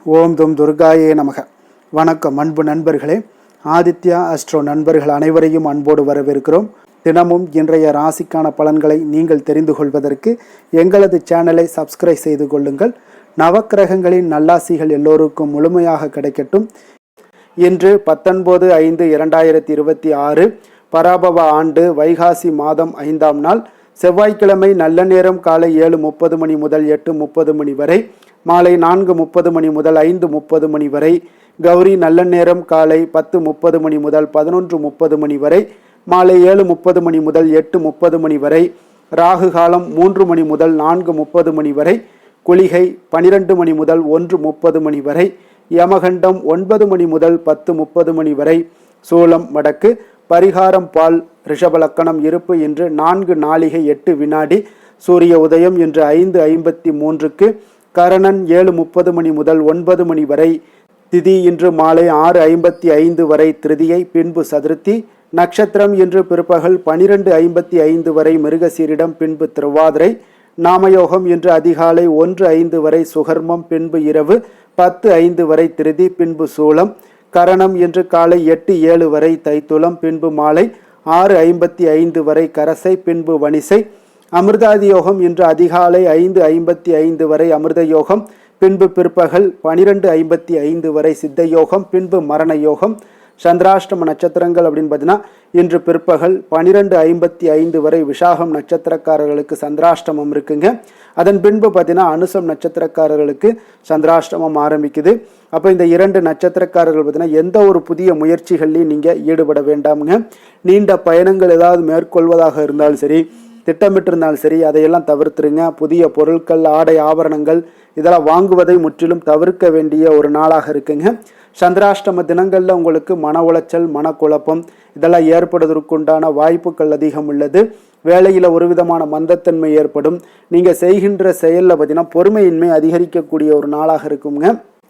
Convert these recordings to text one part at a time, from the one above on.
ஓம் தும் துர்காயே நமக. வணக்கம் அன்பு நண்பர்களே. ஆதித்யா அஸ்ட்ரோ நண்பர்கள் அனைவரையும் அன்போடு வரவேற்கிறோம். தினமும் இன்றைய ராசிக்கான பலன்களை நீங்கள் தெரிந்து கொள்வதற்கு எங்களது சேனலை சப்ஸ்கிரைப் செய்து கொள்ளுங்கள். நவக்கிரகங்களின் நல்லாசிகள் எல்லோருக்கும் முழுமையாக கிடைக்கட்டும். இன்று 19/5/2026 பராபவ ஆண்டு வைகாசி மாதம் 5ஆம் நாள் செவ்வாய்க்கிழமை. நல்ல நேரம் காலை 7:30 மணி முதல் 8:30 மணி வரை, மாலை 4:30 மணி முதல் 5:30 மணி வரை. கௌரி நல்ல நேரம் காலை 10:30 மணி முதல் 11:30 மணி வரை, மாலை 7:30 மணி முதல் 8:30 மணி வரை. ராகு காலம் 3 மணி முதல் 4:30 மணி வரை. குளிகை 12 மணி முதல் 1:30 மணி வரை. யமகண்டம் 9 மணி முதல் 10:30 மணி வரை. சூலம் வடக்கு. பரிகாரம் பால். ரிஷபலக்கணம் இருப்பு இன்று 4 நாழிகை 8 வினாடி. சூரிய உதயம் இன்று 5:53க்கு. கரணன் 7:30 மணி முதல் 9 மணி வரை. திதி இன்று மாலை 6:55 வரை திருதியை, பின்பு சதுர்த்தி. நட்சத்திரம் இன்று பிற்பகல் 12:55 வரை மிருகசீரிடம், பின்பு திருவாதிரை. நாமயோகம் இன்று அதிகாலை 1:05 வரை சுகர்மம், பின்பு இரவு 10:05 வரை திருதி, பின்பு சூலம். கரணம் இன்று காலை 8:07 வரை தைத்துளம், பின்பு மாலை 6:55 வரை கரசை, பின்பு வணிசை. அமிர்தாதி யோகம் இன்று அதிகாலை 5:55 வரை அமிர்த யோகம், பின்பு பிற்பகல் 12:55 வரை சித்த யோகம், பின்பு மரண யோகம். சந்திராஷ்டம நட்சத்திரங்கள் அப்படின்னு பார்த்தீங்கன்னா இன்று பிற்பகல் 12:55 வரை விசாகம் நட்சத்திரக்காரர்களுக்கு சந்திராஷ்டமம் இருக்குங்க. அதன் பின்பு பார்த்தீங்கன்னா அனுசம் நட்சத்திரக்காரர்களுக்கு சந்திராஷ்டமம் ஆரம்பிக்குது. அப்போ இந்த 2 நட்சத்திரக்காரர்கள் பார்த்தீங்கன்னா எந்த ஒரு புதிய முயற்சிகள்லையும் நீங்கள் ஈடுபட வேண்டாமுங்க. நீண்ட பயணங்கள் ஏதாவது மேற்கொள்வதாக இருந்தாலும் சரி, திட்டமிட்டிருந்தாலும் சரி, அதையெல்லாம் தவிர்த்துருங்க. புதிய பொருட்கள், ஆடை, ஆபரணங்கள் இதெல்லாம் வாங்குவதை முற்றிலும் தவிர்க்க வேண்டிய ஒரு நாளாக இருக்குங்க. சந்திராஷ்டம தினங்களில் உங்களுக்கு மன உளைச்சல், மனக்குழப்பம் இதெல்லாம் ஏற்படுவதற்குண்டான வாய்ப்புகள் அதிகம் உள்ளது. வேலையில் ஒரு விதமான மந்தத்தன்மை ஏற்படும். நீங்கள் செய்கின்ற செயலில் பார்த்தீங்கன்னா பொறுமையின்மை அதிகரிக்கக்கூடிய ஒரு நாளாக இருக்குங்க.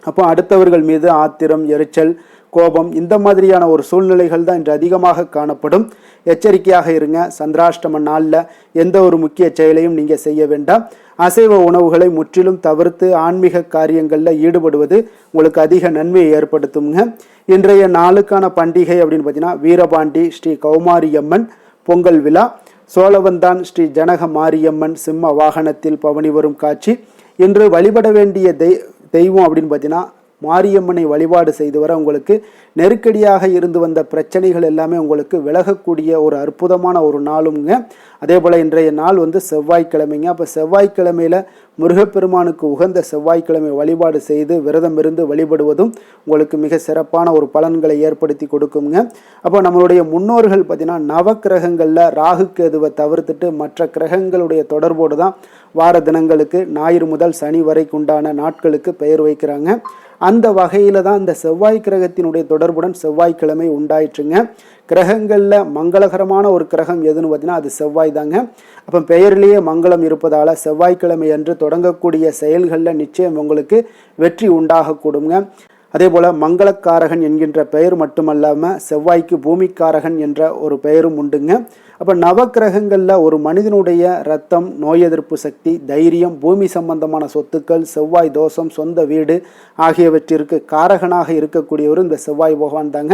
அப்போ அடுத்தவர்கள் மீது ஆத்திரம், எரிச்சல், கோபம் இந்த மாதிரியான ஒரு சூழ்நிலைகள் தான் இன்று அதிகமாக காணப்படும். எச்சரிக்கையாக இருங்க. சந்திராஷ்டம நாளில் எந்த ஒரு முக்கிய செயலையும் நீங்கள் செய்ய வேண்டாம். அசைவ உணவுகளை முற்றிலும் தவிர்த்து ஆன்மீக காரியங்களில் ஈடுபடுவது உங்களுக்கு அதிக நன்மையை ஏற்படுத்துங்க. இன்றைய நாளுக்கான பண்டிகை அப்படின்னு பார்த்தீங்கன்னா வீரபாண்டி ஸ்ரீ கௌமாரியம்மன் பொங்கல் விழா, சோழவந்தான் ஸ்ரீ ஜனக மாரியம்மன் சிம்ம வாகனத்தில் பவனி வரும் காட்சி. இன்று வழிபட வேண்டிய தெய்வம் அப்படின்னு பார்த்தீங்கன்னா மாரியம்மனை வழிபாடு செய்து வர உங்களுக்கு நெருக்கடியாக இருந்து வந்த பிரச்சனைகள் எல்லாமே உங்களுக்கு விலகக்கூடிய ஒரு அற்புதமான ஒரு நாளுங்க. அதே போல் இன்றைய நாள் செவ்வாய்க்கிழமைங்க. அப்போ செவ்வாய்க்கிழமையில் முருகப்பெருமானுக்கு உகந்த செவ்வாய்க்கிழமை வழிபாடு செய்து விரதம் இருந்து வழிபடுவதும் உங்களுக்கு மிக சிறப்பான ஒரு பலன்களை ஏற்படுத்தி கொடுக்குங்க. அப்போ நம்மளுடைய முன்னோர்கள் பார்த்தீங்கன்னா நவக்கிரகங்களில் ராகு கேதுவை தவிர்த்துட்டு மற்ற கிரகங்களுடைய தொடர்போடு தான் வார தினங்களுக்கு ஞாயிறு முதல் சனி வரைக்குண்டான நாட்களுக்கு பெயர் வைக்கிறாங்க. அந்த வகையில் தான் இந்த செவ்வாய் கிரகத்தினுடைய தொடர்புடன் செவ்வாய்க்கிழமை உண்டாயிற்றுங்க. கிரகங்களில் மங்களகரமான ஒரு கிரகம் எதுன்னு பார்த்தீங்கன்னா அது செவ்வாய் தாங்க. அப்போ பெயரிலேயே மங்களம் இருப்பதால் செவ்வாய்க்கிழமை அன்று தொடங்கக்கூடிய செயல்களில் நிச்சயம் உங்களுக்கு வெற்றி உண்டாகக்கூடுங்க. அதே போல் மங்களக்காரகன் என்கின்ற பெயர் மட்டுமல்லாமல் செவ்வாய்க்கு பூமிக்காரகன் என்ற ஒரு பெயரும் உண்டுங்க. அப்போ நவக்கிரகங்களில் ஒரு மனிதனுடைய ரத்தம், நோய் எதிர்ப்பு சக்தி, தைரியம், பூமி சம்பந்தமான சொத்துக்கள், செவ்வாய் தோஷம், சொந்த வீடு ஆகியவற்றிற்கு காரகனாக இருக்கக்கூடியவர் இந்த செவ்வாய் பகவான் தாங்க.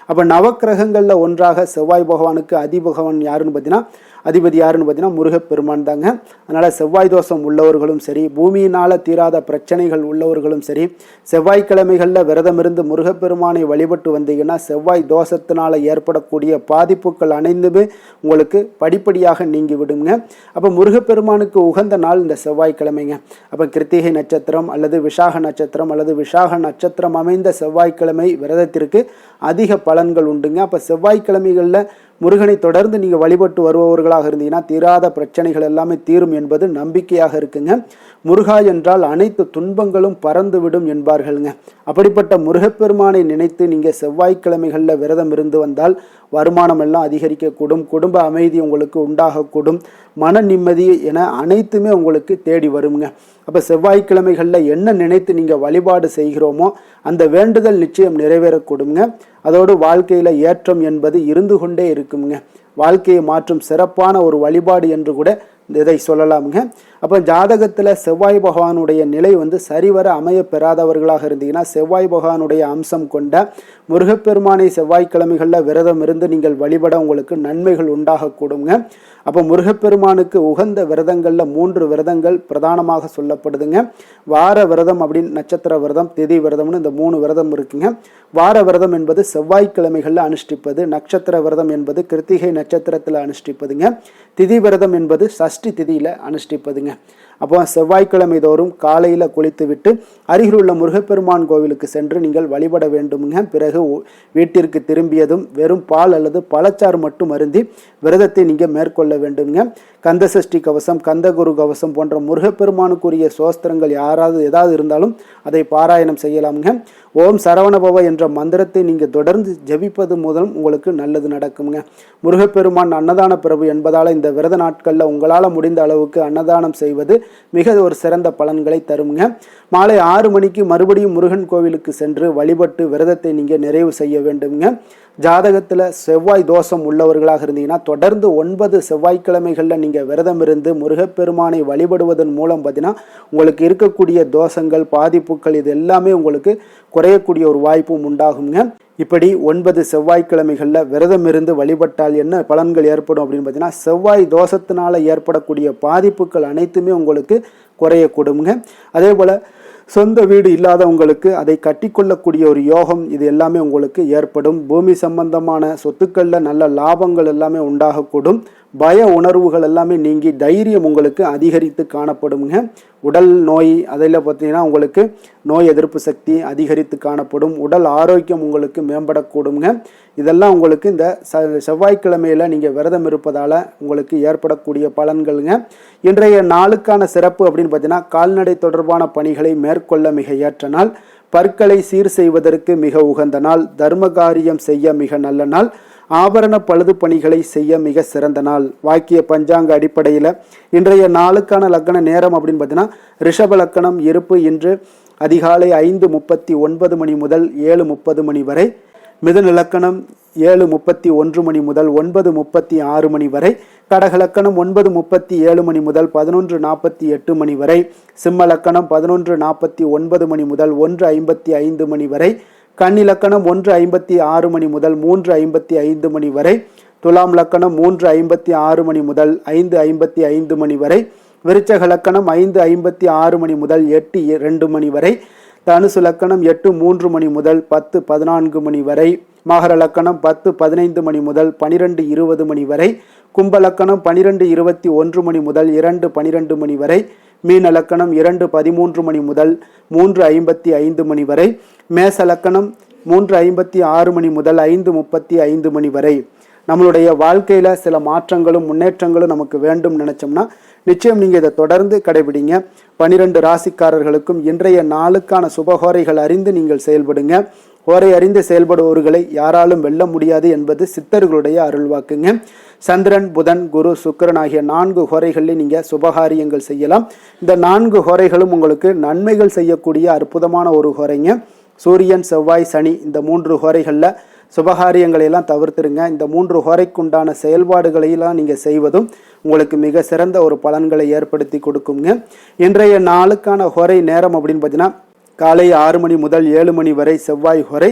அப்போ நவக்கிரகங்களில் ஒன்றாக செவ்வாய் பகவானுக்கு அதிபதி யாருன்னு பார்த்தீங்கன்னா முருகப்பெருமான் தாங்க. அதனால் செவ்வாய் தோஷம் உள்ளவர்களும் சரி, பூமியினால் தீராத பிரச்சனைகள் உள்ளவர்களும் சரி, செவ்வாய்க்கிழமைகளில் விரதம் இருந்து முருகப்பெருமானை வழிபட்டு வந்தீங்கன்னா செவ்வாய் தோஷத்தினால் ஏற்படக்கூடிய பாதிப்புகள் அனைத்துமே உங்களுக்கு படிப்படியாக நீங்கி விடுங்க. அப்போ முருகப்பெருமானுக்கு உகந்த நாள் இந்த செவ்வாய்க்கிழமைங்க. அப்போ கிருத்திகை நட்சத்திரம் அல்லது விசாக நட்சத்திரம் அல்லது விசாக நட்சத்திரம் அமைந்த செவ்வாய்க்கிழமை விரதத்திற்கு அதிக பலன்கள் உண்டுங்க. அப்போ செவ்வாய்க்கிழமைகளில் முருகனை தொடர்ந்து நீங்கள் வழிபட்டு வருபவர்களாக இருந்தீங்கன்னா தீராத பிரச்சனைகள் எல்லாமே தீரும் என்பது நம்பிக்கையாக இருக்குங்க. முருகா என்றால் அனைத்து துன்பங்களும் பறந்துவிடும் என்பார்கள்ங்க. அப்படிப்பட்ட முருகப்பெருமானை நினைத்து நீங்கள் செவ்வாய்க்கிழமைகளில் விரதம் இருந்து வந்தால் வருமானம் எல்லாம் அதிகரிக்கக்கூடும், குடும்ப அமைதி உங்களுக்கு உண்டாகக்கூடும், மன நிம்மதி என அனைத்துமே உங்களுக்கு தேடி வருங்க. அப்போ செவ்வாய்க்கிழமைகளில் என்ன நினைத்து நீங்கள் வழிபாடு செய்கிறோமோ அந்த வேண்டுதல் நிச்சயம் நிறைவேறக்கூடுங்க. அதோடு வாழ்க்கையில் ஏற்றம் என்பது இருந்து கொண்டே இருக்குங்க. வாழ்க்கையை மாற்றும் சிறப்பான ஒரு வழிபாடு என்று கூட இதை சொல்லலாமுங்க. அப்போ ஜாதகத்தில் செவ்வாய் பகவானுடைய நிலை சரிவர அமைய பெறாதவர்களாக இருந்தீங்கன்னா செவ்வாய் பகவானுடைய அம்சம் கொண்ட முருகப்பெருமானை செவ்வாய்க்கிழமைகளில் விரதம் இருந்து நீங்கள் வழிபட உங்களுக்கு நன்மைகள் உண்டாகக்கூடுங்க. அப்போ முருகப்பெருமானுக்கு உகந்த விரதங்களில் 3 விரதங்கள் பிரதானமாக சொல்லப்படுதுங்க. வார விரதம் அப்படின்னு நட்சத்திர விரதம், திதி விரதம்னு இந்த 3 விரதம் இருக்குங்க. வார விரதம் என்பது செவ்வாய்க்கிழமைகளில் அனுஷ்டிப்பது, நட்சத்திர விரதம் என்பது கிருத்திகை நட்சத்திரத்தில் அனுஷ்டிப்பதுங்க, திதி விரதம் என்பது சஷ்டி திதியில் அனுஷ்டிப்பதுங்க. அப்போ செவ்வாய்க்கிழமை தோறும் காலையில் குளித்து விட்டு அருகிலுள்ள முருகப்பெருமான் கோவிலுக்கு சென்று நீங்கள் வழிபட வேண்டுமுங்க. பிறகு வீட்டிற்கு திரும்பியதும் வெறும் பால் அல்லது பழச்சாறு மட்டும் அருந்தி விரதத்தை நீங்கள் மேற்கொள்ள வேண்டுங்க. கந்தசஷ்டி கவசம், கந்தகுரு கவசம் போன்ற முருகப்பெருமானுக்குரிய சோஸ்திரங்கள் ஏதாவது இருந்தாலும் அதை பாராயணம் செய்யலாமுங்க. ஓம் சரவணபவ என்ற மந்திரத்தை நீங்கள் தொடர்ந்து ஜபிப்பது மூலம் உங்களுக்கு நல்லது நடக்குங்க. முருகப்பெருமான் அன்னதான பிரபு என்பதால் இந்த விரத நாட்களில் உங்களால் முடிந்த அளவுக்கு அன்னதானம் செய்வது மிக ஒரு சிறந்த பலன்களை தருங்க. மாலை 6 மணிக்கு மறுபடியும் முருகன் கோவிலுக்கு சென்று வழிபட்டு விரதத்தை நீங்கள் நிறைவு செய்ய வேண்டுங்க. ஜாதகத்தில் செவ்வாய் தோஷம் உள்ளவர்களாக இருந்தீங்கன்னா தொடர்ந்து 9 செவ்வாய்க்கிழமைகளில் நீங்கள் விரதம் இருந்து முருகப்பெருமானை வழிபடுவதன் மூலம் பார்த்தீங்கன்னா உங்களுக்கு இருக்கக்கூடிய தோஷங்கள், பாதிப்புகள் இது எல்லாமே உங்களுக்கு குறையக்கூடிய ஒரு வாய்ப்பும் உண்டாகுங்க. இப்படி 9 செவ்வாய்க்கிழமைகளில் விரதம் இருந்து வழிபட்டால் என்ன பலன்கள் ஏற்படும் அப்படின்னு பார்த்தீங்கன்னா செவ்வாய் தோஷத்தினால ஏற்படக்கூடிய பாதிப்புகள் அனைத்துமே உங்களுக்கு குறையக்கூடுங்க. அதே போல் சொந்த வீடு இல்லாதவங்களுக்கு அதை கட்டிக்கொள்ளக்கூடிய ஒரு யோகம் இது எல்லாமே உங்களுக்கு ஏற்படும். பூமி சம்பந்தமான சொத்துக்களில் நல்ல லாபங்கள் எல்லாமே உண்டாகக்கூடும். பய உணர்வுகள் எல்லாமே நீங்கி தைரியம் உங்களுக்கு அதிகரித்து காணப்படுங்க. உடல் நோய் அதில் பார்த்தீங்கன்னா உங்களுக்கு நோய் எதிர்ப்பு சக்தி அதிகரித்து காணப்படும். உடல் ஆரோக்கியம் உங்களுக்கு மேம்படக்கூடுங்க. இதெல்லாம் உங்களுக்கு இந்த செவ்வாய்க்கிழமையில் நீங்கள் விரதம் இருப்பதால் உங்களுக்கு ஏற்படக்கூடிய பலன்களுங்க. இன்றைய நாளுக்கான சிறப்பு அப்படின்னு பார்த்தீங்கன்னா கால்நடை தொடர்பான பணிகளை மேற்கொள்ள மிக ஏற்ற நாள், பற்களை சீர் செய்வதற்கு மிக உகந்த நாள், தர்ம காரியம் செய்ய மிக நல்ல நாள், ஆபரண பழுது பணிகளை செய்ய மிக சிறந்த நாள். வாக்கிய பஞ்சாங்க அடிப்படையில் இன்றைய நாளுக்கான லக்கண நேரம் அப்படின்னு பார்த்தீங்கன்னா ரிஷப லக்கணம் இருப்பு இன்று அதிகாலை 5:39 மணி முதல் 7:30 மணி வரை, மிதுன லக்கணம் 7:31 மணி முதல் 9:36 மணி வரை, கடக லக்கணம் 9:37 மணி முதல் 11:48 மணி வரை, சிம்ம லக்கணம் 11:49 மணி முதல் 1:55 மணி வரை, கன்னி லக்கணம் 1:56 மணி முதல் 3:55 மணி வரை, துலாம் லக்கணம் 3:56 மணி முதல் 5:55 மணி வரை, விருச்சக லக்கணம் 5:56 மணி முதல் 8:02 மணி வரை, தனுசு லக்கணம் 8:03 மணி முதல் 10:14 மணி வரை, மகர லக்கணம் 10:15 மணி முதல் 12:20 மணி வரை, கும்ப லக்கணம் 12:21 மணி முதல் 2:12 மணி வரை, மீன லக்கணம் 2:13 மணி முதல் 3:55 மணி வரை, மேச லக்கணம் 3:56 மணி முதல் 5:35 மணி வரை. நம்மளுடைய வாழ்க்கையில் சில மாற்றங்களும் முன்னேற்றங்களும் நமக்கு வேண்டும் நினைச்சோம்னா நிச்சயம் நீங்கள் இதை தொடர்ந்து கடைபிடிங்க. 12 ராசிக்காரர்களுக்கும் இன்றைய நாளுக்கான சுபகோரைகள் அறிந்து நீங்கள் செயல்படுங்க. ஹோரை அறிந்து செயல்படுபவர்களை யாராலும் வெல்ல முடியாது என்பது சித்தர்களுடைய அருள்வாக்குங்க. சந்திரன், புதன், குரு, சுக்கிரன் ஆகிய 4 ஹோரைகளில் நீங்கள் சுபகாரியங்கள் செய்யலாம். இந்த 4 ஹோரைகளும் உங்களுக்கு நன்மைகள் செய்யக்கூடிய அற்புதமான ஒரு ஹோரைங்க. சூரியன், செவ்வாய், சனி இந்த 3 ஹோரைகளில் சுபகாரியங்களை எல்லாம் தவிர்த்துருங்க. இந்த 3 ஹோரைக்குண்டான செயல்பாடுகளையெல்லாம் நீங்கள் செய்வதும் உங்களுக்கு மிக சிறந்த ஒரு பலன்களை ஏற்படுத்தி கொடுக்குங்க. இன்றைய நாளுக்கான ஹோரை நேரம் அப்படின்னு பார்த்தீங்கன்னா காலை 6 மணி முதல் 7 மணி வரை செவ்வாய் ஹோரை,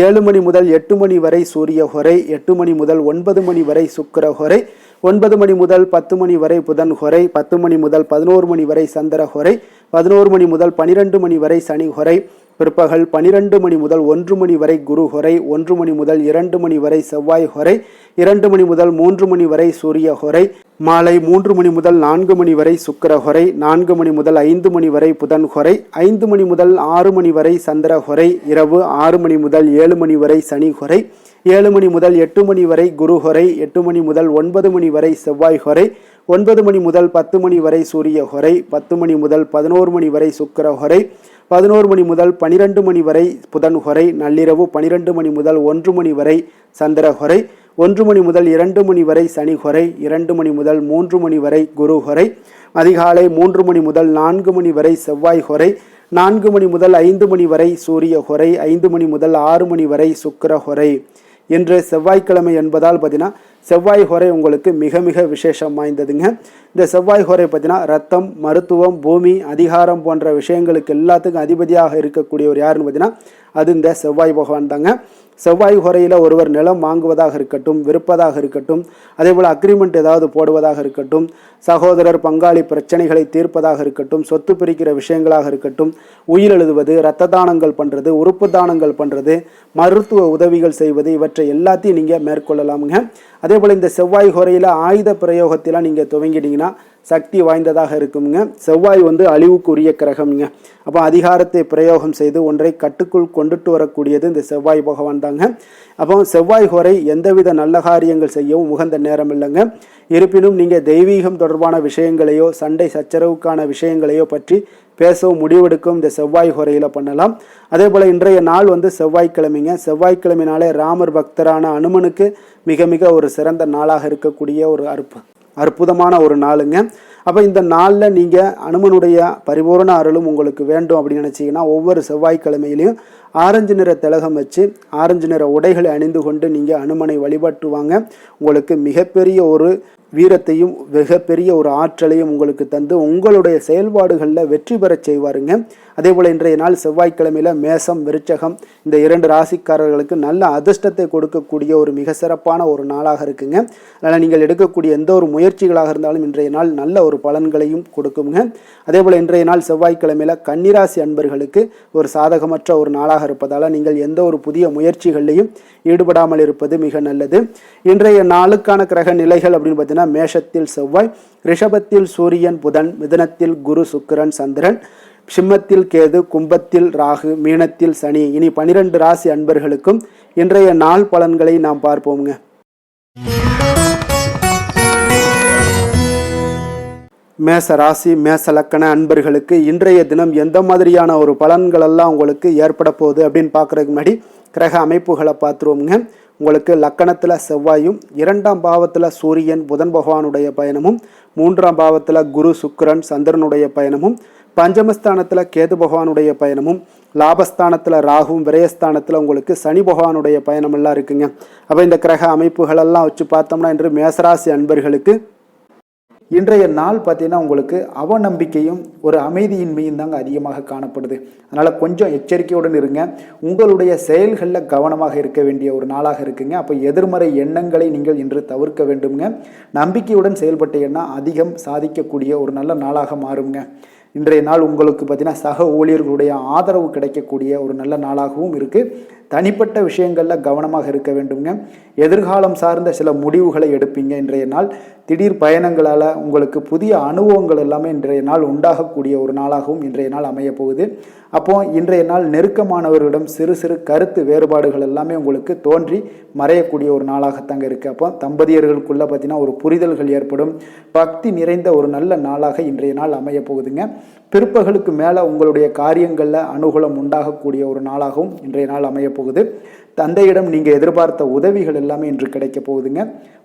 7 மணி முதல் 8 மணி வரை சூரிய ஹோரை, 8 மணி முதல் 9 மணி வரை சுக்கிர ஹோரை, 9 மணி முதல் 10 மணி வரை புதன் ஹோரை, 10 மணி முதல் 11 மணி வரை சந்திர ஹோரை, 11 மணி முதல் 12 மணி வரை சனி ஹோரை, பிற்பகல் 12 மணி முதல் 1 மணி வரை குரு ஹோரை, 1 மணி முதல் 2 மணி வரை செவ்வாய் ஹோரை, 2 மணி முதல் 3 மணி வரை சூரிய ஹோரை, மாலை 3 மணி முதல் 4 மணி வரை சுக்கிர ஹோரை, 4 மணி முதல் 5 மணி வரை புதன் ஹோரை, 5 மணி முதல் 6 மணி வரை சந்திர ஹோரை, இரவு 6 மணி முதல் 7 மணி வரை சனி ஹோரை, 7 மணி முதல் 8 மணி வரை குரு ஹோரை, 8 மணி முதல் 9 மணி வரை செவ்வாய் ஹோரை, 9 மணி முதல் 10 மணி வரை சூரிய ஹோரை, 10 மணி முதல் 11 மணி வரை சுக்கிர ஹோரை, 11 மணி முதல் 12 மணி வரை புதன் ஹோரை, நள்ளிரவு 12 மணி முதல் 1 மணி வரை சந்திர ஹோரை, 1 மணி முதல் 2 மணி வரை சனி ஹோரை, 2 மணி முதல் 3 மணி வரை குரு ஹோரை, அதிகாலை 3 மணி முதல் 4 மணி வரை செவ்வாய் ஹோரை, 4 மணி முதல் 5 மணி வரை சூரிய ஹோரை, 5 மணி முதல் 6 மணி வரை சுக்கிர ஹோரை. இன்று செவ்வாய்க்கிழமை என்பதால் பார்த்தீங்கன்னா செவ்வாய் ஹோரை உங்களுக்கு மிக மிக விசேஷம் வாய்ந்ததுங்க. இந்த செவ்வாய் ஹோரை பார்த்தீங்கன்னா ரத்தம், மருத்துவம், பூமி, அதிகாரம் போன்ற விஷயங்களுக்கு எல்லாத்துக்கும் அதிபதியாக இருக்கக்கூடியவர் யாருன்னு பார்த்தீங்கன்னா அது இந்த செவ்வாய் பகவான் தாங்க. செவ்வாய் ஹோரையில் ஒருவர் நிலம் வாங்குவதாக இருக்கட்டும், விற்பதாக இருக்கட்டும், அதே போல் அக்ரிமெண்ட் ஏதாவது போடுவதாக இருக்கட்டும், சகோதரர் பங்காளி பிரச்சனைகளை தீர்ப்பதாக இருக்கட்டும், சொத்து பிரிக்கிற விஷயங்களாக இருக்கட்டும், உயிர் எழுதுவது, இரத்த தானங்கள் பண்ணுறது, உறுப்பு தானங்கள் பண்ணுறது, மருத்துவ உதவிகள் செய்வது, இவற்றை எல்லாத்தையும் நீங்கள் மேற்கொள்ளலாமுங்க. அதே போல் இந்த செவ்வாய் ஹோரையில் ஆயுத பிரயோகத்தில் நீங்கள் துவங்கிட்டீங்கன்னா சக்தி வாய்ந்ததாக இருக்குங்க. செவ்வாய் அழிவுக்குரிய கிரகம்ங்க. அப்போ அதிகாரத்தை பிரயோகம் செய்து ஒன்றை கட்டுக்குள் கொண்டுட்டு வரக்கூடியது இந்த செவ்வாய் பகவான் தாங்க. அப்போ செவ்வாய் ஹோரை எந்தவித நல்ல காரியங்கள் செய்யவும் உகந்த நேரம் இல்லைங்க. இருப்பினும் நீங்கள் தெய்வீகம் தொடர்பான விஷயங்களையோ சண்டை சச்சரவுக்கான விஷயங்களையோ பற்றி பேசவும் முடிவெடுக்கும் இந்த செவ்வாய் ஹோரையில் பண்ணலாம். அதே போல் இன்றைய நாள் செவ்வாய்க்கிழமைங்க. செவ்வாய்க்கிழமைனாலே ராமர் பக்தரான அனுமனுக்கு மிக மிக ஒரு சிறந்த நாளாக இருக்கக்கூடிய ஒரு அற்புதமான ஒரு நாளுங்க. அப்போ இந்த நாளில் நீங்கள் அனுமனுடைய பரிபூர்ண அருளும் உங்களுக்கு வேண்டும் அப்படின்னு நினச்சிங்கன்னா ஒவ்வொரு செவ்வாய்க்கிழமையிலையும் ஆரஞ்சு நிற திலகம் வச்சு ஆரஞ்சு நிற உடைகளை அணிந்து கொண்டு நீங்கள் அனுமனை வழிபட்டுவாங்க. உங்களுக்கு மிகப்பெரிய ஒரு வீரத்தையும் மிகப்பெரிய ஒரு ஆற்றலையும் உங்களுக்கு தந்து உங்களுடைய செயல்பாடுகளில் வெற்றி பெறச் செய்வாருங்க. அதே போல் இன்றைய நாள் செவ்வாய்க்கிழமையில் மேசம், விருச்சகம் இந்த 2 ராசிக்காரர்களுக்கு நல்ல அதிர்ஷ்டத்தை கொடுக்கக்கூடிய ஒரு மிக சிறப்பான ஒரு நாளாக இருக்குங்க. அதனால் நீங்கள் எடுக்கக்கூடிய எந்த ஒரு முயற்சிகளாக இருந்தாலும் இன்றைய நாள் நல்ல ஒரு பலன்களையும் கொடுக்குங்க. அதே போல் இன்றைய நாள் செவ்வாய்க்கிழமையில் கன்னிராசி அன்பர்களுக்கு ஒரு சாதகமற்ற ஒரு நாளாக இருப்பதால் நீங்கள் எந்த ஒரு புதிய முயற்சிகளையும் ஈடுபடாமல் இருப்பது மிக நல்லது. இன்றைய நாளுக்கான கிரக நிலைகள் அப்படின்னு பார்த்தீங்கன்னா மேஷத்தில் செவ்வாய், ரிஷபத்தில் சூரியன், புதன், மிதுனத்தில் குரு, சுக்கிரன், சந்திரன், சிம்மத்தில் கேது, கும்பத்தில் ராகு, மீனத்தில் சனி. இனி 12 ராசி அன்பர்களுக்கும் இன்றைய நாள் பலன்களை நாம் பார்ப்போம்ங்க. மேச ராசி மேச லக்கண அன்பர்களுக்கு இன்றைய தினம் எந்த மாதிரியான ஒரு பலன்கள் எல்லாம் உங்களுக்கு ஏற்பட போகுது அப்படின்னு பார்க்குறதுக்கு முன்னாடி கிரக அமைப்புகளை பார்த்துருவோம்ங்க. உங்களுக்கு லக்கணத்தில் செவ்வாயும், 2ஆம் பாவத்தில் சூரியன் புதன் பகவானுடைய பயணமும், 3ஆம் பாவத்தில் குரு சுக்கிரன் சந்திரனுடைய பயணமும், பஞ்சமஸ்தானத்தில் கேது பகவானுடைய பயணமும், லாபஸ்தானத்தில் ராகுவும், விரயஸ்தானத்தில் உங்களுக்கு சனி பகவானுடைய பயணமெல்லாம் இருக்குங்க. அப்போ இந்த கிரக அமைப்புகளெல்லாம் வச்சு பார்த்தோம்னா இன்று மேசராசி அன்பர்களுக்கு இன்றைய நாள் பார்த்தீங்கன்னா உங்களுக்கு அவநம்பிக்கையும் ஒரு அமைதியின்மையும் தாங்க அதிகமாக காணப்படுது. அதனால் கொஞ்சம் எச்சரிக்கையுடன் இருங்க. உங்களுடைய செயல்களில் கவனமாக இருக்க வேண்டிய ஒரு நாளாக இருக்குங்க. அப்போ எதிர்மறை எண்ணங்களை நீங்கள் இன்று தவிர்க்க வேண்டுங்க. நம்பிக்கையுடன் செயல்பட்டீங்கன்னா அதிகம் சாதிக்கக்கூடிய ஒரு நல்ல நாளாக மாறுங்க. இன்றைய நாள் உங்களுக்கு பார்த்தீங்கன்னா சக ஊழியர்களுடைய ஆதரவு கிடைக்கக்கூடிய ஒரு நல்ல நாளாகவும் இருக்குது. தனிப்பட்ட விஷயங்களில் கவனமாக இருக்க வேண்டுங்க. எதிர்காலம் சார்ந்த சில முடிவுகளை எடுப்பீங்க. இன்றைய நாள் திடீர் பயணங்களால் உங்களுக்கு புதிய அனுபவங்கள் எல்லாமே இன்றைய நாள் உண்டாகக்கூடிய ஒரு நாளாகவும் இன்றைய நாள் அமைய போகுது. அப்போ இன்றைய நாள் நெருக்கமானவர்களிடம் சிறு சிறு கருத்து வேறுபாடுகள் எல்லாமே உங்களுக்கு தோன்றி மறையக்கூடிய ஒரு நாளாகத்தாங்க இருக்குது. அப்போ தம்பதியர்களுக்குள்ளே பார்த்தீங்கன்னா ஒரு புரிதல்கள் ஏற்படும். பக்தி நிறைந்த ஒரு நல்ல நாளாக இன்றைய நாள் அமைய போகுதுங்க. பிற்பகலுக்கு மேலே உங்களுடைய காரியங்களில் அனுகூலம் உண்டாகக்கூடிய ஒரு நாளாகவும் இன்றைய நாள் அமைய போகுது. தந்தையிடம் நீங்கள் எதிர்பார்த்த உதவிகள் எல்லாமே இன்று கிடைக்க போகுதுங்க.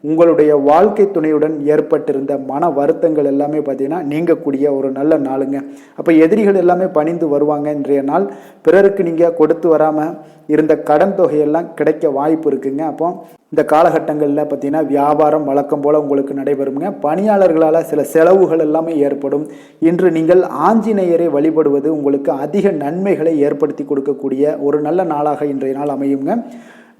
உங்களுடைய வாழ்க்கை துணையுடன் ஏற்பட்டிருந்த மன வருத்தங்கள் எல்லாமே பார்த்தீங்கன்னா நீங்கக்கூடிய ஒரு நல்ல நாளுங்க. அப்போ எதிரிகள் எல்லாமே பணிந்து வருவாங்க. இன்றைய நாள் பிறருக்கு நீங்கள் கொடுத்து வராமல் இருந்த கடன் தொகையெல்லாம் கிடைக்க வாய்ப்பு இருக்குங்க. அப்போ இந்த காலகட்டங்களில் பார்த்தீங்கன்னா வியாபாரம் வழக்கம் போல் உங்களுக்கு நடைபெறுங்க. பணியாளர்களால் சில செலவுகள் எல்லாமே ஏற்படும். இன்று நீங்கள் ஆஞ்சநேயரை வழிபடுவது உங்களுக்கு அதிக நன்மைகளை ஏற்படுத்தி கொடுக்கக்கூடிய ஒரு நல்ல நாளாக இன்றைய நாள் அமையுங்க.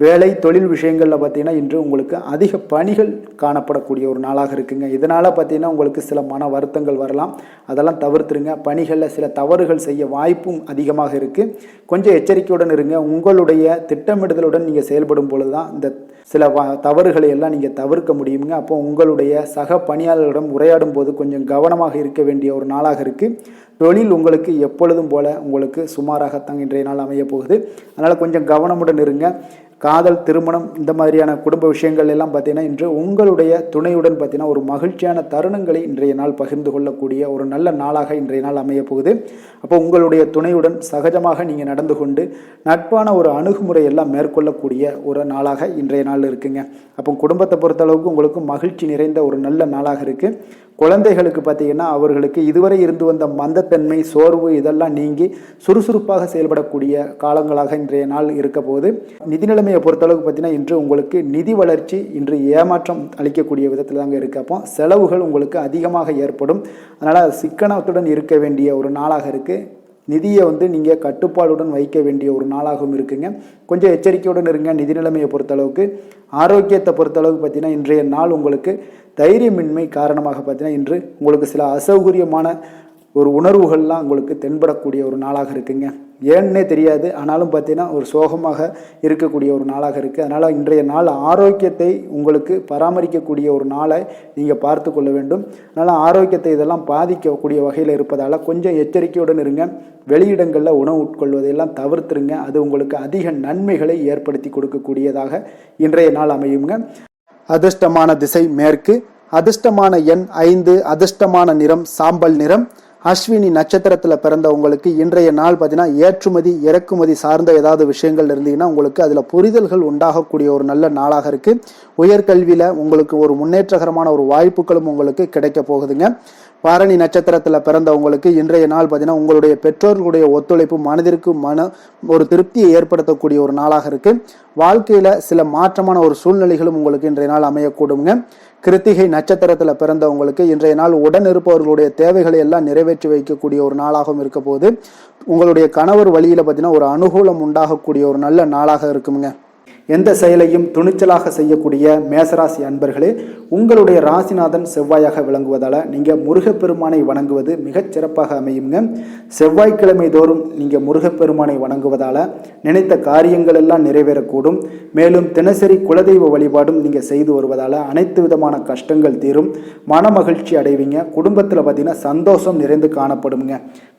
வேலை தொழில் விஷயங்களில் பார்த்தீங்கன்னா இன்று உங்களுக்கு அதிக பணிகள் காணப்படக்கூடிய ஒரு நாளாக இருக்குங்க. இதனால் பார்த்தீங்கன்னா உங்களுக்கு சில மன வருத்தங்கள் வரலாம். அதெல்லாம் தவிர்த்துருங்க. பணிகளில் சில தவறுகள் செய்ய வாய்ப்பும் அதிகமாக இருக்குது. கொஞ்சம் எச்சரிக்கையுடன் இருங்க. உங்களுடைய திட்டமிடுதலுடன் நீங்கள் செயல்படும் பொழுது தான் இந்த சில தவறுகளை எல்லாம் நீங்கள் தவிர்க்க முடியுங்க. அப்போ உங்களுடைய சக பணியாளர்களிடம் உரையாடும் போது கொஞ்சம் கவனமாக இருக்க வேண்டிய ஒரு நாளாக இருக்குது. தொழில் உங்களுக்கு எப்பொழுதும் போல உங்களுக்கு சுமாராகத்தான் இன்றைய நாள் அமைய போகுது. அதனால் கொஞ்சம் கவனமுடன் இருங்க. காதல், திருமணம் இந்த மாதிரியான குடும்ப விஷயங்கள் எல்லாம் பார்த்தீங்கன்னா இன்று உங்களுடைய துணையுடன் பார்த்தீங்கன்னா ஒரு மகிழ்ச்சியான தருணங்களை இன்றைய நாள் பகிர்ந்து கொள்ளக்கூடிய ஒரு நல்ல நாளாக இன்றைய நாள் அமைய போகுது. அப்போ உங்களுடைய துணையுடன் சகஜமாக நீங்கள் நடந்து கொண்டு நட்பான ஒரு அணுகுமுறை எல்லாம் மேற்கொள்ளக்கூடிய ஒரு நாளாக இன்றைய நாள் இருக்குங்க. அப்போ குடும்பத்தை பொறுத்தளவுக்கு உங்களுக்கு மகிழ்ச்சி நிறைந்த ஒரு நல்ல நாளாக இருக்குது. குழந்தைகளுக்கு பார்த்தீங்கன்னா அவர்களுக்கு இதுவரை இருந்து வந்த மந்தத்தன்மை, சோர்வு இதெல்லாம் நீங்கி சுறுசுறுப்பாக செயல்படக்கூடிய காலங்களாக இன்றைய நாள் இருக்க போது. நிதி நிலைமையை பொறுத்தளவுக்கு பார்த்தீங்கன்னா இன்று உங்களுக்கு நிதி வளர்ச்சி இன்று ஏமாற்றம் அளிக்கக்கூடிய விதத்தில் தாங்க இருக்குது. அப்போ செலவுகள் உங்களுக்கு அதிகமாக ஏற்படும். அதனால் சிக்கனத்துடன் இருக்க வேண்டிய ஒரு நாளாக இருக்குது. நிதியை நீங்கள் கட்டுப்பாடுடன் வைக்க வேண்டிய ஒரு நாளாகவும் இருக்குங்க. கொஞ்சம் எச்சரிக்கையுடன் இருங்க. நிதி நிலைமையை பொறுத்தளவுக்கு. ஆரோக்கியத்தை பொறுத்தளவுக்கு பார்த்தீங்கன்னா இன்றைய நாள் உங்களுக்கு தைரியமின்மை காரணமாக பார்த்தீங்கன்னா இன்று உங்களுக்கு சில அசௌகரியமான ஒரு உணர்வுகள்லாம் உங்களுக்கு தென்படக்கூடிய ஒரு நாளாக இருக்குங்க. ஏன்னே தெரியாது, ஆனாலும் பார்த்தீங்கன்னா ஒரு சோகமாக இருக்கக்கூடிய ஒரு நாளாக இருக்குது. அதனால் இன்றைய நாள் ஆரோக்கியத்தை உங்களுக்கு பராமரிக்கக்கூடிய ஒரு நாளை நீங்கள் பார்த்து கொள்ள வேண்டும். அதனால் ஆரோக்கியத்தை இதெல்லாம் பாதிக்கக்கூடிய வகையில் இருப்பதால் கொஞ்சம் எச்சரிக்கையுடன் இருங்க. வெளியிடங்களில் உணவு உட்கொள்வதையெல்லாம் தவிர்த்துருங்க. அது உங்களுக்கு அதிக நன்மைகளை ஏற்படுத்தி கொடுக்கக்கூடியதாக இன்றைய நாள் அமையுங்க. அதிர்ஷ்டமான திசை மேற்கு, அதிர்ஷ்டமான எண் 5, அதிர்ஷ்டமான நிறம் சாம்பல் நிறம். அஸ்வினி நட்சத்திரத்தில் பிறந்த உங்களுக்கு இன்றைய நாள் பார்த்தீங்கன்னா ஏற்றுமதி இறக்குமதி சார்ந்த ஏதாவது விஷயங்கள் இருந்தீங்கன்னா உங்களுக்கு அதில் புரிதல்கள் உண்டாகக்கூடிய ஒரு நல்ல நாளாக இருக்குது. உயர்கல்வியில் உங்களுக்கு ஒரு முன்னேற்றகரமான ஒரு வாய்ப்புகளும் உங்களுக்கு கிடைக்க போகுதுங்க. பாரணி நட்சத்திரத்தில் பிறந்தவங்களுக்கு இன்றைய நாள் பார்த்தீங்கன்னா உங்களுடைய பெற்றோர்களுடைய ஒத்துழைப்பு மனதிற்கு ஒரு திருப்தியை ஏற்படுத்தக்கூடிய ஒரு நாளாக இருக்குது. வாழ்க்கையில் சில மாற்றமான ஒரு சூழ்நிலைகளும் உங்களுக்கு இன்றைய நாள் அமையக்கூடுங்க. கிருத்திகை நட்சத்திரத்தில் பிறந்தவங்களுக்கு இன்றைய நாள் உடன் இருப்பவர்களுடைய தேவைகளை எல்லாம் நிறைவேற்றி வைக்கக்கூடிய ஒரு நாளாகவும் இருக்க போது. உங்களுடைய கணவர் வழியில் பார்த்தீங்கன்னா ஒரு அனுகூலம் உண்டாகக்கூடிய ஒரு நல்ல நாளாக இருக்குங்க. எந்த செயலையும் துணிச்சலாக செய்யக்கூடிய மேசராசி அன்பர்களே, உங்களுடைய ராசிநாதன் செவ்வாயாக விளங்குவதால் நீங்கள் முருகப்பெருமானை வணங்குவது மிகச் சிறப்பாக அமையுங்க. செவ்வாய்க்கிழமை தோறும் நீங்கள் முருகப்பெருமானை வணங்குவதால் நினைத்த காரியங்கள் எல்லாம் நிறைவேறக்கூடும். மேலும் தினசரி குலதெய்வ வழிபாடும் நீங்கள் செய்து வருவதால் அனைத்து விதமான கஷ்டங்கள் தீரும், மன மகிழ்ச்சி அடைவீங்க. குடும்பத்தில் பார்த்தீங்கன்னா சந்தோஷம் நிறைந்து காணப்படுங்க.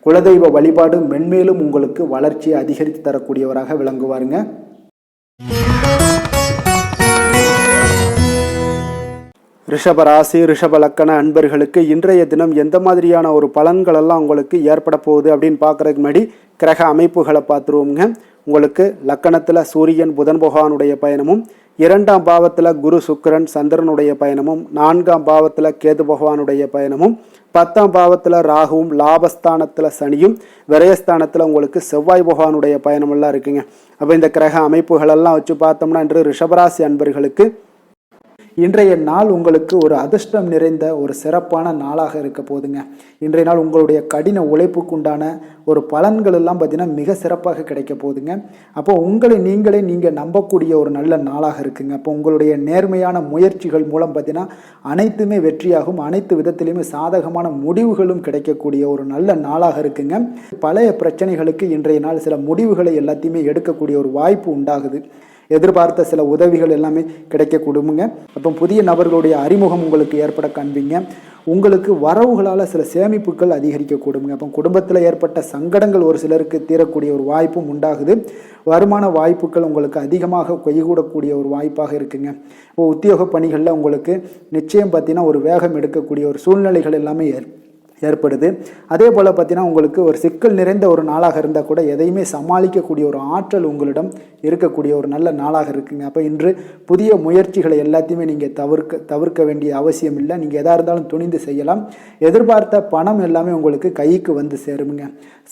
குலதெய்வ வழிபாடு மென்மேலும் உங்களுக்கு வளர்ச்சியை அதிகரித்து தரக்கூடியவராக விளங்குவாருங்க. ரிஷப ராசி ரிஷப லக்கண அன்பர்களுக்கு இன்றைய தினம் எந்த மாதிரியான ஒரு பலன்கள் எல்லாம் உங்களுக்கு ஏற்பட போகுது அப்படின்னு பார்க்கறதுக்கு முன்னாடி கிரக அமைப்புகளை பார்த்துருவோங்க. உங்களுக்கு லக்கணத்தில் சூரியன் புதன் பகவானுடைய பயணமும், 2ஆம் பாவத்தில் குரு சுக்கிரன் சந்திரனுடைய பயணமும், 4ஆம் பாவத்தில் கேது பகவானுடைய பயணமும், 10ஆம் பாவத்தில் ராகுவும், லாபஸ்தானத்தில் சனியும், விரயஸ்தானத்தில் உங்களுக்கு செவ்வாய் பகவானுடைய பயணமெல்லாம் இருக்குங்க. அப்போ இந்த கிரக அமைப்புகளெல்லாம் வச்சு பார்த்தோம்னா இன்று ரிஷபராசி அன்பர்களுக்கு இன்றைய நாள் உங்களுக்கு ஒரு அதிர்ஷ்டம் நிறைந்த ஒரு சிறப்பான நாளாக இருக்க போதுங்க. இன்றைய நாள் உங்களுடைய கடின உழைப்புக்குண்டான ஒரு பலன்கள் எல்லாம் பார்த்தீங்கன்னா மிக சிறப்பாக கிடைக்க போகுதுங்க. அப்போ உங்களை நீங்கள் நம்பக்கூடிய ஒரு நல்ல நாளாக இருக்குங்க. அப்போ உங்களுடைய நேர்மையான முயற்சிகள் மூலம் பார்த்தீங்கன்னா அனைத்துமே வெற்றியாகும், அனைத்து விதத்திலையுமே சாதகமான முடிவுகளும் கிடைக்கக்கூடிய ஒரு நல்ல நாளாக இருக்குங்க. பழைய பிரச்சனைகளுக்கு இன்றைய நாள் சில முடிவுகளை எல்லாத்தையுமே எடுக்கக்கூடிய ஒரு வாய்ப்பு உண்டாகுது. எதிர்பார்த்த சில உதவிகள் எல்லாமே கிடைக்க கொடுங்க. அப்போ புதிய நபர்களுடைய அறிமுகம் உங்களுக்கு ஏற்பட காண்பீங்க. உங்களுக்கு வரவுகளால் சில சேமிப்புகள் அதிகரிக்க கொடுங்க. அப்போ குடும்பத்தில் ஏற்பட்ட சங்கடங்கள் ஒரு சிலருக்கு தீரக்கூடிய ஒரு வாய்ப்பும் உண்டாகுது. வருமான வாய்ப்புகள் உங்களுக்கு அதிகமாக கைகூடக்கூடிய ஒரு வாய்ப்பாக இருக்குங்க. இப்போ உத்தியோக பணிகளில் உங்களுக்கு நிச்சயம் பார்த்தீங்கன்னா ஒரு வேகம் எடுக்கக்கூடிய ஒரு சூழ்நிலைகள் எல்லாமே ஏற்படுது. அதே போல் பார்த்தீங்கன்னா உங்களுக்கு ஒரு சிக்கல் நிறைந்த ஒரு நாளாக இருந்தால் கூட எதையுமே சமாளிக்கக்கூடிய ஒரு ஆற்றல் உங்களிடம் இருக்கக்கூடிய ஒரு நல்ல நாளாக இருக்குங்க. அப்போ இன்று புதிய முயற்சிகளை எல்லாத்தையுமே நீங்கள் தவிர்க்க வேண்டிய அவசியம் இல்லை. நீங்கள் எதாக இருந்தாலும் துணிந்து செய்யலாம். எதிர்பார்த்த பணம் எல்லாமே உங்களுக்கு கைக்கு வந்து சேருங்க.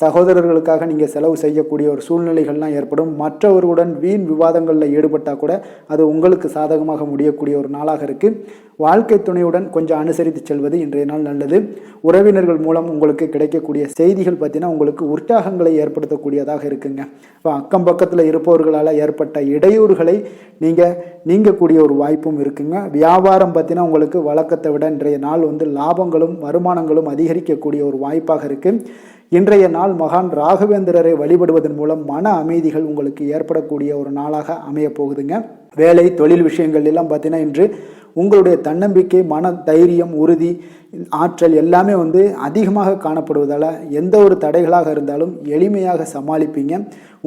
சகோதரர்களுக்காக நீங்கள் செலவு செய்யக்கூடிய ஒரு சூழ்நிலைகள்லாம் ஏற்படும். மற்றவர்களுடன் வீண் விவாதங்களில் ஈடுபட்டால் கூட அது உங்களுக்கு சாதகமாக முடியக்கூடிய ஒரு நாளாக இருக்குது. வாழ்க்கை துணையுடன் கொஞ்சம் அனுசரித்து செல்வது இன்றைய நாள் நல்லது. உறவினர்கள் மூலம் உங்களுக்கு கிடைக்கக்கூடிய செய்திகள் பார்த்தீங்கன்னா உங்களுக்கு உற்சாகங்களை ஏற்படுத்தக்கூடியதாக இருக்குங்க. இப்போ அக்கம் பக்கத்தில் இருப்பவர்களால் ஏற்பட்ட இடையூறுகளை நீங்கக்கூடிய ஒரு வாய்ப்பும் இருக்குங்க. வியாபாரம் பார்த்தீங்கன்னா உங்களுக்கு வழக்கத்தை விட இன்றைய நாள் லாபங்களும் வருமானங்களும் அதிகரிக்கக்கூடிய ஒரு வாய்ப்பாக இருக்குது. இன்றைய நாள் மகான் ராகவேந்திரரை வழிபடுவதன் மூலம் மன அமைதிகள் உங்களுக்கு ஏற்படக்கூடிய ஒரு நாளாக அமைய போகுதுங்க. வேலை தொழில் விஷயங்கள் எல்லாம் பார்த்தீங்கன்னா இன்று உங்களுடைய தன்னம்பிக்கை, மன தைரியம், உறுதி, ஆற்றல் எல்லாமே அதிகமாக காணப்படுவதால் எந்த ஒரு தடைகளாக இருந்தாலும் எளிமையாக சமாளிப்பீங்க.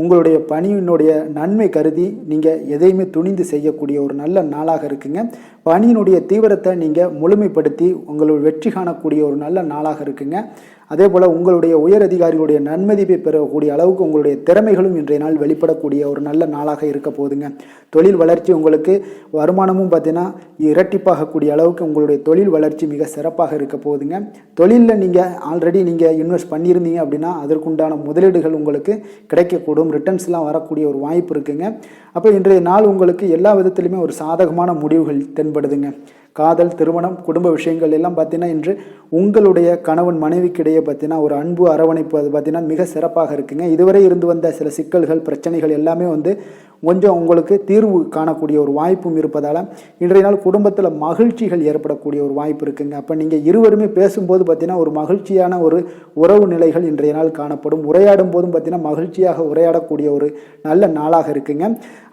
உங்களுடைய பணியினுடைய நன்மை கருதி நீங்கள் எதையுமே துணிந்து செய்யக்கூடிய ஒரு நல்ல நாளாக இருக்குங்க. பணியினுடைய தீவிரத்தை நீங்கள் முழுமைப்படுத்தி உங்களுடைய வெற்றி காணக்கூடிய ஒரு நல்ல நாளாக இருக்குங்க. அதே போல் உங்களுடைய உயர் அதிகாரிகளுடைய நன்மதிப்பை பெறக்கூடிய அளவுக்கு உங்களுடைய திறமைகளும் இன்றைய நாள் வெளிப்படக்கூடிய ஒரு நல்ல நாளாக இருக்க போதுங்க. தொழில் வளர்ச்சி உங்களுக்கு வருமானமும் பார்த்தீங்கன்னா இரட்டிப்பாகக்கூடிய அளவுக்கு உங்களுடைய தொழில் வளர்ச்சி மிக சிறப்பாக இருக்க போகுதுங்க. தொழிலில் நீங்கள் ஆல்ரெடி நீங்கள் இன்வெஸ்ட் பண்ணியிருந்தீங்க அப்படின்னா அதற்குண்டான முதலீடுகள் உங்களுக்கு கிடைக்கக்கூடும், ரிட்டர்ன்ஸ்லாம் வரக்கூடிய ஒரு வாய்ப்பு இருக்குங்க. அப்போ இன்றைய நாள் உங்களுக்கு எல்லா விதத்துலையுமே ஒரு சாதகமான முடிவுகள் தென்படுதுங்க. காதல், திருமணம், குடும்ப விஷயங்கள் எல்லாம் பார்த்தீங்கன்னா இன்று உங்களுடைய கணவன் மனைவிக்கிடையே பார்த்தீங்கன்னா ஒரு அன்பு அரவணைப்பு அது பார்த்தீங்கன்னா மிக சிறப்பாக இருக்குங்க. இதுவரை இருந்து வந்த சில சிக்கல்கள் பிரச்சனைகள் எல்லாமே கொஞ்சம் உங்களுக்கு தீர்வு காணக்கூடிய ஒரு வாய்ப்பும் இருப்பதால் இன்றைய நாள் குடும்பத்தில் மகிழ்ச்சிகள் ஏற்படக்கூடிய ஒரு வாய்ப்பு இருக்குங்க. அப்போ நீங்கள் இருவருமே பேசும்போது பார்த்தீங்கன்னா ஒரு மகிழ்ச்சியான ஒரு உறவு நிலைகள் இன்றைய நாள் காணப்படும். உரையாடும் போதும் பார்த்தீங்கன்னா மகிழ்ச்சியாக உரையாடக்கூடிய ஒரு நல்ல நாளாக இருக்குங்க.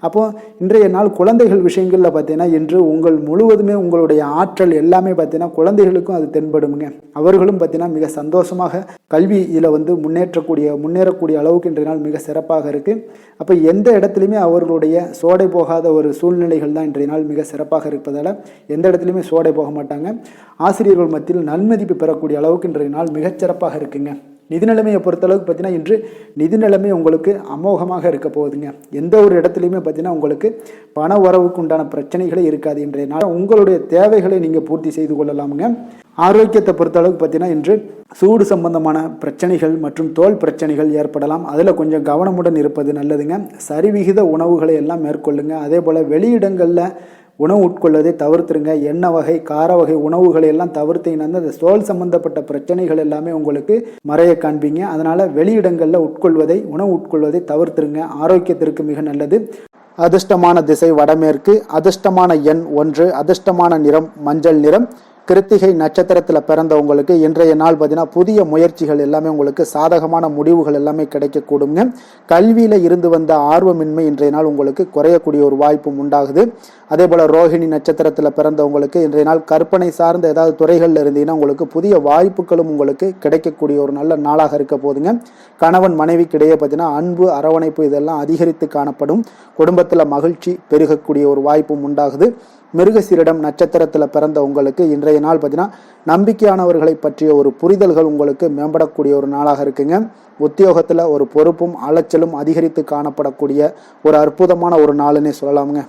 அப்போது இன்றைய நாள் குழந்தைகள் விஷயங்களில் பார்த்தீங்கன்னா இன்று உங்கள் முழுவதுமே உங்களுடைய ஆற்றல் எல்லாமே பார்த்தீங்கன்னா குழந்தைகளுக்கும் அது தென்படுங்க. அவர்களும் பார்த்தீங்கன்னா மிக சந்தோஷமாக கல்வியில் முன்னேறக்கூடிய அளவுக்கு இன்றைய நாள் மிக சிறப்பாக இருக்குது. அப்போ எந்த இடத்துலையுமே அவர்களுடைய சோடை போகாத ஒரு சூழ்நிலைகள் தான் இன்றைய நாள் மிக சிறப்பாக இருப்பதால் எந்த இடத்துலையுமே சோடை போக மாட்டாங்க. ஆசிரியர்கள் மத்தியில் நன்மதிப்பு பெறக்கூடிய அளவுக்கு இன்றைய நாள் மிகச்சிறப்பாக இருக்குங்க. நிதி நிலைமையை பொறுத்தளவுக்கு பார்த்தீங்கன்னா இன்று நிதி நிலைமை உங்களுக்கு அமோகமாக இருக்க போகுதுங்க. எந்த ஒரு இடத்துலையுமே பார்த்தீங்கன்னா உங்களுக்கு பண வரவுக்கு உண்டான பிரச்சனைகளே இருக்காது. இன்றைய நாள் உங்களுடைய தேவைகளை நீங்கள் பூர்த்தி செய்து கொள்ளலாமுங்க. ஆரோக்கியத்தை பொறுத்தளவுக்கு பார்த்தீங்கன்னா இன்று சூடு சம்பந்தமான பிரச்சனைகள் மற்றும் தோல் பிரச்சனைகள் ஏற்படலாம். அதில் கொஞ்சம் கவனமுடன் இருப்பது நல்லதுங்க. சரிவிகித உணவுகளை எல்லாம் மேற்கொள்ளுங்க. அதே போல் வெளியிடங்களில் உணவு உட்கொள்வதை தவிர்த்துருங்க. எண்ணெய் வகை, கார வகை உணவுகளை எல்லாம் தவிர்த்தீங்கன்னா அந்த தோல் சம்பந்தப்பட்ட பிரச்சனைகள் எல்லாமே உங்களுக்கு மறைய காண்பீங்க. அதனால் வெளியிடங்களில் உணவு உட்கொள்வதை தவிர்த்துருங்க. ஆரோக்கியத்திற்கு மிக நல்லது. அதிர்ஷ்டமான திசை வடமேற்கு, அதிர்ஷ்டமான எண் 1, அதிர்ஷ்டமான நிறம் மஞ்சள் நிறம். கிருத்திகை நட்சத்திரத்தில் பிறந்தவங்களுக்கு இன்றைய நாள் பார்த்தீங்கன்னா புதிய முயற்சிகள் எல்லாமே உங்களுக்கு சாதகமான முடிவுகள் எல்லாமே கிடைக்கக்கூடுங்க. கல்வியில் இருந்து வந்த ஆர்வமின்மை இன்றைய நாள் உங்களுக்கு குறையக்கூடிய ஒரு வாய்ப்பும் உண்டாகுது. அதே போல் ரோஹிணி நட்சத்திரத்தில் பிறந்தவங்களுக்கு இன்றைய நாள் கற்பனை சார்ந்த ஏதாவது துறைகளில் இருந்தீங்கன்னா உங்களுக்கு புதிய வாய்ப்புகளும் உங்களுக்கு கிடைக்கக்கூடிய ஒரு நல்ல நாளாக இருக்க போதுங்க. கணவன் மனைவிக்கிடையே பார்த்தீங்கன்னா அன்பு, அரவணைப்பு இதெல்லாம் அதிகரித்து காணப்படும். குடும்பத்தில் மகிழ்ச்சி பெருகக்கூடிய ஒரு வாய்ப்பும் உண்டாகுது. மிருகசீரிடம் நட்சத்திரத்தில் பிறந்த உங்களுக்கு இன்றைய நாள் பார்த்தீங்கன்னா நம்பிக்கையானவர்களை பற்றிய ஒரு புரிதல்கள் உங்களுக்கு மேம்படக்கூடிய ஒரு நாளாக இருக்குங்க. உத்தியோகத்தில் ஒரு பொறுப்பும் அலைச்சலும் அதிகரித்து காணப்படக்கூடிய ஒரு அற்புதமான ஒரு நாளுன்னே சொல்லலாமுங்க.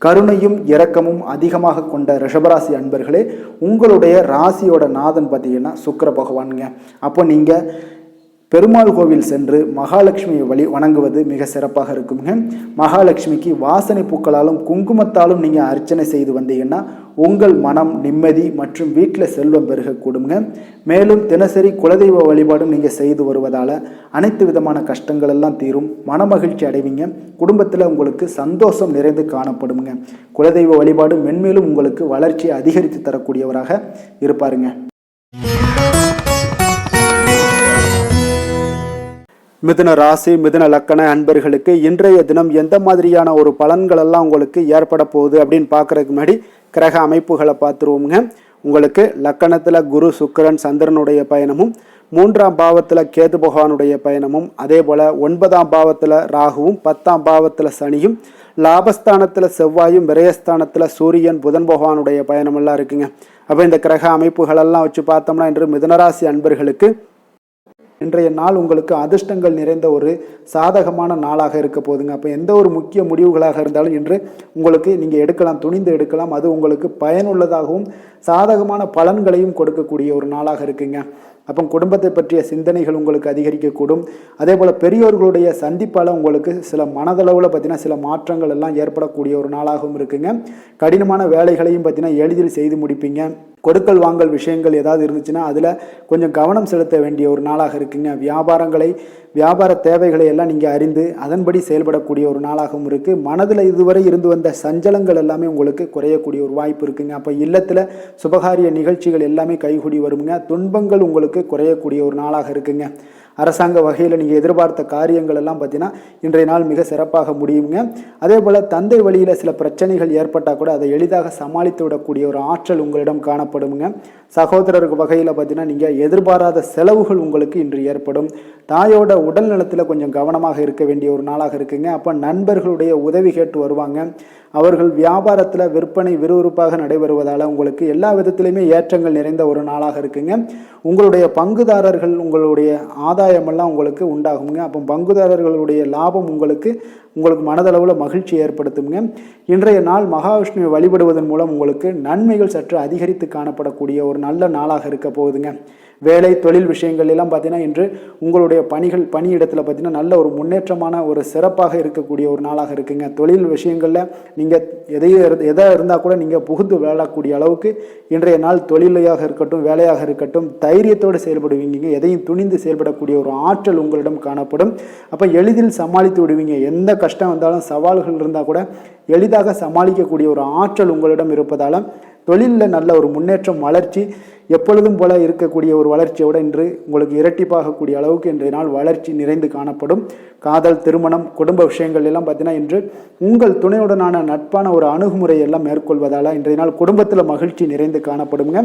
கருணையும் இரக்கமும் அதிகமாக கொண்ட ரிஷபராசி அன்பர்களே, உங்களுடைய ராசியோட நாதன் பார்த்தீங்கன்னா சுக்கிர பகவானுங்க. அப்போ நீங்கள் பெருமாள் கோவில் சென்று மகாலட்சுமியை வணங்குவது மிக சிறப்பாக இருக்குங்க. மகாலட்சுமிக்கு வாசனை பூக்களாலும் குங்குமத்தாலும் நீங்கள் அர்ச்சனை செய்து வந்தீங்கன்னா உங்கள் மனம் நிம்மதி மற்றும் வீட்டில் செல்வம் பெருகக்கூடுங்க. மேலும் தினசரி குலதெய்வ வழிபாடும் நீங்கள் செய்து வருவதால் அனைத்து விதமான கஷ்டங்கள் எல்லாம் தீரும், மனமகிழ்ச்சி அடைவீங்க. குடும்பத்தில் உங்களுக்கு சந்தோஷம் நிறைந்து காணப்படுங்க. குலதெய்வ வழிபாடு மென்மேலும் உங்களுக்கு வளர்ச்சியை அதிகரித்து தரக்கூடியவராக இருப்பாருங்க. மிதுன ராசி, மிதுன லக்கண அன்பர்களுக்கு இன்றைய தினம் எந்த மாதிரியான ஒரு பலன்கள் எல்லாம் உங்களுக்கு ஏற்பட போகுது அப்படின்னு பார்க்கறதுக்கு முன்னாடி கிரக அமைப்புகளை பார்த்துருவோங்க. உங்களுக்கு லக்கணத்தில் குரு, சுக்கிரன், சந்திரனுடைய பயணமும், 3ஆம் பாவத்தில் கேது பகவானுடைய பயணமும், அதே போல் 9ஆம் பாவத்தில் ராகுவும், 10ஆம் பாவத்தில் சனியும், லாபஸ்தானத்தில் செவ்வாயும், விரயஸ்தானத்தில் சூரியன், புதன் பகவானுடைய பயணமெல்லாம் இருக்குங்க. அப்போ இந்த கிரக அமைப்புகளெல்லாம் வச்சு பார்த்தோம்னா இன்று மிதுனராசி அன்பர்களுக்கு இன்றைய நாள் உங்களுக்கு அதிர்ஷ்டங்கள் நிறைந்த ஒரு சாதகமான நாளாக இருக்க போதுங்க. அப்போ எந்த ஒரு முக்கிய முடிவுகளாக இருந்தாலும் இன்று உங்களுக்கு நீங்கள் எடுக்கலாம், துணிந்து எடுக்கலாம். அது உங்களுக்கு பயனுள்ளதாகவும் சாதகமான பலன்களையும் கொடுக்கக்கூடிய ஒரு நாளாக இருக்குங்க. அப்போ குடும்பத்தை பற்றிய சிந்தனைகள் உங்களுக்கு அதிகரிக்கக்கூடும். அதே போல் பெரியோர்களுடைய சந்திப்பால் உங்களுக்கு சில மனதளவில் பார்த்தீங்கன்னா சில மாற்றங்கள் எல்லாம் ஏற்படக்கூடிய ஒரு நாளாகவும் இருக்குங்க. கடினமான வேலைகளையும் பார்த்தீங்கன்னா எளிதில் செய்து முடிப்பீங்க. கொடுக்கல் வாங்கல் விஷயங்கள் ஏதாவது இருந்துச்சுன்னா அதில் கொஞ்சம் கவனம் செலுத்த வேண்டிய ஒரு நாளாக இருக்குங்க. வியாபார தேவைகளை எல்லாம் நீங்கள் அறிந்து அதன்படி செயல்படக்கூடிய ஒரு நாளாகவும் இருக்குது. மனதில் இதுவரை இருந்து வந்த சஞ்சலங்கள் எல்லாமே உங்களுக்கு குறையக்கூடிய ஒரு வாய்ப்பு இருக்குங்க. அப்போ இல்லத்தில் சுபகாரிய நிகழ்ச்சிகள் எல்லாமே கைகூடி வருங்க. துன்பங்கள் உங்களுக்கு குறையக்கூடிய ஒரு நாளாக இருக்குங்க. அரசாங்க வகையில் நீங்கள் எதிர்பார்த்த காரியங்கள் எல்லாம் பார்த்தீங்கன்னா இன்றைய நாள் மிக சிறப்பாக முடியுங்க. அதே போல் தந்தை வழியில் சில பிரச்சனைகள் ஏற்பட்டால் கூட அதை எளிதாக சமாளித்து விடக்கூடிய ஒரு ஆற்றல் உங்களிடம் காணப்படுங்க. சகோதரருக்கு வகையில் பார்த்தீங்கன்னா நீங்கள் எதிர்பாராத செலவுகள் உங்களுக்கு இன்று ஏற்படும். தாயோட உடல் நலத்தில் கொஞ்சம் கவனமாக இருக்க வேண்டிய ஒரு நாளாக இருக்குங்க. அப்போ நண்பர்களுடைய உதவி கேட்டு வருவாங்க. அவர்கள் வியாபாரத்தில் விற்பனை விறுவிறுப்பாக நடைபெறுவதால் உங்களுக்கு எல்லா விதத்திலையுமே ஏற்றங்கள் நிறைந்த ஒரு நாளாக இருக்குங்க. உங்களுடைய பங்குதாரர்கள் உங்களுடைய ஆதாய ஆதாயமெல்லாம் உங்களுக்கு உண்டாகுங்க. அப்போ பங்குதாரர்களுடைய லாபம் உங்களுக்கு மனதளவில் மகிழ்ச்சி ஏற்படுத்துங்க. இன்றைய நாள் மகாவிஷ்ணுவை வழிபடுவதன் மூலம் உங்களுக்கு நன்மைகள் சற்று அதிகரித்து காணப்படக்கூடிய ஒரு நல்ல நாளாக இருக்க போகுதுங்க. வேலை தொழில் விஷயங்கள் எல்லாம் பார்த்தீங்கன்னா இன்று உங்களுடைய பணியிடத்தில் பார்த்தீங்கன்னா நல்ல ஒரு முன்னேற்றமான ஒரு சிறப்பாக இருக்கக்கூடிய ஒரு நாளாக இருக்குங்க. தொழில் விஷயங்களில் நீங்கள் எதாக இருந்தால் கூட நீங்கள் புகுந்து விளையாடக்கூடிய அளவுக்கு இன்றைய நாள் தொழிலையாக இருக்கட்டும் வேலையாக இருக்கட்டும் தைரியத்தோடு செயல்படுவீங்க. எதையும் துணிந்து செயல்படக்கூடிய ஒரு ஆற்றல் உங்களிடம் காணப்படும். அப்போ எளிதில் சமாளித்து விடுவீங்க. எந்த கஷ்டம் வந்தாலும் சவால்கள் இருந்தால் கூட எளிதாக சமாளிக்கக்கூடிய ஒரு ஆற்றல் உங்களிடம் இருப்பதால் தொழிலில் நல்ல ஒரு முன்னேற்றம் வளர்ச்சி எப்பொழுதும் போல இருக்கக்கூடிய ஒரு வளர்ச்சியோடு இன்று உங்களுக்கு இரட்டிப்பாகக்கூடிய அளவுக்கு இன்றைய நாள் வளர்ச்சி நிறைந்து காணப்படும். காதல் திருமணம் குடும்ப விஷயங்கள் எல்லாம் பார்த்தீங்கன்னா இன்று உங்கள் துணையுடனான நட்பான ஒரு அணுகுமுறை எல்லாம் மேற்கொள்வதால் இன்றைய நாள் குடும்பத்தில் மகிழ்ச்சி நிறைந்து காணப்படுங்க.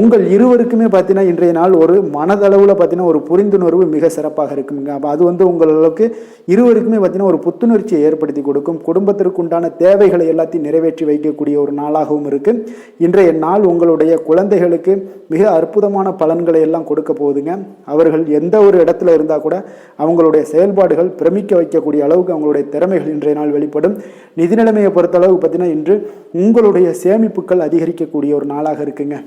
உங்கள் இருவருக்குமே பார்த்தீங்கன்னா இன்றைய நாள் ஒரு மனதளவில் பார்த்தீங்கன்னா ஒரு புரிந்துணர்வு மிக சிறப்பாக இருக்குங்க. அப்போ அது உங்களுக்கு இருவருக்குமே பார்த்தீங்கன்னா ஒரு புத்துணர்ச்சியை ஏற்படுத்தி கொடுக்கும். குடும்பத்திற்கு உண்டான தேவைகளை எல்லாத்தையும் நிறைவேற்றி வைக்கக்கூடிய ஒரு நாளாகவும் இருக்கு. இன்றைய நாள் உங்களுடைய குழந்தைகளுக்கு மிக அற்புதமான பலன்களை எல்லாம் கொடுக்க போகுதுங்க. அவர்கள் எந்த ஒரு இடத்துல இருந்தால் கூட அவங்களுடைய செயல்பாடுகள் பிரமிக்க வைக்கக்கூடிய அளவுக்கு அவங்களுடைய திறமைகள் இன்றைய நாள் வெளிப்படும். நிதி நிலைமையை பொறுத்த அளவுக்கு பார்த்தீங்கன்னா இன்று உங்களுடைய சேமிப்புகள் அதிகரிக்கக்கூடிய ஒரு நாளாக இருக்குங்க.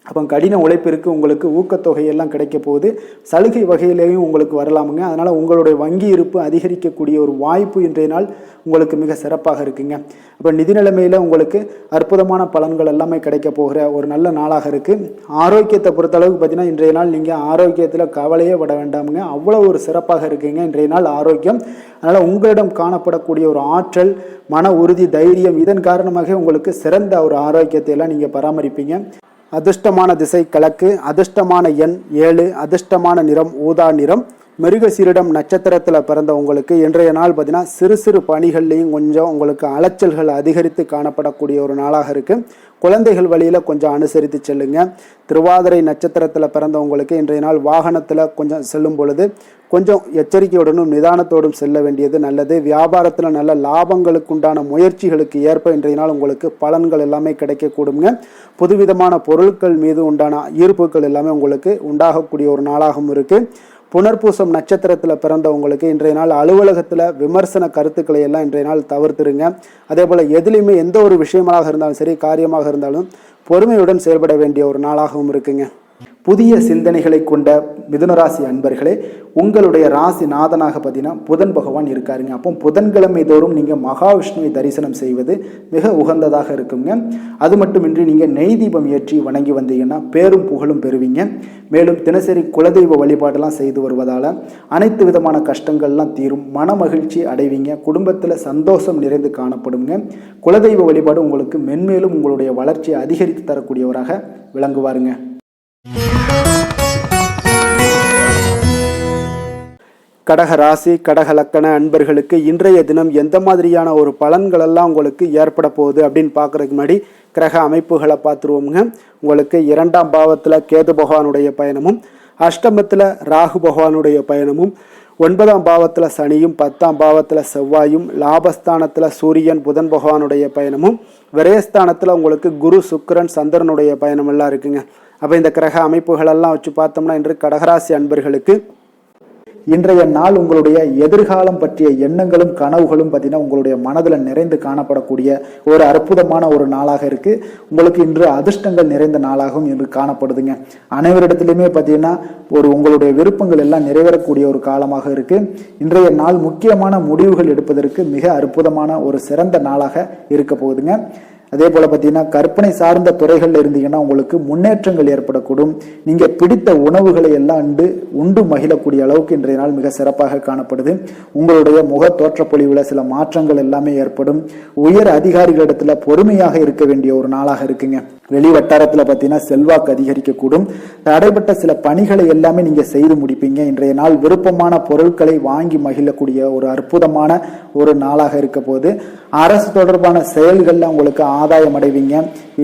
அப்போ கடின உழைப்பிற்கு உங்களுக்கு ஊக்கத்தொகையெல்லாம் கிடைக்க போகுது. சலுகை வகையிலேயும் உங்களுக்கு வரலாமுங்க. அதனால் உங்களுடைய வங்கி இருப்பு அதிகரிக்கக்கூடிய ஒரு வாய்ப்பு இன்றைய நாள் உங்களுக்கு மிக சிறப்பாக இருக்குங்க. அப்போ நிதி நிலைமையில் உங்களுக்கு அற்புதமான பலன்கள் எல்லாமே கிடைக்க போகிற ஒரு நல்ல நாளாக இருக்குது. ஆரோக்கியத்தை பொறுத்தளவுக்கு பார்த்தீங்கன்னா இன்றைய நாள் நீங்கள் ஆரோக்கியத்தில் கவலையே பட வேண்டாமுங்க. அவ்வளோ ஒரு சிறப்பாக இருக்குங்க இன்றைய நாள் ஆரோக்கியம். அதனால் உங்களிடம் காணப்படக்கூடிய ஒரு ஆற்றல் மன உறுதி தைரியம் இதன் காரணமாக உங்களுக்கு சிறந்த ஒரு ஆரோக்கியத்தை எல்லாம் நீங்கள் பராமரிப்பீங்க. அதிர்ஷ்டமான திசை கிழக்கு, அதிர்ஷ்டமான எண் 7, அதிர்ஷ்டமான நிறம் ஊதா நிறம். மிருகசீரிடம் நட்சத்திரத்தில் பிறந்த உங்களுக்கு இன்றைய நாள் பார்த்தீங்கன்னா சிறு சிறு பணிகள்லையும் கொஞ்சம் உங்களுக்கு அலைச்சல்கள் அதிகரித்து காணப்படக்கூடிய ஒரு நாளாக இருக்குது. குழந்தைகள் வழியில் கொஞ்சம் அனுசரித்து செல்லுங்க. திருவாதிரை நட்சத்திரத்தில் பிறந்தவங்களுக்கு இன்றைய நாள் வாகனத்தில் கொஞ்சம் செல்லும் பொழுது கொஞ்சம் எச்சரிக்கையுடனும் நிதானத்தோடும் செல்ல வேண்டியது நல்லது. வியாபாரத்தில் நல்ல லாபங்களுக்கு உண்டான முயற்சிகளுக்கு ஏற்ப இன்றைய நாள் உங்களுக்கு பலன்கள் எல்லாமே கிடைக்கக்கூடுங்க. புதுவிதமான பொருட்கள் மீது உண்டான ஈர்ப்புகள் எல்லாமே உங்களுக்கு உண்டாகக்கூடிய ஒரு நாளாகவும் இருக்குது. புனர்பூசம் நட்சத்திரத்தில் பிறந்தவங்களுக்கு இன்றைய நாள் அலுவலகத்தில் விமர்சன கருத்துக்களை எல்லாம் இன்றைய நாள் தவிர்த்துருங்க. அதே போல் எதுலேயுமே எந்த ஒரு விஷயமாக இருந்தாலும் சரி காரியமாக இருந்தாலும் பொறுமையுடன் செயல்பட வேண்டிய ஒரு நாளாகவும் இருக்குங்க. புதிய சிந்தனைகளை கொண்ட மிதுனராசி அன்பர்களே, உங்களுடைய ராசி நாதனாக பார்த்தீங்கன்னா புதன் பகவான் இருக்காருங்க. அப்போ புதன்கிழமை தோறும் நீங்கள் மகாவிஷ்ணுவை தரிசனம் செய்வது மிக உகந்ததாக இருக்குங்க. அது மட்டுமின்றி நீங்கள் நெய் தீபம் ஏற்றி வணங்கி வந்தீங்கன்னா பேரும் புகழும் பெறுவீங்க. மேலும் தினசரி குலதெய்வ வழிபாடெல்லாம் செய்து வருவதால் அனைத்து விதமான கஷ்டங்கள்லாம் தீரும், மன மகிழ்ச்சி அடைவீங்க, குடும்பத்தில் சந்தோஷம் நிறைந்து காணப்படுங்க. குலதெய்வ வழிபாடு உங்களுக்கு மென்மேலும் உங்களுடைய வளர்ச்சியை அதிகரித்து தரக்கூடியவராக விளங்குவாருங்க. கடக ராசி கடக லக்கண அன்பர்களுக்கு இன்றைய தினம் எந்த மாதிரியான ஒரு பலன்கள் எல்லாம் உங்களுக்கு ஏற்பட போகுது அப்படின்னு பார்க்குறதுக்கு முன்னாடி கிரக அமைப்புகளை பார்த்துருவோமுங்க. உங்களுக்கு 2ஆம் பாவத்தில் கேது பகவானுடைய பயணமும், அஷ்டமத்தில் ராகு பகவானுடைய பயணமும், 9ஆம் பாவத்தில் சனியும், 10ஆம் பாவத்தில் செவ்வாயும், லாபஸ்தானத்தில் சூரியன் புதன் பகவானுடைய பயணமும், விரயஸ்தானத்தில் உங்களுக்கு குரு சுக்கிரன் சந்திரனுடைய பயணம் எல்லாம் இருக்குங்க. அப்போ இந்த கிரக அமைப்புகளெல்லாம் வச்சு பார்த்தோம்னா இன்று கடகராசி அன்பர்களுக்கு இன்றைய நாள் உங்களுடைய எதிர்காலம் பற்றிய எண்ணங்களும் கனவுகளும் பார்த்தீங்கன்னா உங்களுடைய மனதில் நிறைந்து காணப்படக்கூடிய ஒரு அற்புதமான ஒரு நாளாக இருக்கு. உங்களுக்கு இன்று அதிர்ஷ்டங்கள் நிறைந்த நாளாகவும் இன்று காணப்படுதுங்க. அனைவரிடத்திலுமே பார்த்தீங்கன்னா உங்களுடைய விருப்பங்கள் எல்லாம் நிறைவேறக்கூடிய ஒரு காலமாக இருக்கு. இன்றைய நாள் முக்கியமான முடிவுகள் எடுப்பதற்கு மிக அற்புதமான ஒரு சிறந்த நாளாக இருக்க போகுதுங்க. அதே போல பார்த்தீங்கன்னா கற்பனை சார்ந்த துறைகள்ல இருந்தீங்கன்னா உங்களுக்கு முன்னேற்றங்கள் ஏற்படக்கூடும். நீங்க பிடித்த உணவுகளை எல்லாம் உண்டு மகிழக்கூடிய அளவுக்கு இன்றைய நாள் மிக சிறப்பாக காணப்படுது. உங்களுடைய முக தோற்றப்பொழிவுல சில மாற்றங்கள் எல்லாமே ஏற்படும். உயர் அதிகாரிகளிடத்துல பொறுமையாக இருக்க வேண்டிய ஒரு நாளாக இருக்குங்க. வெளி வட்டாரத்துல பார்த்தீங்கன்னா செல்வாக்கு அதிகரிக்கக்கூடும். தடைப்பட்ட சில பணிகளை எல்லாமே நீங்க செய்து முடிப்பீங்க. இன்றைய நாள் விருப்பமான பொருட்களை வாங்கி மகிழக்கூடிய ஒரு அற்புதமான ஒரு நாளாக இருக்க போது அரசு தொடர்பான செயல்கள்ல உங்களுக்கு ஆதாயம் அடைவீங்க.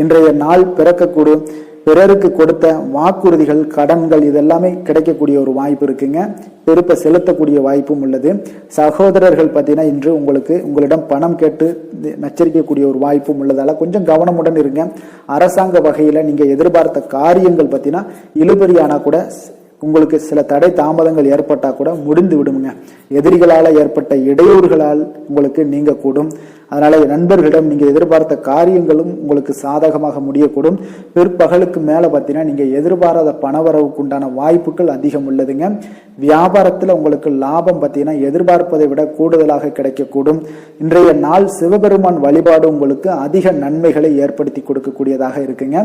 இன்றைய நாள் பிறக்கக்கூடும். பிறருக்கு கொடுத்த வாக்குறுதிகள் கடன்கள் இதெல்லாமே கிடைக்கக்கூடிய ஒரு வாய்ப்பு இருக்குங்க. திருப்ப செலுத்தக்கூடிய வாய்ப்பும் உள்ளது. சகோதரர்கள் பார்த்தீங்கன்னா இன்று உங்களிடம் பணம் கேட்டு நச்சரிக்கக்கூடிய ஒரு வாய்ப்பும் உள்ளதால கொஞ்சம் கவனமுடன் இருங்க. அரசாங்க வகையில நீங்க எதிர்பார்த்த காரியங்கள் பார்த்தீங்கன்னா இழுபறியானா கூட உங்களுக்கு சில தடை தாமதங்கள் ஏற்பட்டால் கூட முடிந்து விடுங்க. எதிரிகளால் ஏற்பட்ட இடையூறுகளால் உங்களுக்கு நீங்கக்கூடும். அதனால நண்பர்களிடம் நீங்கள் எதிர்பார்த்த காரியங்களும் உங்களுக்கு சாதகமாக முடியக்கூடும். பிற்பகலுக்கு மேலே பார்த்தீங்கன்னா நீங்கள் எதிர்பாராத பணவரவுக்கு உண்டான வாய்ப்புகள் அதிகம் உள்ளதுங்க. வியாபாரத்தில் உங்களுக்கு லாபம் பார்த்தீங்கன்னா எதிர்பார்ப்பதை விட கூடுதலாக கிடைக்கக்கூடும். இன்றைய நாள் சிவபெருமான் வழிபாடு உங்களுக்கு அதிக நன்மைகளை ஏற்படுத்தி கொடுக்கக்கூடியதாக இருக்குங்க.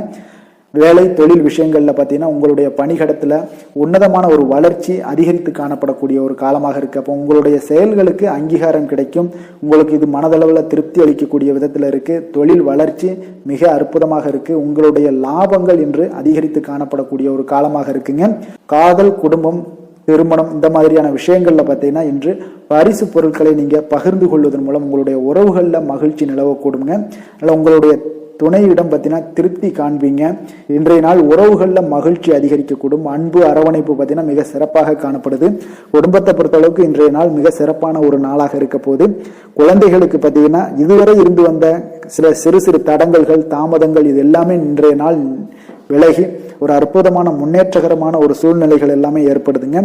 வேலை தொழில் விஷயங்கள்ல பார்த்தீங்கன்னா உங்களுடைய பணிகடத்துல உன்னதமான ஒரு வளர்ச்சி அதிகரித்து காணப்படக்கூடிய ஒரு காலமாக இருக்கு. அப்போ உங்களுடைய செயல்களுக்கு அங்கீகாரம் கிடைக்கும். உங்களுக்கு இது மனதளவில் திருப்தி அளிக்கக்கூடிய விதத்தில் இருக்கு. தொழில் வளர்ச்சி மிக அற்புதமாக இருக்கு. உங்களுடைய லாபங்கள் இன்று அதிகரித்து காணப்படக்கூடிய ஒரு காலமாக இருக்குங்க. காதல், குடும்பம், திருமணம் இந்த மாதிரியான விஷயங்கள்ல பார்த்தீங்கன்னா இன்று பரிசு பொருட்களை நீங்க பகிர்ந்து கொள்வதன் மூலம் உங்களுடைய உறவுகள்ல மகிழ்ச்சி நிலவக்கூடுங்க. அதனால உங்களுடைய துணையிடம் பார்த்தீங்கன்னா திருப்தி காண்பீங்க. இன்றைய நாள் உறவுகளில் மகிழ்ச்சி அதிகரிக்கக்கூடும். அன்பு, அரவணைப்பு பார்த்தீங்கன்னா மிக சிறப்பாக காணப்படுது. குடும்பத்தை பொறுத்தளவுக்கு இன்றைய நாள் மிக சிறப்பான ஒரு நாளாக இருக்க போது. குழந்தைகளுக்கு பார்த்தீங்கன்னா இதுவரை இருந்து வந்த சில சிறு சிறு தடங்கல்கள், தாமதங்கள் இது எல்லாமே இன்றைய நாள் விலகி ஒரு அற்புதமான முன்னேற்றகரமான ஒரு சூழ்நிலைகள் எல்லாமே ஏற்படுதுங்க.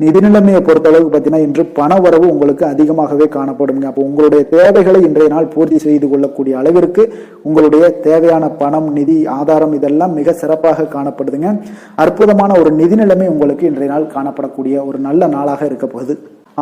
நிதி நிலைமையை பொறுத்தளவுக்கு பார்த்தீங்கன்னா இன்று பண வரவு உங்களுக்கு அதிகமாகவே காணப்படுங்க. அப்போ உங்களுடைய தேவைகளை இன்றைய நாள் பூர்த்தி செய்து கொள்ளக்கூடிய அளவிற்கு உங்களுடைய தேவையான பணம், நிதி ஆதாரம் இதெல்லாம் மிக சிறப்பாக காணப்படுதுங்க. அற்புதமான ஒரு நிதி நிலைமை உங்களுக்கு இன்றைய நாள் காணப்படக்கூடிய ஒரு நல்ல நாளாக இருக்க போகுது.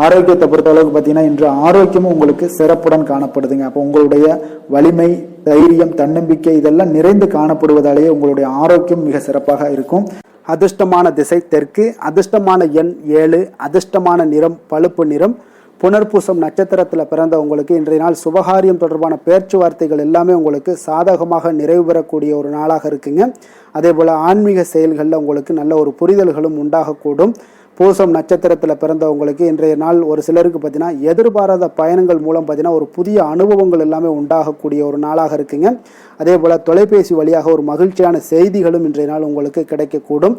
ஆரோக்கியத்தை பொறுத்த அளவுக்கு பார்த்தீங்கன்னா இன்று ஆரோக்கியமும் உங்களுக்கு சிறப்புடன் காணப்படுதுங்க. அப்போ உங்களுடைய வலிமை, தைரியம், தன்னம்பிக்கை இதெல்லாம் நிறைந்து காணப்படுவதாலேயே உங்களுடைய ஆரோக்கியம் மிக சிறப்பாக இருக்கும். அதிர்ஷ்டமான திசை தெற்கு, அதிர்ஷ்டமான எண் 7, அதிர்ஷ்டமான நிறம் பழுப்பு நிறம். புனர்பூசம் நட்சத்திரத்தில் பிறந்த உங்களுக்கு இன்றைய நாள் சுபகாரியம் தொடர்பான பேச்சுவார்த்தைகள் எல்லாமே உங்களுக்கு சாதகமாக நிறைவு பெறக்கூடிய ஒரு நாளாக இருக்குங்க. அதே போல் ஆன்மீக செயல்களில் உங்களுக்கு நல்ல ஒரு புரிதல்களும் உண்டாகக்கூடும். பூசம் நட்சத்திரத்தில் பிறந்தவங்களுக்கு இன்றைய நாள் ஒரு சிலருக்கு பார்த்தீங்கன்னா எதிர்பாராத பயணங்கள் மூலம் பார்த்தீங்கன்னா ஒரு புதிய அனுபவங்கள் எல்லாமே உண்டாகக்கூடிய ஒரு நாளாக இருக்குங்க. அதே போல் தொலைபேசி வழியாக ஒரு மகிழ்ச்சியான செய்திகளும் இன்றைய நாள் உங்களுக்கு கிடைக்கக்கூடும்.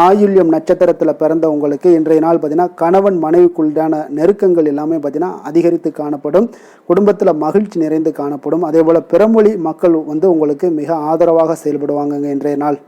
ஆயுள்யம் நட்சத்திரத்தில் பிறந்தவங்களுக்கு இன்றைய நாள் பார்த்தீங்கன்னா கணவன் மனைவிக்குள்ளான நெருக்கங்கள் எல்லாமே பார்த்தீங்கன்னா அதிகரித்து காணப்படும். குடும்பத்தில் மகிழ்ச்சி நிறைந்து காணப்படும். அதே போல் பிறமொழி மக்கள் உங்களுக்கு மிக ஆதரவாக செயல்படுவாங்க இன்றைய நாள்.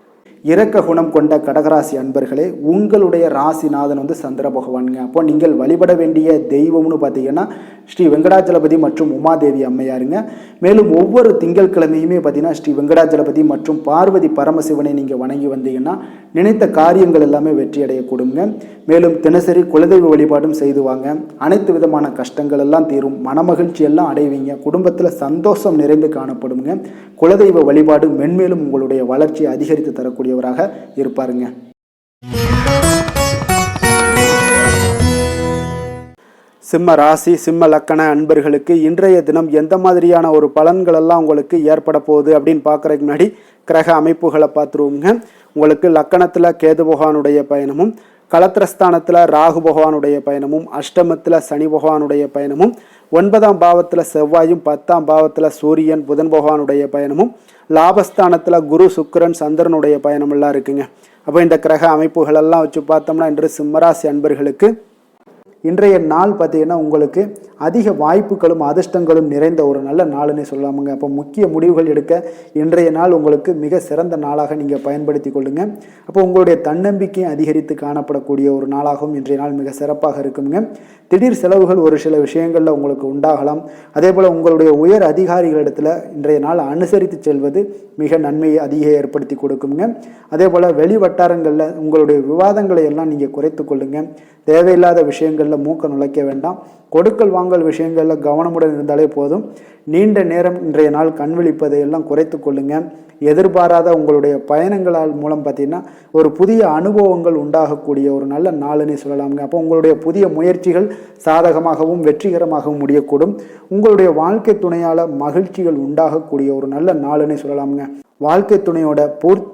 இரக்க குணம் கொண்ட கடகராசி அன்பர்களே, உங்களுடைய ராசிநாதன் சந்திர பகவானுங்க. அப்போ நீங்கள் வழிபட வேண்டிய தெய்வம்னு பார்த்தீங்கன்னா ஸ்ரீ வெங்கடாச்சலபதி மற்றும் உமாதேவி அம்மையாருங்க. மேலும் ஒவ்வொரு திங்கட்கிழமையுமே பார்த்தீங்கன்னா ஸ்ரீ வெங்கடாச்சலபதி மற்றும் பார்வதி பரமசிவனை நீங்கள் வணங்கி வந்தீங்கன்னா நினைத்த காரியங்கள் எல்லாமே வெற்றி அடையக்கூடுங்க. மேலும் தினசரி குலதெய்வ வழிபாடும் செய்து வாங்க. அனைத்து விதமான கஷ்டங்கள் எல்லாம் தீரும். மனமகிழ்ச்சி எல்லாம் அடைவீங்க. குடும்பத்தில் சந்தோஷம் நிறைந்து காணப்படுங்க. குலதெய்வ வழிபாடு மென்மேலும் உங்களுடைய வளர்ச்சியை அதிகரித்து தரக்கூடியவராக இருப்பாருங்க. சிம்ம ராசி, சிம்ம லக்கண அன்பர்களுக்கு இன்றைய தினம் எந்த மாதிரியான ஒரு பலன்கள் எல்லாம் உங்களுக்கு ஏற்பட போகுது அப்படின்னு பார்க்கறதுக்கு முன்னாடி கிரக அமைப்புகளை பார்த்துருவோங்க. உங்களுக்கு லக்கணத்தில் கேது பகவானுடைய பயணமும், களத்திரஸ்தானத்தில் ராகு பகவானுடைய பயணமும், அஷ்டமத்தில் சனி பகவானுடைய பயணமும், 9ஆம் பாவத்தில் செவ்வாயும், 10ஆம் பாவத்தில் சூரியன் புதன் பகவானுடைய பயணமும், லாபஸ்தானத்தில் குரு சுக்கிரன் சந்திரனுடைய பயணம் எல்லாம் இருக்குங்க. அப்போ இந்த கிரக அமைப்புகள் எல்லாம் வச்சு பார்த்தோம்னா இன்று சிம்மராசி அன்பர்களுக்கு இன்றைய நாள் பார்த்தீங்கன்னா உங்களுக்கு அதிக வாய்ப்புகளும் அதிர்ஷ்டங்களும் நிறைந்த ஒரு நல்ல நாளுன்னே சொல்லலாமுங்க. அப்போ முக்கிய முடிவுகள் எடுக்க இன்றைய நாள் உங்களுக்கு மிக சிறந்த நாளாக நீங்கள் பயன்படுத்தி கொள்ளுங்க. அப்போ உங்களுடைய தன்னம்பிக்கையும் அதிகரித்து காணப்படக்கூடிய ஒரு நாளாகவும் இன்றைய நாள் மிக சிறப்பாக இருக்குங்க. திடீர் செலவுகள் ஒரு சில விஷயங்களில் உங்களுக்கு உண்டாகலாம். அதே போல் உங்களுடைய உயர் அதிகாரிகளிடத்தில் இன்றைய நாள் அனுசரித்து செல்வது மிக நன்மையை அதிக ஏற்படுத்தி கொடுக்குங்க. அதே போல் வெளி வட்டாரங்களில் உங்களுடைய விவாதங்களை எல்லாம் நீங்கள் குறைத்து கொள்ளுங்க. தேவையில்லாத விஷயங்களில் மூக்க நுழைக்க வேண்டாம். கொடுக்கல் வாங்கல் விஷயங்களில் கவனமுடன் இருந்தாலே போதும். நீண்ட நேரம் இன்றைய நாள் கண் விழிப்பதை எல்லாம் குறைத்து கொள்ளுங்க. எதிர்பாராத உங்களுடைய பயணங்களால் மூலம் பார்த்தீங்கன்னா ஒரு புதிய அனுபவங்கள் உண்டாகக்கூடிய ஒரு நல்ல நாளுன்னு சொல்லலாமுங்க. அப்போ உங்களுடைய புதிய முயற்சிகள் சாதகமாகவும் வெற்றிகரமாகவும் முடியக்கூடும். உங்களுடைய வாழ்க்கை துணையால் மகிழ்ச்சிகள் உண்டாகக்கூடிய ஒரு நல்ல நாளுன்னு சொல்லலாமுங்க. வாழ்க்கை துணையோட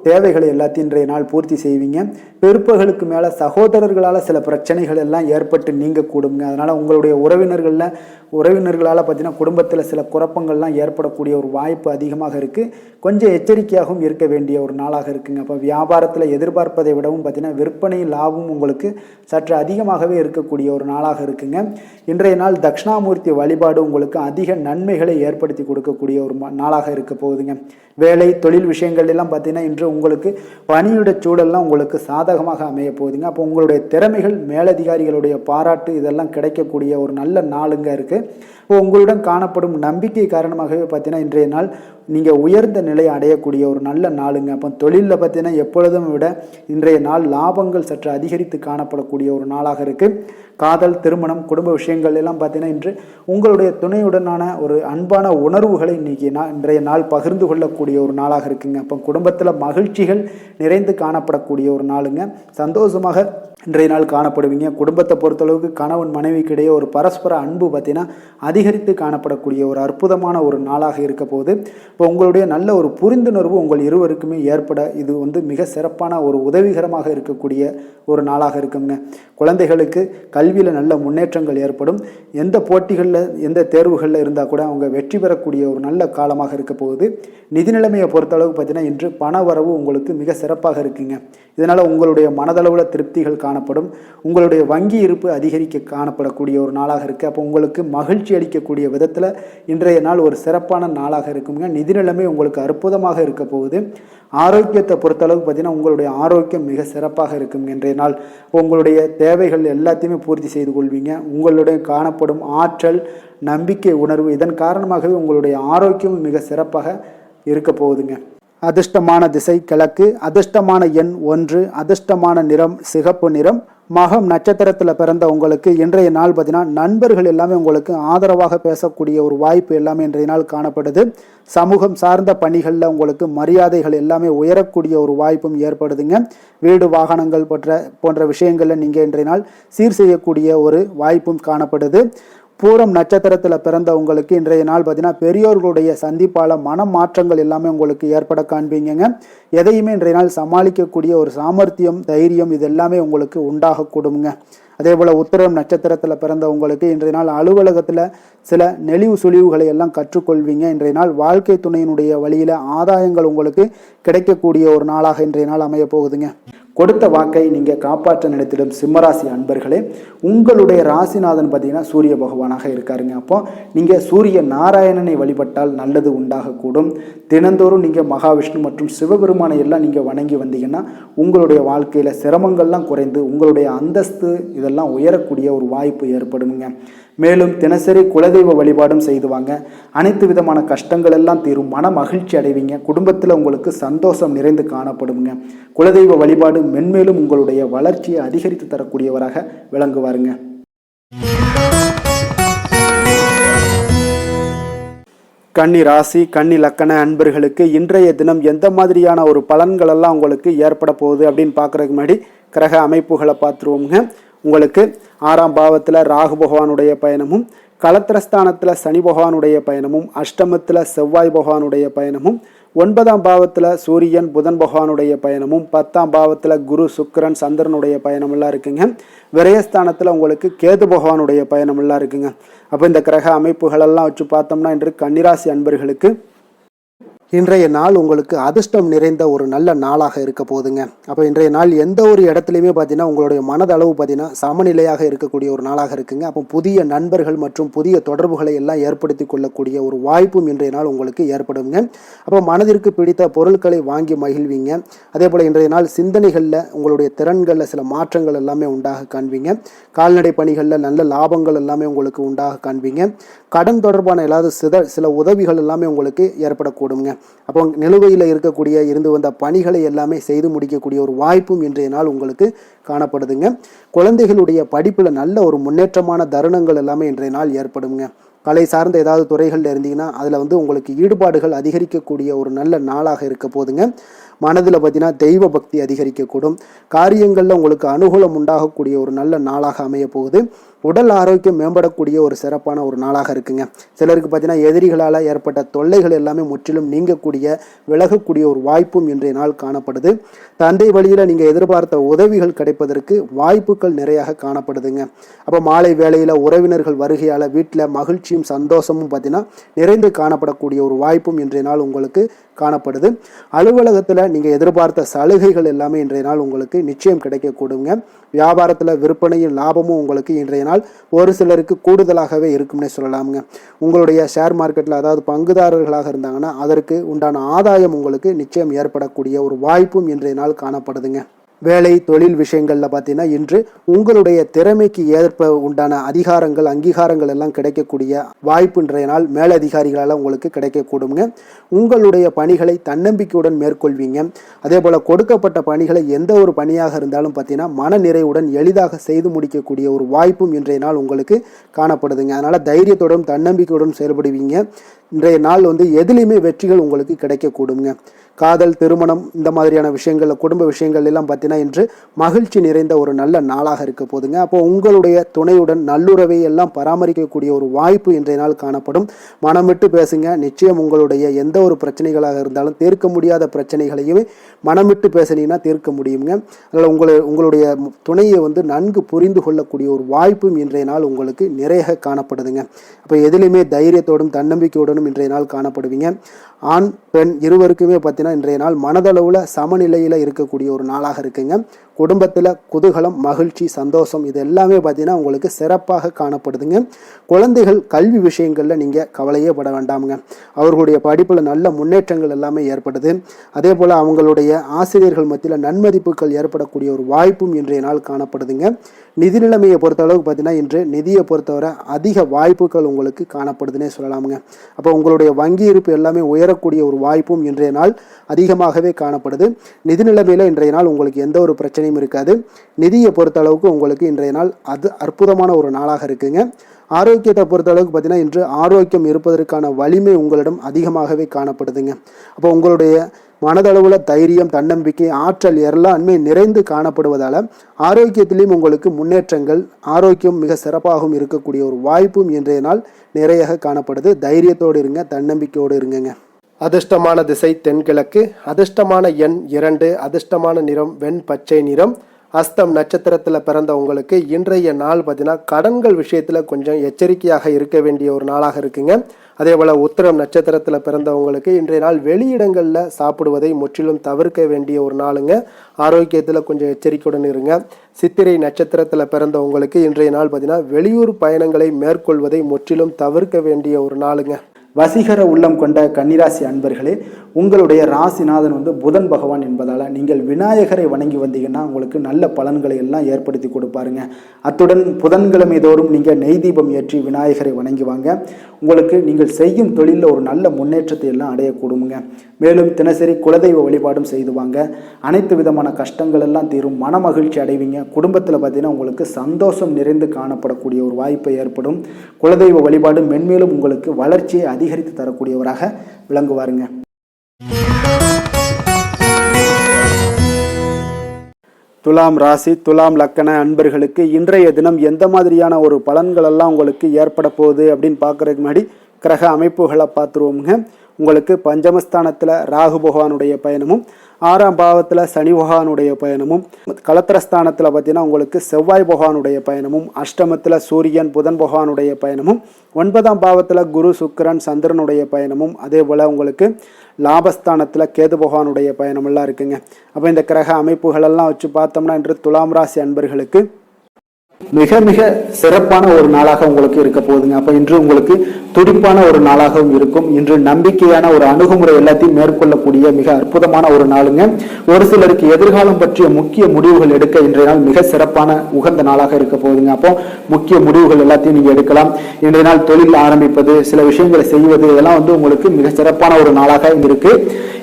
தேவைகளை எல்லாத்தையும் இன்றைய நாள் பூர்த்தி செய்வீங்க. பிற்பகலுக்கு மேலே சகோதரர்களால் சில பிரச்சனைகள் எல்லாம் ஏற்பட்டு நீங்கக்கூடுங்க. அதனால் உங்களுடைய உறவினர்களால் பார்த்தீங்கன்னா குடும்பத்தில் சில குழப்பங்கள்லாம் ஏற்படக்கூடிய ஒரு வாய்ப்பு அதிகமாக இருக்குது. கொஞ்சம் எச்சரிக்கையாகவும் இருக்க வேண்டிய ஒரு நாளாக இருக்குங்க. அப்போ வியாபாரத்தில் எதிர்பார்ப்பதை விடவும் பார்த்தீங்கன்னா விற்பனை லாபம் உங்களுக்கு சற்று அதிகமாகவே இருக்கக்கூடிய ஒரு நாளாக இருக்குங்க. இன்றைய நாள் தட்சிணாமூர்த்தி வழிபாடு உங்களுக்கு அதிக நன்மைகளை ஏற்படுத்தி கொடுக்கக்கூடிய ஒரு நாளாக இருக்க போகுதுங்க. வேலை தொழில் விஷயங்கள் எல்லாம் பார்த்தீங்கன்னா இன்று உங்களுக்கு பணியிட சூழல்லாம் உங்களுக்கு சாதகமாக அமைய போகுதுங்க. அப்போ உங்களுடைய திறமைகள் மேலதிகாரிகளுடைய பாராட்டு இதெல்லாம் கிடைக்கக்கூடிய ஒரு நல்ல நாளுங்க இருக்குது. இப்போ உங்களுடன் காணப்படும் நம்பிக்கை காரணமாகவே பார்த்தீங்கன்னா இன்றைய நாள் நீங்கள் உயர்ந்த நிலையை அடையக்கூடிய ஒரு நல்ல நாளுங்க. அப்போ தொழிலில் பார்த்தீங்கன்னா எப்பொழுதும் விட இன்றைய நாள் லாபங்கள் சற்று அதிகரித்து காணப்படக்கூடிய ஒரு நாளாக இருக்குது. காதல், திருமணம், குடும்ப விஷயங்கள் எல்லாம் பார்த்தீங்கன்னா இன்று உங்களுடைய துணையுடனான ஒரு அன்பான உணர்வுகளை இன்றைய நாள் பகிர்ந்து கொள்ளக்கூடிய ஒரு நாளாக இருக்குங்க. அப்போ குடும்பத்தில் மகிழ்ச்சிகள் நிறைந்து காணப்படக்கூடிய ஒரு நாளுங்க. சந்தோஷமாக இன்றைய நாள் காணப்படுவீங்க. குடும்பத்தை பொறுத்தளவுக்கு கணவன் மனைவிக்கு இடையே ஒரு பரஸ்பர அன்பு பார்த்தீங்கன்னா அதிகரித்து காணப்படக்கூடிய ஒரு அற்புதமான ஒரு நாளாக இருக்க போகுது. இப்போ உங்களுடைய நல்ல ஒரு புரிந்துணர்வு உங்கள் இருவருக்குமே ஏற்பட இது மிக சிறப்பான ஒரு உதவிகரமாக இருக்கக்கூடிய ஒரு நாளாக இருக்குங்க. குழந்தைகளுக்கு கல்வியில் நல்ல முன்னேற்றங்கள் ஏற்படும். எந்த போட்டிகளில் எந்த தேர்வுகளில் இருந்தால் கூட அவங்க வெற்றி பெறக்கூடிய ஒரு நல்ல காலமாக இருக்க போகுது. நிதி நிலைமையை பொறுத்தளவுக்கு பார்த்தீங்கன்னா இன்று பண வரவு உங்களுக்கு மிக சிறப்பாக இருக்குங்க. இதனால் உங்களுடைய மனதளவில் திருப்திகள் காணப்படும். உங்களுடைய வங்கி இருப்பு அதிகரிக்க காணப்படக்கூடிய ஒரு நாளாக இருக்குது. அப்போ உங்களுக்கு மகிழ்ச்சி அளிக்கக்கூடிய விதத்தில் இன்றைய நாள் ஒரு சிறப்பான நாளாக இருக்குங்க. நிதி நிலைமை உங்களுக்கு அற்புதமாக இருக்க போகுது. ஆரோக்கியத்தை பொறுத்தளவுக்கு பார்த்தீங்கன்னா உங்களுடைய ஆரோக்கியம் மிக சிறப்பாக இருக்குங்க. இன்றைய நாள் உங்களுடைய தேவைகள் எல்லாத்தையுமே பூர்த்தி செய்து கொள்வீங்க. உங்களுடைய காணப்படும் ஆற்றல், நம்பிக்கை, உணர்வு இதன் காரணமாகவே உங்களுடைய ஆரோக்கியம் மிக சிறப்பாக இருக்க போகுதுங்க. அதிர்ஷ்டமான திசை கிழக்கு, அதிர்ஷ்டமான எண் 1, அதிர்ஷ்டமான நிறம் சிகப்பு நிறம். மகம் நட்சத்திரத்தில் பிறந்த உங்களுக்கு இன்றைய நாள் பார்த்தீங்கன்னா நண்பர்கள் எல்லாமே உங்களுக்கு ஆதரவாக பேசக்கூடிய ஒரு வாய்ப்பு எல்லாமே இன்றைய நாள் காணப்படுது. சமூகம் சார்ந்த பணிகளில் உங்களுக்கு மரியாதைகள் எல்லாமே உயரக்கூடிய ஒரு வாய்ப்பும் ஏற்படுதுங்க. வீடு, வாகனங்கள் போன்ற விஷயங்களில் நீங்கள் இன்றைய நாள் சீர் செய்யக்கூடிய ஒரு வாய்ப்பும் காணப்படுது. பூரம் நட்சத்திரத்தில் பிறந்த உங்களுக்கு இன்றைய நாள் பார்த்தீங்கன்னா பெரியோர்களுடைய சந்திப்பால் மன மாற்றங்கள் எல்லாமே உங்களுக்கு ஏற்பட காண்பீங்க. எதையுமே இன்றைய நாள் சமாளிக்கக்கூடிய ஒரு சாமர்த்தியம், தைரியம் இது எல்லாமே உங்களுக்கு உண்டாகக்கூடுங்க. அதே போல் உத்திரம் நட்சத்திரத்தில் பிறந்த உங்களுக்கு இன்றைய நாள் அலுவலகத்தில் சில நெளிவு சுழிவுகளை எல்லாம் கற்றுக்கொள்வீங்க. இன்றைய நாள் வாழ்க்கை துணையினுடைய வழியில் ஆதாயங்கள் உங்களுக்கு கிடைக்கக்கூடிய ஒரு நாளாக இன்றைய நாள் அமைய போகுதுங்க. கொடுத்த வாக்கை நீங்கள் காப்பாற்ற நினைத்திடும் சிம்மராசி அன்பர்களே, உங்களுடைய ராசிநாதன் பார்த்தீங்கன்னா சூரிய பகவானாக இருக்காருங்க. அப்போ நீங்கள் சூரிய நாராயணனை வழிபட்டால் நல்லது உண்டாகக்கூடும். தினந்தோறும் நீங்கள் மகாவிஷ்ணு மற்றும் சிவபெருமானை எல்லாம் நீங்கள் வணங்கி வந்தீங்கன்னா உங்களுடைய வாழ்க்கையில் சிரமங்கள்லாம் குறைந்து உங்களுடைய அந்தஸ்து இதெல்லாம் உயரக்கூடிய ஒரு வாய்ப்பு ஏற்படுங்க. மேலும் தினசரி குலதெய்வ வழிபாடும் செய்துவாங்க. அனைத்து விதமான கஷ்டங்கள் எல்லாம் தீரும். மன மகிழ்ச்சி அடைவீங்க. குடும்பத்தில் உங்களுக்கு சந்தோஷம் நிறைந்து காணப்படுங்க. குலதெய்வ வழிபாடு மென்மேலும் உங்களுடைய வளர்ச்சியை அதிகரித்து தரக்கூடியவராக விளங்குவாருங்க. கன்னி ராசி, கன்னி லக்கண அன்பர்களுக்கு இன்றைய தினம் எந்த மாதிரியான ஒரு பலன்கள் எல்லாம் உங்களுக்கு ஏற்பட போகுது அப்படின்னு பார்க்குறதுக்கு முன்னாடி கிரக அமைப்புகளை பார்த்துருவோங்க. உங்களுக்கு 6ஆம் பாவத்தில் ராகு பகவானுடைய பயணமும், கலத்திரஸ்தானத்தில் சனி பகவானுடைய பயணமும், அஷ்டமத்தில் செவ்வாய் பகவானுடைய பயணமும், 9ஆம் பாவத்தில் சூரியன் புதன் பகவானுடைய பயணமும், 10ஆம் பாவத்தில் குரு சுக்கிரன் சந்திரனுடைய பயணமெல்லாம் இருக்குங்க. விரயஸ்தானத்தில் உங்களுக்கு கேது பகவானுடைய பயணமெல்லாம் இருக்குங்க. அப்போ இந்த கிரக அமைப்புகளெல்லாம் வச்சு பார்த்தோம்னா இன்று கன்னிராசி அன்பர்களுக்கு இன்றைய நாள் உங்களுக்கு அதிர்ஷ்டம் நிறைந்த ஒரு நல்ல நாளாக இருக்க போகுதுங்க. அப்போ இன்றைய நாள் எந்த ஒரு இடத்துலையுமே பார்த்தீங்கன்னா உங்களுடைய மனதளவு பார்த்தீங்கன்னா சமநிலையாக இருக்கக்கூடிய ஒரு நாளாக இருக்குங்க. அப்போ புதிய நண்பர்கள் மற்றும் புதிய தொடர்புகளை எல்லாம் ஏற்படுத்தி கொள்ளக்கூடிய ஒரு வாய்ப்பும் இன்றைய நாள் உங்களுக்கு ஏற்படுங்க. அப்போ மனதிற்கு பிடித்த பொருட்களை வாங்கி மகிழ்வீங்க. அதே போல் இன்றைய நாள் சிந்தனைகளில் உங்களுடைய திறன்களில் சில மாற்றங்கள் எல்லாமே உண்டாக காண்பீங்க. கால்நடை பணிகளில் நல்ல லாபங்கள் எல்லாமே உங்களுக்கு உண்டாக காண்பீங்க. கடன் தொடர்பான ஏதாவது சில உதவிகள் எல்லாமே உங்களுக்கு ஏற்படக்கூடுங்க. அப்போ நிலுவையில் இருந்து வந்த பணிகளை எல்லாமே செய்து முடிக்கக்கூடிய ஒரு வாய்ப்பும் இன்றைய நாள் உங்களுக்கு காணப்படுதுங்க. குழந்தைகளுடைய படிப்பில் நல்ல ஒரு முன்னேற்றமான தருணங்கள் எல்லாமே இன்றைய நாள் ஏற்படுங்க. கலை சார்ந்த ஏதாவது துறைகளில் இருந்தீங்கன்னா அதில் உங்களுக்கு ஈடுபாடுகள் அதிகரிக்கக்கூடிய ஒரு நல்ல நாளாக இருக்க போதுங்க. மனதில் பார்த்தீங்கன்னா தெய்வ பக்தி அதிகரிக்கக்கூடும். காரியங்களில் உங்களுக்கு அனுகூலம் உண்டாகக்கூடிய ஒரு நல்ல நாளாக அமைய போகுது. உடல் ஆரோக்கியம் மேம்படக்கூடிய ஒரு சிறப்பான ஒரு நாளாக இருக்குங்க. சிலருக்கு பார்த்தீங்கன்னா எதிரிகளால் ஏற்பட்ட தொல்லைகள் எல்லாமே முற்றிலும் நீங்கக்கூடிய விலகக்கூடிய ஒரு வாய்ப்பும் இன்றைய நாள் காணப்படுது. தந்தை வழியில் நீங்கள் எதிர்பார்த்த உதவிகள் கிடைப்பதற்கு வாய்ப்புகள் நிறையாக காணப்படுதுங்க. அப்போ மாலை வேளையில் உறவினர்கள் வருகையால் வீட்டில் மகிழ்ச்சியும் சந்தோஷமும் பார்த்தீங்கன்னா நிறைந்து காணப்படக்கூடிய ஒரு வாய்ப்பும் இன்றைய நாள் உங்களுக்கு காணப்படுது. அலுவலகத்தில் நீங்கள் எதிர்பார்த்த சலுகைகள் எல்லாமே இன்றைய நாள் உங்களுக்கு நிச்சயம் கிடைக்கக்கூடுங்க. வியாபாரத்தில் விற்பனையும் லாபமும் உங்களுக்கு இன்றைய நாள் நாள் ஒரு சிலருக்கு கூடுதலாகவே இருக்கும்னே சொல்லலாமுங்க. உங்களுடைய ஷேர் மார்க்கெட்டில் அதாவது பங்குதாரர்களாக இருந்தாங்கன்னா அதற்கு உண்டான ஆதாயம் உங்களுக்கு நிச்சயம் ஏற்படக்கூடிய ஒரு வாய்ப்பும் இன்றைய நாள் காணப்படுதுங்க. வேலை தொழில் விஷயங்களில் பார்த்தீங்கன்னா இன்று உங்களுடைய திறமைக்கு ஏற்ப உண்டான அதிகாரங்கள் அங்கீகாரங்கள் எல்லாம் கிடைக்கக்கூடிய வாய்ப்பு இன்றைய நாள் மேலதிகாரிகளால் உங்களுக்கு கிடைக்கக்கூடுங்க. உங்களுடைய பணிகளை தன்னம்பிக்கையுடன் மேற்கொள்வீங்க. அதே போல் கொடுக்கப்பட்ட பணிகளை எந்த ஒரு பணியாக இருந்தாலும் பார்த்தீங்கன்னா மன நிறைவுடன் எளிதாக செய்து முடிக்கக்கூடிய ஒரு வாய்ப்பும் இன்றைய நாள் உங்களுக்கு காணப்படுதுங்க. அதனால் தைரியத்தோடும் தன்னம்பிக்கையுடன் செயல்படுவீங்க. இன்றைய நாள் எதிலையுமே வெற்றிகள் உங்களுக்கு கிடைக்கக்கூடுங்க. காதல் திருமணம் இந்த மாதிரியான விஷயங்கள்ல குடும்ப விஷயங்கள் எல்லாம் பார்த்தீங்கன்னா இன்று மகிழ்ச்சி நிறைந்த ஒரு நல்ல நாளாக இருக்க போதுங்க. அப்போ உங்களுடைய துணையுடன் நல்லுறவை எல்லாம் பராமரிக்கக்கூடிய ஒரு வாய்ப்பு இன்றைய நாள் காணப்படும். மனம் விட்டு பேசுங்க. நிச்சயம் உங்களுடைய எந்த ஒரு பிரச்சனைகளாக இருந்தாலும் தீர்க்க முடியாத பிரச்சனைகளையுமே மனம் விட்டு பேசினீங்கன்னா தீர்க்க முடியுங்க. அதனால் உங்களுடைய துணையை நன்கு புரிந்து கொள்ளக்கூடிய ஒரு வாய்ப்பும் இன்றைய நாள் உங்களுக்கு நிறைய காணப்படுதுங்க. அப்போ எதிலுமே தைரியத்தோடும் தன்னம்பிக்கையுடனும் இன்றைய நாள் காணப்படுவீங்க. ஆண் பெண் இருவருக்குமே பார்த்தீங்கன்னா இன்றைய நாள் மனதளவில் சமநிலையில் இருக்கக்கூடிய ஒரு நாளாக இருக்குங்க. குடும்பத்தில் குதூகலம் மகிழ்ச்சி சந்தோஷம் இது எல்லாமே பார்த்தீங்கன்னா உங்களுக்கு சிறப்பாக காணப்படுதுங்க. குழந்தைகள் கல்வி விஷயங்களில் நீங்கள் கவலையே பட வேண்டாமுங்க. அவர்களுடைய படிப்பில் நல்ல முன்னேற்றங்கள் எல்லாமே ஏற்படுது. அதே போல் அவங்களுடைய ஆசிரியர்கள் மத்தியில் நன்மதிப்புகள் ஏற்படக்கூடிய ஒரு வாய்ப்பும் இன்றைய நாள் காணப்படுதுங்க. நிதி நிலைமையை பொறுத்தளவுக்கு பார்த்தீங்கன்னா இன்று நிதியை பொறுத்தவரை அதிக வாய்ப்புகள் உங்களுக்கு காணப்படுதுன்னே சொல்லலாமுங்க. அப்போ உங்களுடைய வங்கி இருப்பு எல்லாமே உயரக்கூடிய ஒரு வாய்ப்பும் இன்றைய நாள் அதிகமாகவே காணப்படுது. நிதி நிலைமையில் இன்றைய நாள் உங்களுக்கு எந்த ஒரு பிரச்சனையும் இருக்காது. நிதியை பொறுத்த அளவுக்கு உங்களுக்கு இன்றைய நாள் அது அற்புதமான ஒரு நாளாக இருக்குங்க. ஆரோக்கியத்தை பொறுத்த அளவுக்கு பார்த்தீங்கன்னா இன்று ஆரோக்கியம் இருப்பதற்கான வலிமை உங்களிடம் அதிகமாகவே காணப்படுதுங்க. அப்போ உங்களுடைய மனதளவில் தைரியம் தன்னம்பிக்கை ஆற்றல் எல்லாமே நிறைந்து காணப்படுவதால் ஆரோக்கியத்திலையும் உங்களுக்கு முன்னேற்றங்கள் ஆரோக்கியம் மிக சிறப்பாகவும் இருக்கக்கூடிய ஒரு வாய்ப்பும் இன்றைய நாள் நிறைய காணப்படுது. தைரியத்தோடு இருங்க, தன்னம்பிக்கையோடு இருங்க. அதிர்ஷ்டமான திசை தென்கிழக்கு, அதிர்ஷ்டமான எண் 2, அதிர்ஷ்டமான நிறம் வெண் பச்சை நிறம். அஸ்தம் நட்சத்திரத்தில் பிறந்த உங்களுக்கு இன்றைய நாள் பார்த்தீங்கன்னா கடன்கள் விஷயத்தில் கொஞ்சம் எச்சரிக்கையாக இருக்க வேண்டிய ஒரு நாளாக இருக்குங்க. அதே போல் உத்திரம் நட்சத்திரத்தில் பிறந்தவங்களுக்கு இன்றைய நாள் வெளியிடங்களில் சாப்பிடுவதை முற்றிலும் தவிர்க்க வேண்டிய ஒரு நாளுங்க. ஆரோக்கியத்தில் கொஞ்சம் எச்சரிக்கையுடன் இருங்க. சித்திரை நட்சத்திரத்தில் பிறந்தவங்களுக்கு இன்றைய நாள் பார்த்தீங்கன்னா வெளியூர் பயணங்களை மேற்கொள்வதை முற்றிலும் தவிர்க்க வேண்டிய ஒரு நாளுங்க. வசீகர உள்ளம் கொண்ட கன்னிராசி அன்பர்களே, உங்களுடைய ராசிநாதன் புதன் பகவான் என்பதால் நீங்கள் விநாயகரை வணங்கி வந்தீங்கன்னா உங்களுக்கு நல்ல பலன்களை எல்லாம் ஏற்படுத்தி கொடுப்பாருங்க. அத்துடன் புதன்கிழமை தோறும் நீங்கள் நெய் தீபம் ஏற்றி விநாயகரை வணங்கி வாங்க. உங்களுக்கு நீங்கள் செய்யும் தொழிலில் ஒரு நல்ல முன்னேற்றத்தை எல்லாம் அடையக்கூடுங்க. மேலும் தினசரி குலதெய்வ வழிபாடும் செய்து வாங்க. அனைத்து விதமான கஷ்டங்கள் எல்லாம் தீரும், மன மகிழ்ச்சி அடைவீங்க. குடும்பத்தில் பார்த்தீங்கன்னா உங்களுக்கு சந்தோஷம் நிறைந்து காணப்படக்கூடிய ஒரு வாய்ப்பு ஏற்படும். குலதெய்வ வழிபாடு மென்மேலும் உங்களுக்கு வளர்ச்சியை அதிகரித்து தரக்கூடியவராக விளங்குவாருங்க. துலாம் ராசி துலாம் லக்கண அன்பர்களுக்கு இன்றைய தினம் எந்த மாதிரியான ஒரு பலன்கள் எல்லாம் உங்களுக்கு ஏற்பட போகுது அப்படின்னு பார்க்கறதுக்கு முன்னாடி கிரக அமைப்புகளை பார்த்துருவோமுங்க. உங்களுக்கு பஞ்சமஸ்தானத்தில் ராகு பகவானுடைய பயணமும் 6ஆம் பாவத்தில் சனி பகவானுடைய பயணமும் கலத்திரஸ்தானத்தில் பார்த்தீங்கன்னா உங்களுக்கு செவ்வாய் பகவானுடைய பயணமும் அஷ்டமத்தில் சூரியன் புதன் பகவானுடைய பயணமும் 9ஆம் பாவத்தில் குரு சுக்கிரன் சந்திரனுடைய பயணமும் அதே போல் உங்களுக்கு லாபஸ்தானத்தில் கேது பகவானுடைய பயணமெல்லாம் இருக்குங்க. அப்போ இந்த கிரக அமைப்புகளெல்லாம் வச்சு பார்த்தோம்னா இன்று துலாம் ராசி அன்பர்களுக்கு மிக மிக சிறப்பான ஒரு நாளாக உங்களுக்கு இருக்க போகுதுங்க. அப்போ இன்று உங்களுக்கு துடிப்பான ஒரு நாளாகவும் இருக்கும். இன்று நம்பிக்கையான ஒரு அணுகுமுறை எல்லாத்தையும் மேற்கொள்ளக்கூடிய மிக அற்புதமான ஒரு நாளுங்க. ஒரு சிலருக்கு எதிர்காலம் பற்றிய முக்கிய முடிவுகள் எடுக்க இன்றைய நாள் மிக சிறப்பான உகந்த நாளாக இருக்க போகுதுங்க. அப்போ முக்கிய முடிவுகள் எல்லாத்தையும் நீங்க எடுக்கலாம். இன்றைய நாள் தொழில் ஆரம்பிப்பது, சில விஷயங்களை செய்வது, இதெல்லாம் உங்களுக்கு மிக சிறப்பான ஒரு நாளாக இருக்கு.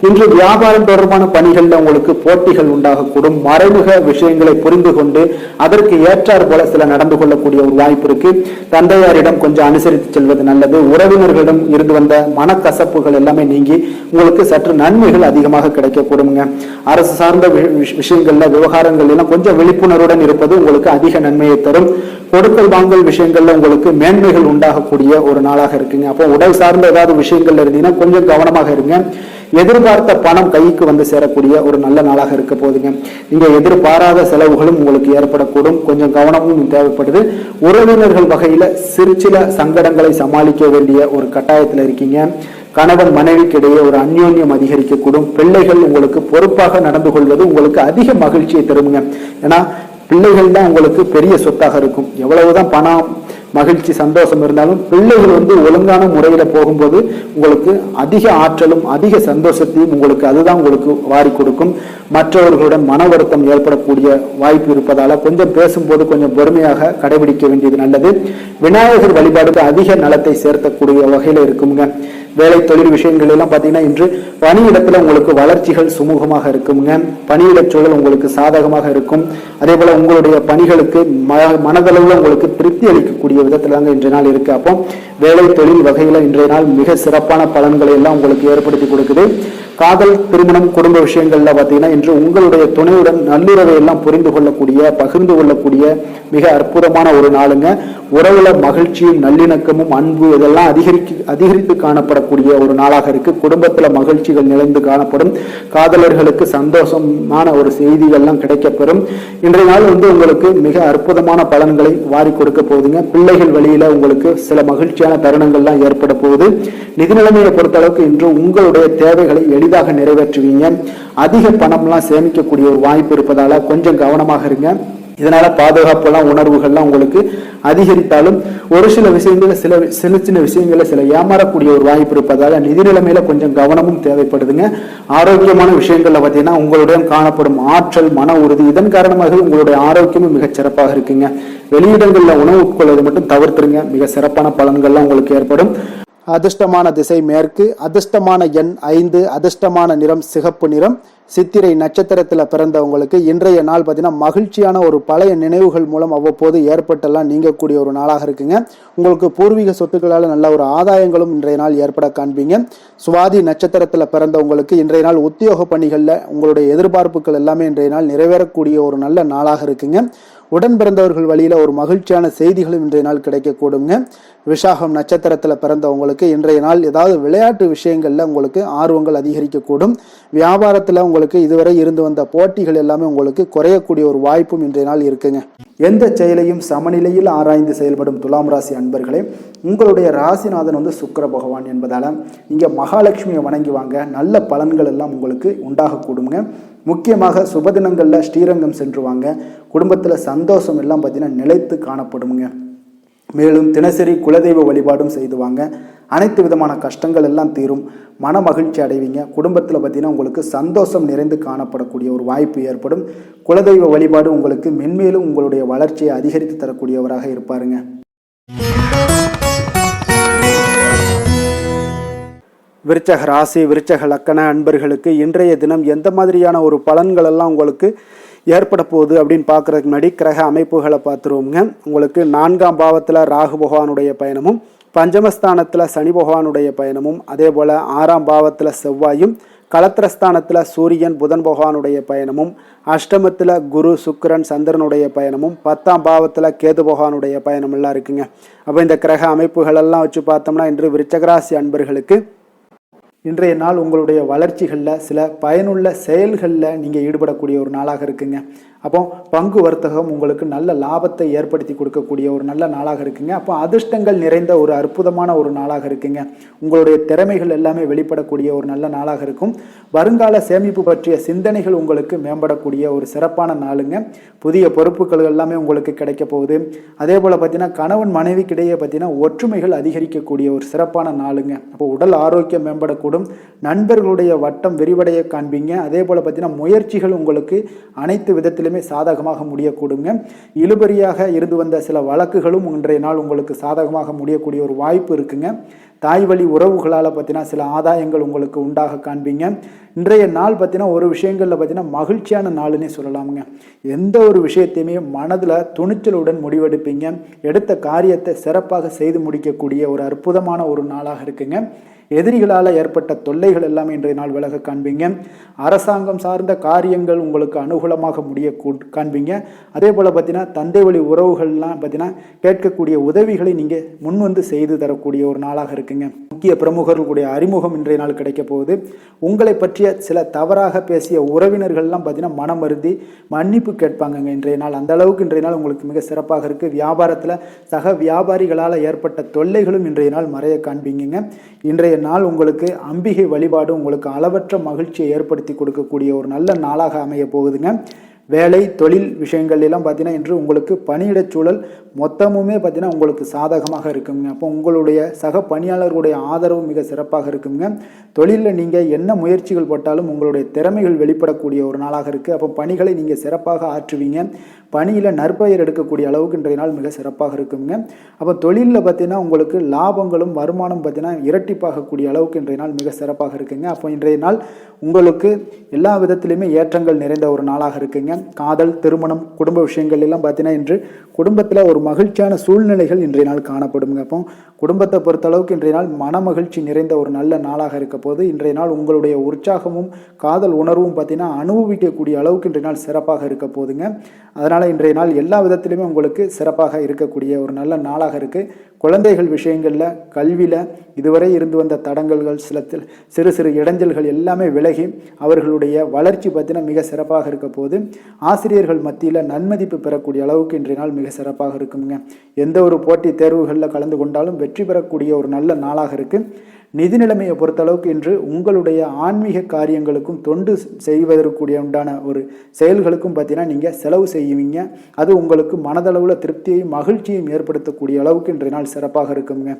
இன்று வியாபாரம் தொடர்பான பணிகளில் உங்களுக்கு போட்டிகள் உண்டாகக்கூடும். மறைமுக விஷயங்களை புரிந்து கொண்டு அதற்கு ஏற்றார் போல சில நடந்து கொள்ளக்கூடிய ஒரு வாய்ப்பு இருக்கு. தந்தையாரிடம் கொஞ்சம் அனுசரித்து செல்வது நல்லது. உறவினர்களிடம் இருந்து வந்த மனக்கசப்புகள் எல்லாமே நீங்கி உங்களுக்கு சற்று நன்மைகள் அதிகமாக கிடைக்கக்கூடுங்க. அரசு சார்ந்த விஷயங்கள்ல விவகாரங்கள் எல்லாம் கொஞ்சம் விழிப்புணர்வுடன் இருப்பது உங்களுக்கு அதிக நன்மையை தரும். கொடுக்கல் வாங்கல் விஷயங்கள்ல உங்களுக்கு மேன்மைகள் உண்டாகக்கூடிய ஒரு நாளாக இருக்குங்க. அப்போ உடல் சார்ந்த ஏதாவது விஷயங்கள்ல இருந்தீங்கன்னா கொஞ்சம் கவனமாக இருங்க. எதிர்பார்த்த பணம் கைக்கு வந்து சேரக்கூடிய ஒரு நல்ல நாளாக இருக்க போகுதுங்க. நீங்க எதிர்பாராத செலவுகளும் உங்களுக்கு ஏற்படக்கூடும். கொஞ்சம் கவனமும் தேவைப்படுது. உறவினர்கள் வகையில சில சங்கடங்களை சமாளிக்க வேண்டிய ஒரு கட்டாயத்துல இருக்கீங்க. கணவன் மனைவிக்கிடையே ஒரு அந்யோன்யம் அதிகரிக்கக்கூடும். பிள்ளைகள் உங்களுக்கு பொறுப்பாக நடந்து கொள்வது உங்களுக்கு அதிக மகிழ்ச்சியை தருங்க. ஏன்னா பிள்ளைகள் தான் உங்களுக்கு பெரிய சொத்தாக இருக்கும். எவ்வளவுதான் பணம், மகிழ்ச்சி, சந்தோஷம் இருந்தாலும் பிள்ளைகள் ஒழுங்கான முறையில போகும்போது உங்களுக்கு அதிக ஆற்றலும் அதிக சந்தோஷத்தையும் அதுதான் உங்களுக்கு வாரி கொடுக்கும். மற்றவர்களுடன் மன வருத்தம் ஏற்படக்கூடிய வாய்ப்பு இருப்பதால கொஞ்சம் பேசும்போது கொஞ்சம் பொறுமையாக கடைபிடிக்க வேண்டியது நல்லது. விநாயகர் வழிபாடுக்கு அதிக நலத்தை சேர்த்தக்கூடிய வகையில இருக்குங்க. வேலை தொழில் விஷயங்கள் எல்லாம் பார்த்தீங்கன்னா இன்று பணியிடத்துல உங்களுக்கு வளர்ச்சிகள் சுமூகமாக இருக்குங்க. பணியிட சூழல் உங்களுக்கு சாதகமாக இருக்கும். அதே போல உங்களுடைய பணிகளுக்கு மனதளவுல உங்களுக்கு திருப்தி அளிக்கக்கூடிய விதத்துல தாங்க இன்றைய நாள் இருக்கு. அப்போ வேலை தொழில் வகையில இன்றைய நாள் மிக சிறப்பான பலன்களை எல்லாம் உங்களுக்கு ஏற்படுத்தி கொடுக்குது. காதல், திருமணம், குடும்ப விஷயங்கள்ல பார்த்தீங்கன்னா இன்று உங்களுடைய துணையுடன் நல்லுறவை எல்லாம் புரிந்து கொள்ளக்கூடிய, பகிர்ந்து கொள்ளக்கூடிய மிக அற்புதமான ஒரு நாளுங்க. உறவுல மகிழ்ச்சியும் நல்லிணக்கமும் அன்பு இதெல்லாம் அதிகரித்து காணப்படக்கூடிய ஒரு நாளாக இருக்கு. குடும்பத்துல மகிழ்ச்சிகள் நிறைந்து காணப்படும். காதலர்களுக்கு சந்தோஷமான ஒரு செய்திகள்லாம் கிடைக்கப்பெறும். இன்றைய நாள் உங்களுக்கு மிக அற்புதமான பலன்களை வாரி கொடுக்க போகுதுங்க. பிள்ளைகள் வழியில உங்களுக்கு சில மகிழ்ச்சியான தருணங்கள்லாம் ஏற்பட போகுது. நிதி நிலைமையை பொறுத்தளவுக்கு இன்று உங்களுடைய தேவைகளை எளிதாக நிறைவேற்றுவீங்க. அதிக பணம்லாம் சேமிக்கக்கூடிய ஒரு வாய்ப்பு இருப்பதால கொஞ்சம் கவனமாக இருங்க. இதனால பாதுகாப்புலாம் உணர்வுகள்லாம் உங்களுக்கு அதிகரித்தாலும் ஒரு சில விஷயங்கள சின்ன விஷயங்கள சில ஏமாறக்கூடிய ஒரு வாய்ப்பு இருப்பதால நிதி நிலைமையில கொஞ்சம் கவனமும் தேவைப்படுதுங்க. ஆரோக்கியமான விஷயங்கள்ல பார்த்தீங்கன்னா உங்களுடன் காணப்படும் ஆற்றல், மன உறுதி இதன் காரணமாக உங்களுடைய ஆரோக்கியமும் மிகச் சிறப்பாக இருக்குங்க. வெளியிடங்கள்ல உணவு உட்கொள்வதை மட்டும் தவிர்த்துருங்க. மிக சிறப்பான பலன்கள்லாம் உங்களுக்கு ஏற்படும். அதிர்ஷ்டமான திசை மேற்கு, அதிர்ஷ்டமான எண் 5, அதிர்ஷ்டமான நிறம் சிகப்பு நிறம். சித்திரை நட்சத்திரத்துல பிறந்தவங்களுக்கு இன்றைய நாள் பார்த்தீங்கன்னா மகிழ்ச்சியான ஒரு பழைய நினைவுகள் மூலம் அவ்வப்போது ஏற்பட்டெல்லாம் நீங்கக்கூடிய ஒரு நாளாக இருக்குங்க. உங்களுக்கு பூர்வீக சொத்துக்களால் நல்ல ஒரு ஆதாயங்களும் இன்றைய நாள் ஏற்பட காண்பீங்க. சுவாதி நட்சத்திரத்துல பிறந்தவங்களுக்கு இன்றைய நாள் உத்தியோக பணிகள்ல உங்களுடைய எதிர்பார்ப்புகள் எல்லாமே இன்றைய நாள் நிறைவேறக்கூடிய ஒரு நல்ல நாளாக இருக்குங்க. உடன் பிறந்தவர்கள் வழியில ஒரு மகிழ்ச்சியான செய்திகளும் இன்றைய நாள் கிடைக்கக்கூடுங்க. விசாகம் நட்சத்திரத்துல பிறந்தவங்களுக்கு இன்றைய நாள் ஏதாவது விளையாட்டு விஷயங்கள்ல உங்களுக்கு ஆர்வங்கள் அதிகரிக்கக்கூடும். வியாபாரத்துல உங்களுக்கு இதுவரை இருந்து வந்த போட்டிகள் எல்லாமே உங்களுக்கு குறையக்கூடிய ஒரு வாய்ப்பும் இன்றைய நாள் இருக்குங்க. எந்த செயலையும் சமநிலையில் ஆராய்ந்து செயல்படும் துலாம் ராசி அன்பர்களே, உங்களுடைய ராசிநாதன் சுக்கிர பகவான் என்பதால நீங்க மகாலட்சுமியை வணங்கி வாங்க. நல்ல பலன்கள் எல்லாம் உங்களுக்கு உண்டாகக்கூடுங்க. முக்கியமாக சுபதினங்களில் ஸ்ரீரங்கம் சென்று வாங்க. குடும்பத்தில் சந்தோஷம் எல்லாம் பார்த்தீங்கன்னா நிலைத்து காணப்படுங்க. மேலும் தினசரி குலதெய்வ வழிபாடும் செய்து வாங்க. அனைத்து விதமான கஷ்டங்கள் எல்லாம் தீரும். மன மகிழ்ச்சி அடைவீங்க. குடும்பத்தில் பார்த்தீங்கன்னா உங்களுக்கு சந்தோஷம் நிறைந்து காணப்படக்கூடிய ஒரு வாய்ப்பு ஏற்படும். குலதெய்வ வழிபாடு உங்களுக்கு மென்மேலும் உங்களுடைய வளர்ச்சியை அதிகரித்து தரக்கூடியவராக இருப்பாருங்க. விருச்சக ராசி, விருச்சக லக்கண அன்பர்களுக்கு இன்றைய தினம் எந்த மாதிரியான ஒரு பலன்கள் எல்லாம் உங்களுக்கு ஏற்பட போகுது அப்படின்னு பார்க்குறதுக்கு முன்னாடி கிரக அமைப்புகளை பார்த்துருவோங்க. உங்களுக்கு 4ஆம் பாவத்தில் ராகு பகவானுடைய பயணமும், பஞ்சமஸ்தானத்தில் சனி பகவானுடைய பயணமும், அதே போல் 6ஆம் பாவத்தில் செவ்வாயும், களத்திரஸ்தானத்தில் சூரியன் புதன் பகவானுடைய பயணமும், அஷ்டமத்தில் குரு சுக்கிரன் சந்திரனுடைய பயணமும், 10ஆம் பாவத்தில் கேது பகவானுடைய பயணம் எல்லாம் இருக்குங்க. அப்போ இந்த கிரக அமைப்புகளெல்லாம் வச்சு பார்த்தோம்னா இன்று விருச்சகராசி அன்பர்களுக்கு இன்றைய நாள் உங்களுடைய வளர்ச்சிகளில் சில பயனுள்ள செயல்களில் நீங்கள் ஈடுபடக்கூடிய ஒரு நாளாக இருக்குங்க. அப்போ பங்கு வர்த்தகம் உங்களுக்கு நல்ல லாபத்தை ஏற்படுத்தி கொடுக்கக்கூடிய ஒரு நல்ல நாளாக இருக்குங்க. அப்போ அதிர்ஷ்டங்கள் நிறைந்த ஒரு அற்புதமான ஒரு நாளாக இருக்குங்க. உங்களுடைய திறமைகள் எல்லாமே வெளிப்படக்கூடிய ஒரு நல்ல நாளாக இருக்கும். வருங்கால சேமிப்பு பற்றிய சிந்தனைகள் உங்களுக்கு மேம்படக்கூடிய ஒரு சிறப்பான நாளுங்க. புதிய பொறுப்புகள் எல்லாமே உங்களுக்கு கிடைக்க போகுது. அதே போல் பார்த்தீங்கன்னா கணவன் மனைவிக்கிடையே பார்த்தீங்கன்னா ஒற்றுமைகள் அதிகரிக்கக்கூடிய ஒரு சிறப்பான நாளுங்க. அப்போ உடல் ஆரோக்கியம் மேம்படக்கூடும். நண்பர்களுடைய வட்டம் விரிவடைய காண்பீங்க. அதே போல் பார்த்தீங்கன்னா முயற்சிகள் உங்களுக்கு அனைத்து விதத்திலும் சாதகமாக முடியக்கூடுங்க. இழுபறியாக இருந்து வந்த சில வழக்குகளும் இன்றைய நாள் உங்களுக்கு சாதகமாக முடியக்கூடிய ஒரு வாய்ப்பு இருக்குங்க. தாய் வழி உறவுகளால் பார்த்தீங்கன்னா சில ஆதாயங்கள் உங்களுக்கு உண்டாக காண்பீங்க. இன்றைய நாள் பார்த்தீங்கன்னா ஒரு விஷயங்களில் பார்த்தீங்கன்னா மகிழ்ச்சியான நாளுன்னே சொல்லலாமுங்க. எந்த ஒரு விஷயத்தையுமே மனதில் துணிச்சலுடன் முடிவெடுப்பீங்க. எடுத்த காரியத்தை சிறப்பாக செய்து முடிக்கக்கூடிய ஒரு அற்புதமான ஒரு நாளாக இருக்குங்க. எதிரிகளால் ஏற்பட்ட தொல்லைகள் எல்லாமே இன்றைய நாள் விலக காண்பீங்க. அரசாங்கம் சார்ந்த காரியங்கள் உங்களுக்கு அனுகூலமாக முடிய காண்பீங்க. அதே போல் பார்த்தீங்கன்னா தந்தை வழி உறவுகள்லாம் பார்த்தீங்கன்னா கேட்கக்கூடிய உதவிகளை நீங்கள் முன்வந்து செய்து தரக்கூடிய ஒரு நாளாக இருக்குங்க. முக்கிய பிரமுகர்களுடைய அறிமுகம் இன்றைய நாள் கிடைக்க போகுது. உங்களை பற்றிய சில தவறாக பேசிய உறவினர்கள்லாம் பார்த்தீங்கன்னா மனம் வருந்தி மன்னிப்பு கேட்பாங்க இன்றைய நாள். அந்த அளவுக்கு இன்றைய நாள் உங்களுக்கு மிக சிறப்பாக இருக்குது. வியாபாரத்தில் சக வியாபாரிகளால் ஏற்பட்ட தொல்லைகளும் இன்றைய நாள் மறைய காண்பீங்க. இன்றைய நாள் உங்களுக்கு அம்பிகை வழிபாடு உங்களுக்கு அளவற்ற மகிழ்ச்சியை ஏற்படுத்தி கொடுக்கக்கூடிய ஒரு நல்ல நாளாக அமைய போகுதுங்க. வேலை தொழில் விஷயங்கள் எல்லாம் பார்த்தீங்கன்னா இன்று உங்களுக்கு பணியிடச் சூழல் மொத்தமுமே பார்த்தீங்கன்னா உங்களுக்கு சாதகமாக இருக்குங்க. அப்போ உங்களுடைய சக பணியாளர்களுடைய ஆதரவு மிக சிறப்பாக இருக்குங்க. தொழிலில் நீங்கள் என்ன முயற்சிகள் போட்டாலும் உங்களுடைய திறமைகள் வெளிப்படக்கூடிய ஒரு நாளாக இருக்குது. அப்போ பணிகளை நீங்கள் சிறப்பாக ஆற்றுவீங்க. பணியில் நற்பெயர் எடுக்கக்கூடிய அளவுக்கு இன்றைய நாள் மிக சிறப்பாக இருக்குங்க. அப்போ தொழிலில் பார்த்தீங்கன்னா உங்களுக்கு லாபங்களும் வருமானம் பார்த்தீங்கன்னா இரட்டிப்பாகக்கூடிய அளவுக்கு இன்றைய நாள் மிக சிறப்பாக இருக்குங்க. அப்போ இன்றைய நாள் உங்களுக்கு எல்லா விதத்திலையுமே ஏற்றங்கள் நிறைந்த ஒரு நாளாக இருக்குங்க. காதல், திருமணம், குடும்ப விஷயங்கள் எல்லாம் பார்த்தீங்கன்னா இன்று குடும்பத்தில் ஒரு மகிழ்ச்சியான சூழ்நிலைகள் இன்றைய நாள் காணப்படுங்க. அப்போ குடும்பத்தை பொறுத்த அளவுக்கு இன்றைய நாள் மன மகிழ்ச்சி நிறைந்த ஒரு நல்ல நாளாக இருக்க போது இன்றைய நாள் உங்களுடைய உற்சாகமும் காதல் உணர்வும் பார்த்தீங்கன்னா அனுபவிக்கக்கூடிய அளவுக்கு இன்றைய நாள் சிறப்பாக இருக்க போதுங்க. அதனால் இன்றைய நாள் எல்லா விதத்திலுமே உங்களுக்கு சிறப்பாக இருக்கக்கூடிய ஒரு நல்ல நாளாக இருக்குது. குழந்தைகள் விஷயங்களில், கல்வியில் இதுவரை இருந்து வந்த தடங்கல்கள், சிறு சிறு இடைஞ்சல்கள் எல்லாமே விலகி அவர்களுடைய வளர்ச்சி பார்த்தீங்கன்னா மிக சிறப்பாக இருக்க போது ஆசிரியர்கள் மத்தியில் நன்மதிப்பு பெறக்கூடிய அளவுக்கு இன்றைய நாள் மிக சிறப்பாக இருக்குங்க. எந்த ஒரு போட்டி தேர்வுகளில் கலந்து கொண்டாலும் வெற்றி பெறக்கூடிய ஒரு நல்ல நாளாக இருக்குது. நிதி நிலைமையை பொறுத்தளவுக்கு இன்று உங்களுடைய ஆன்மீக காரியங்களுக்கும் தொண்டு செய்வதற்குரிய உண்டான ஒரு செயல்களுக்கும் பார்த்தீங்கன்னா நீங்கள் செலவு செய்வீங்க. அது உங்களுக்கு மனதளவில் திருப்தியையும் மகிழ்ச்சியையும் ஏற்படுத்தக்கூடிய அளவுக்கு இன்றைய நாள் சிறப்பாக இருக்குங்க.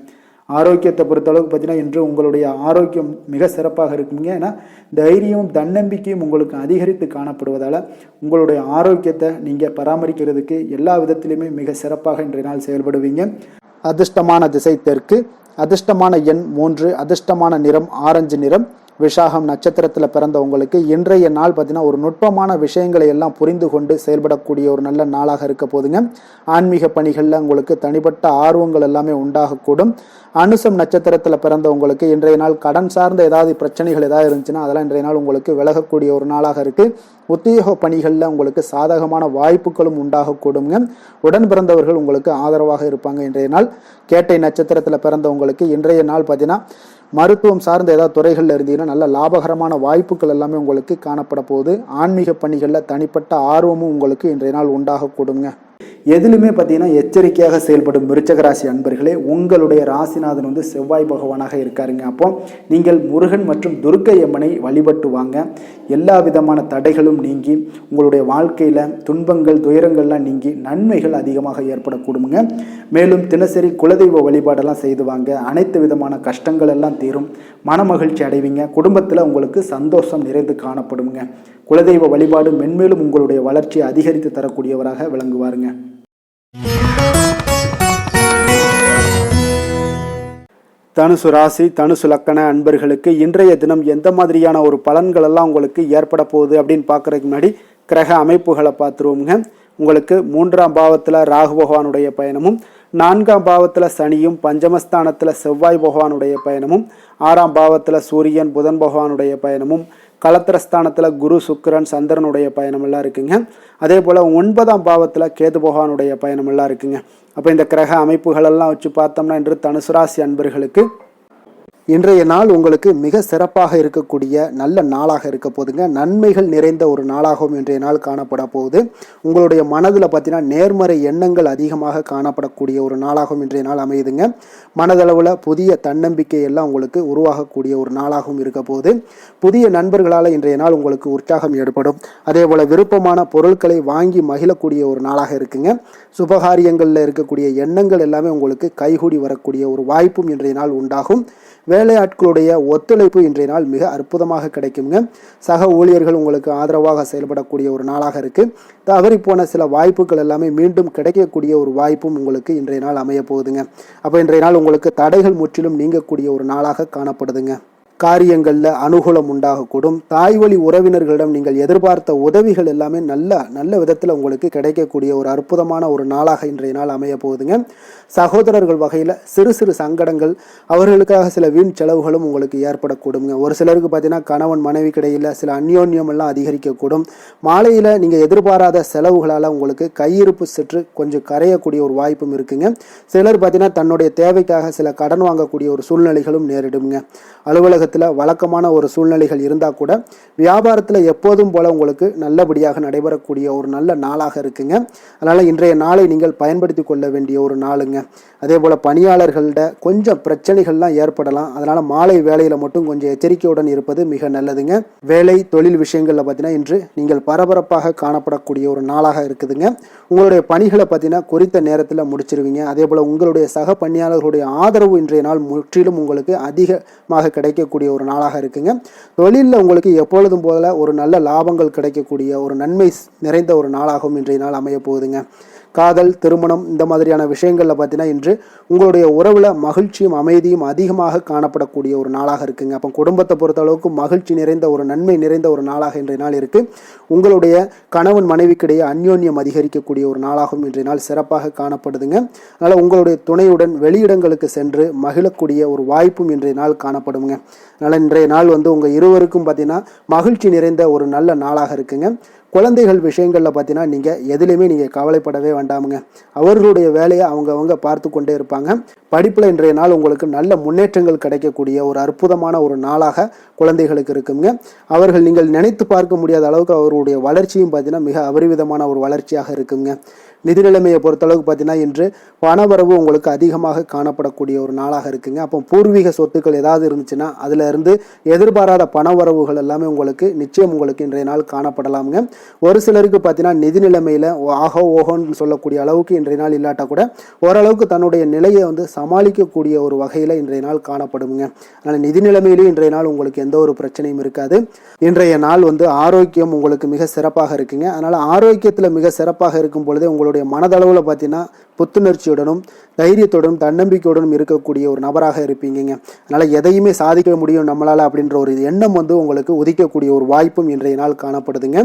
ஆரோக்கியத்தை பொறுத்தளவுக்கு பார்த்தீங்கன்னா இன்று உங்களுடைய ஆரோக்கியம் மிக சிறப்பாக இருக்குங்க. ஏன்னா தைரியமும் தன்னம்பிக்கையும் உங்களுக்கு அதிகரித்து காணப்படுவதால் உங்களுடைய ஆரோக்கியத்தை நீங்கள் பராமரிக்கிறதுக்கு எல்லா விதத்திலையுமே மிக சிறப்பாக இன்றைய நாள் செயல்படுவீங்க. அதிர்ஷ்டமான திசை தெற்கு, அதிர்ஷ்டமான எண் 3, அதிர்ஷ்டமான நிறம் ஆரஞ்சு நிறம். விஷாகம் நட்சத்திரத்தில் பிறந்த உங்களுக்கு இன்றைய நாள் பார்த்தீங்கன்னா ஒரு நுட்பமான விஷயங்களை எல்லாம் புரிந்து கொண்டு செயல்படக்கூடிய ஒரு நல்ல நாளாக இருக்க போதுங்க. ஆன்மீக பணிகளில் உங்களுக்கு தனிப்பட்ட ஆர்வங்கள் எல்லாமே உண்டாகக்கூடும். அனுசம் நட்சத்திரத்தில் பிறந்த உங்களுக்கு இன்றைய நாள் கடன் சார்ந்த ஏதாவது பிரச்சனைகள் ஏதாவது இருந்துச்சுன்னா அதெல்லாம் இன்றைய நாள் உங்களுக்கு விலகக்கூடிய ஒரு நாளாக இருக்குது. உத்தியோக பணிகளில் உங்களுக்கு சாதகமான வாய்ப்புகளும் உண்டாகக்கூடுங்க. உடன் பிறந்தவர்கள் உங்களுக்கு ஆதரவாக இருப்பாங்க. இன்றைய நாள் கேட்டை நட்சத்திரத்தில் பிறந்தவங்களுக்கு இன்றைய நாள் பார்த்தீங்கன்னா மருத்துவம் சார்ந்த ஏதாவது துறைகளில் இருந்தீங்கன்னா நல்ல லாபகரமான வாய்ப்புகள் எல்லாமே உங்களுக்கு காணப்பட போகுது. ஆன்மீக பணிகளில் தனிப்பட்ட ஆர்வமும் உங்களுக்கு இன்றைய நாள் உண்டாகக்கூடுங்க. எதிலுமே பார்த்தீங்கன்னா எச்சரிக்கையாக செயல்படும் விருச்சக ராசி அன்பர்களே, உங்களுடைய ராசிநாதன் செவ்வாய் பகவானாக இருக்காருங்க. அப்போ நீங்கள் முருகன் மற்றும் துர்க்கை அம்மனை வழிபட்டு வாங்க. எல்லா விதமான தடைகளும் நீங்கி உங்களுடைய வாழ்க்கையில் துன்பங்கள் துயரங்கள்லாம் நீங்கி நன்மைகள் அதிகமாக ஏற்படக்கூடுங்க. மேலும் தினசரி குலதெய்வ வழிபாடெல்லாம் செய்து வாங்க. அனைத்து விதமான கஷ்டங்கள் எல்லாம் தீரும். மன மகிழ்ச்சி அடைவீங்க. குடும்பத்தில் உங்களுக்கு சந்தோஷம் நிறைந்து காணப்படுங்க. குலதெய்வ வழிபாடு மென்மேலும் உங்களுடைய வளர்ச்சியை அதிகரித்து தரக்கூடியவராக விளங்குவாருங்க. தனுசு ராசி, தனுசு லக்கண அன்பர்களுக்கு இன்றைய தினம் எந்த மாதிரியான ஒரு பலன்கள் எல்லாம் உங்களுக்கு ஏற்பட போகுது அப்படின்னு பார்க்கறதுக்கு முன்னாடி கிரக அமைப்புகளை பார்த்துருவோங்க. உங்களுக்கு 3ஆம் பாவத்தில் ராகு பகவானுடைய பயணமும், 4ஆம் பாவத்தில் சனியும், பஞ்சமஸ்தானத்தில் செவ்வாய் பகவானுடைய பயணமும், 6ஆம் பாவத்தில் சூரியன் புதன் பகவானுடைய பயணமும், களத்திரஸ்தானத்தில் குரு சுக்கிரன் சந்திரனுடைய பயணமெல்லாம் இருக்குங்க. அதே போல் 9ஆம் பாவத்தில் கேது பகவானுடைய பயணமெல்லாம் இருக்குங்க. அப்போ இந்த கிரக அமைப்புகளெல்லாம் வச்சு பார்த்தோம்னா இன்று தனுசு ராசி அன்பர்களுக்கு இன்றைய நாள் உங்களுக்கு மிக சிறப்பாக இருக்கக்கூடிய நல்ல நாளாக இருக்க போதுங்க. நன்மைகள் நிறைந்த ஒரு நாளாகவும் இன்றைய நாள் காணப்பட போகுது. உங்களுடைய மனதில் பார்த்தீங்கன்னா நேர்மறை எண்ணங்கள் அதிகமாக காணப்படக்கூடிய ஒரு நாளாகவும் இன்றைய நாள் அமையுதுங்க. மனதளவில் புதிய தன்னம்பிக்கை எல்லாம் உங்களுக்கு உருவாகக்கூடிய ஒரு நாளாகவும் இருக்க போகுது. புதிய நண்பர்களால் இன்றைய நாள் உங்களுக்கு உற்சாகம் ஏற்படும். அதே போல் விருப்பமான பொருட்களை வாங்கி மகிழக்கூடிய ஒரு நாளாக இருக்குங்க. சுபகாரியங்களில் இருக்கக்கூடிய எண்ணங்கள் எல்லாமே உங்களுக்கு கைகூடி வரக்கூடிய ஒரு வாய்ப்பும் இன்றைய நாள் உண்டாகும். வேலையாட்களுடைய ஒத்துழைப்பு இன்றைய நாள் மிக அற்புதமாக கிடைக்குங்க. சக ஊழியர்கள் உங்களுக்கு ஆதரவாக செயல்படக்கூடிய ஒரு நாளாக இருக்குது. தவறி போன சில வாய்ப்புகள் எல்லாமே மீண்டும் கிடைக்கக்கூடிய ஒரு வாய்ப்பும் உங்களுக்கு இன்றைய நாள் அமைய போகுதுங்க. அப்போ இன்றைய நாள் உங்களுக்கு தடைகள் முற்றிலும் நீங்கக்கூடிய ஒரு நாளாக காணப்படுதுங்க. காரியங்களில் அனுகூலம் உண்டாகக்கூடும். தாய் வழி உறவினர்களிடம் நீங்கள் எதிர்பார்த்த உதவிகள் எல்லாமே நல்ல விதத்தில் உங்களுக்கு கிடைக்கக்கூடிய ஒரு அற்புதமான ஒரு நாளாக இன்றைய நாள் அமைய போகுதுங்க. சகோதரர்கள் வகையில் சிறு சிறு சங்கடங்கள், அவர்களுக்காக சில வீண் செலவுகளும் உங்களுக்கு ஏற்படக்கூடுங்க. ஒரு சிலருக்கு பார்த்தீங்கன்னா கணவன் மனைவி கிடையில் சில அந்யோன்யம் எல்லாம் அதிகரிக்கக்கூடும். மாலையில் நீங்கள் எதிர்பாராத செலவுகளால் உங்களுக்கு கையிருப்பு சற்று கொஞ்சம் கரையக்கூடிய ஒரு வாய்ப்பும் இருக்குங்க. சிலர் பார்த்தீங்கன்னா தன்னுடைய தேவைக்காக சில கடன் வாங்கக்கூடிய ஒரு சூழ்நிலைகளும் நேரிடுங்க. அலுவலக உத்தியோகத்தில் வழக்கமான ஒரு சூழ்நிலைகள் இருந்தால் கூட வியாபாரத்தில் எப்போதும் போல் உங்களுக்கு நல்லபடியாக நடைபெறக்கூடிய ஒரு நல்ல நாளாக இருக்குங்க. அதனால் இன்றைய நாளை நீங்கள் பயன்படுத்தி கொள்ள வேண்டிய ஒரு நாளுங்க. அதே போல் பணியாளர்கள்ட கொஞ்சம் பிரச்சனைகள்லாம் ஏற்படலாம். அதனால் மாலை வேலையில் மட்டும் கொஞ்சம் எச்சரிக்கையுடன் இருப்பது மிக நல்லதுங்க. வேலை தொழில் விஷயங்களில் பார்த்தீங்கன்னா இன்று நீங்கள் பரபரப்பாக காணப்படக்கூடிய ஒரு நாளாக இருக்குதுங்க. உங்களுடைய பணிகளை பார்த்தீங்கன்னா குறித்த நேரத்தில் முடிச்சிருவீங்க. அதே போல் உங்களுடைய சக பணியாளர்களுடைய ஆதரவு இன்றைய நாள் முற்றிலும் உங்களுக்கு அதிகமாக கிடைக்கக்கூடிய ஒரு நாளாக இருக்குங்க. தொழிலில் உங்களுக்கு எப்பொழுதும் போல ஒரு நல்ல லாபங்கள் கிடைக்கக்கூடிய ஒரு நன்மை நிறைந்த ஒரு நாளாகவும் இன்றைய நாள் அமைய போகுதுங்க. காதல், திருமணம் இந்த மாதிரியான விஷயங்களில் பார்த்தீங்கன்னா இன்று உங்களுடைய உறவில் மகிழ்ச்சியும் அமைதியும் அதிகமாக காணப்படக்கூடிய ஒரு நாளாக இருக்குங்க. அப்போ குடும்பத்தை பொறுத்தளவுக்கு மகிழ்ச்சி நிறைந்த ஒரு நன்மை நிறைந்த ஒரு நாளாக இன்றைய நாள் இருக்குது. உங்களுடைய கணவன் மனைவிக்கிடையே அந்யோன்யம் அதிகரிக்கக்கூடிய ஒரு நாளாகவும் இன்றைய நாள் சிறப்பாக காணப்படுதுங்க. அதனால் உங்களுடைய துணையுடன் வெளியிடங்களுக்கு சென்று மகிழக்கூடிய ஒரு வாய்ப்பும் இன்றைய நாள் காணப்படுங்க. அதனால் இன்றைய நாள் உங்கள் இருவருக்கும் பார்த்தீங்கன்னா மகிழ்ச்சி நிறைந்த ஒரு நல்ல நாளாக இருக்குங்க. குழந்தைகள் விஷயங்களில் பார்த்தீங்கன்னா நீங்கள் எதுலேயுமே நீங்கள் கவலைப்படவே வேண்டாமுங்க. அவர்களுடைய வேலையை அவங்க பார்த்து கொண்டே இருப்பாங்க. படிப்பில் இன்றைய நாள் உங்களுக்கு நல்ல முன்னேற்றங்கள் கிடைக்கக்கூடிய ஒரு அற்புதமான ஒரு நாளாக குழந்தைகளுக்கு இருக்குங்க. அவர்கள் நீங்கள் நினைத்து பார்க்க முடியாத அளவுக்கு அவர்களுடைய வளர்ச்சியும் பார்த்தீங்கன்னா மிக அபரிவிதமான ஒரு வளர்ச்சியாக இருக்குங்க. நிதி நிலைமையை பொறுத்தளவுக்கு பார்த்தீங்கன்னா இன்று பணவரவு உங்களுக்கு அதிகமாக காணப்படக்கூடிய ஒரு நாளாக இருக்குங்க. அப்போ பூர்வீக சொத்துக்கள் ஏதாவது இருந்துச்சுன்னா அதில் இருந்து எதிர்பாராத பணவரவுகள் எல்லாமே உங்களுக்கு நிச்சயம் உங்களுக்கு இன்றைய நாள் காணப்படலாமுங்க. ஒரு சிலருக்கு பார்த்தீங்கன்னா நிதி நிலைமையில் ஆகோ ஓஹோன்னு சொல்லக்கூடிய அளவுக்கு இன்றைய நாள் இல்லாட்டா கூட ஓரளவுக்கு தன்னுடைய நிலையை சமாளிக்கக்கூடிய ஒரு வகையில் இன்றைய நாள் காணப்படுங்க. அதனால் நிதி நிலைமையிலேயும் இன்றைய நாள் உங்களுக்கு எந்த ஒரு பிரச்சனையும் இருக்காது. இன்றைய நாள் ஆரோக்கியம் உங்களுக்கு மிக சிறப்பாக இருக்குங்க. அதனால் ஆரோக்கியத்தில் மிக சிறப்பாக இருக்கும் பொழுதே உங்களுடைய மனதளவில் பார்த்தீங்கன்னா புத்துணர்ச்சியுடனும் தைரியத்துடனும் தன்னம்பிக்கையுடனும் இருக்கக்கூடிய ஒரு நபராக இருப்பீங்க. அதனால் எதையுமே சாதிக்க முடியும் நம்மளால் அப்படின்ற ஒரு எண்ணம் உங்களுக்கு உதிக்கக்கூடிய ஒரு வாய்ப்பும் இன்றைய நாள் காணப்படுதுங்க.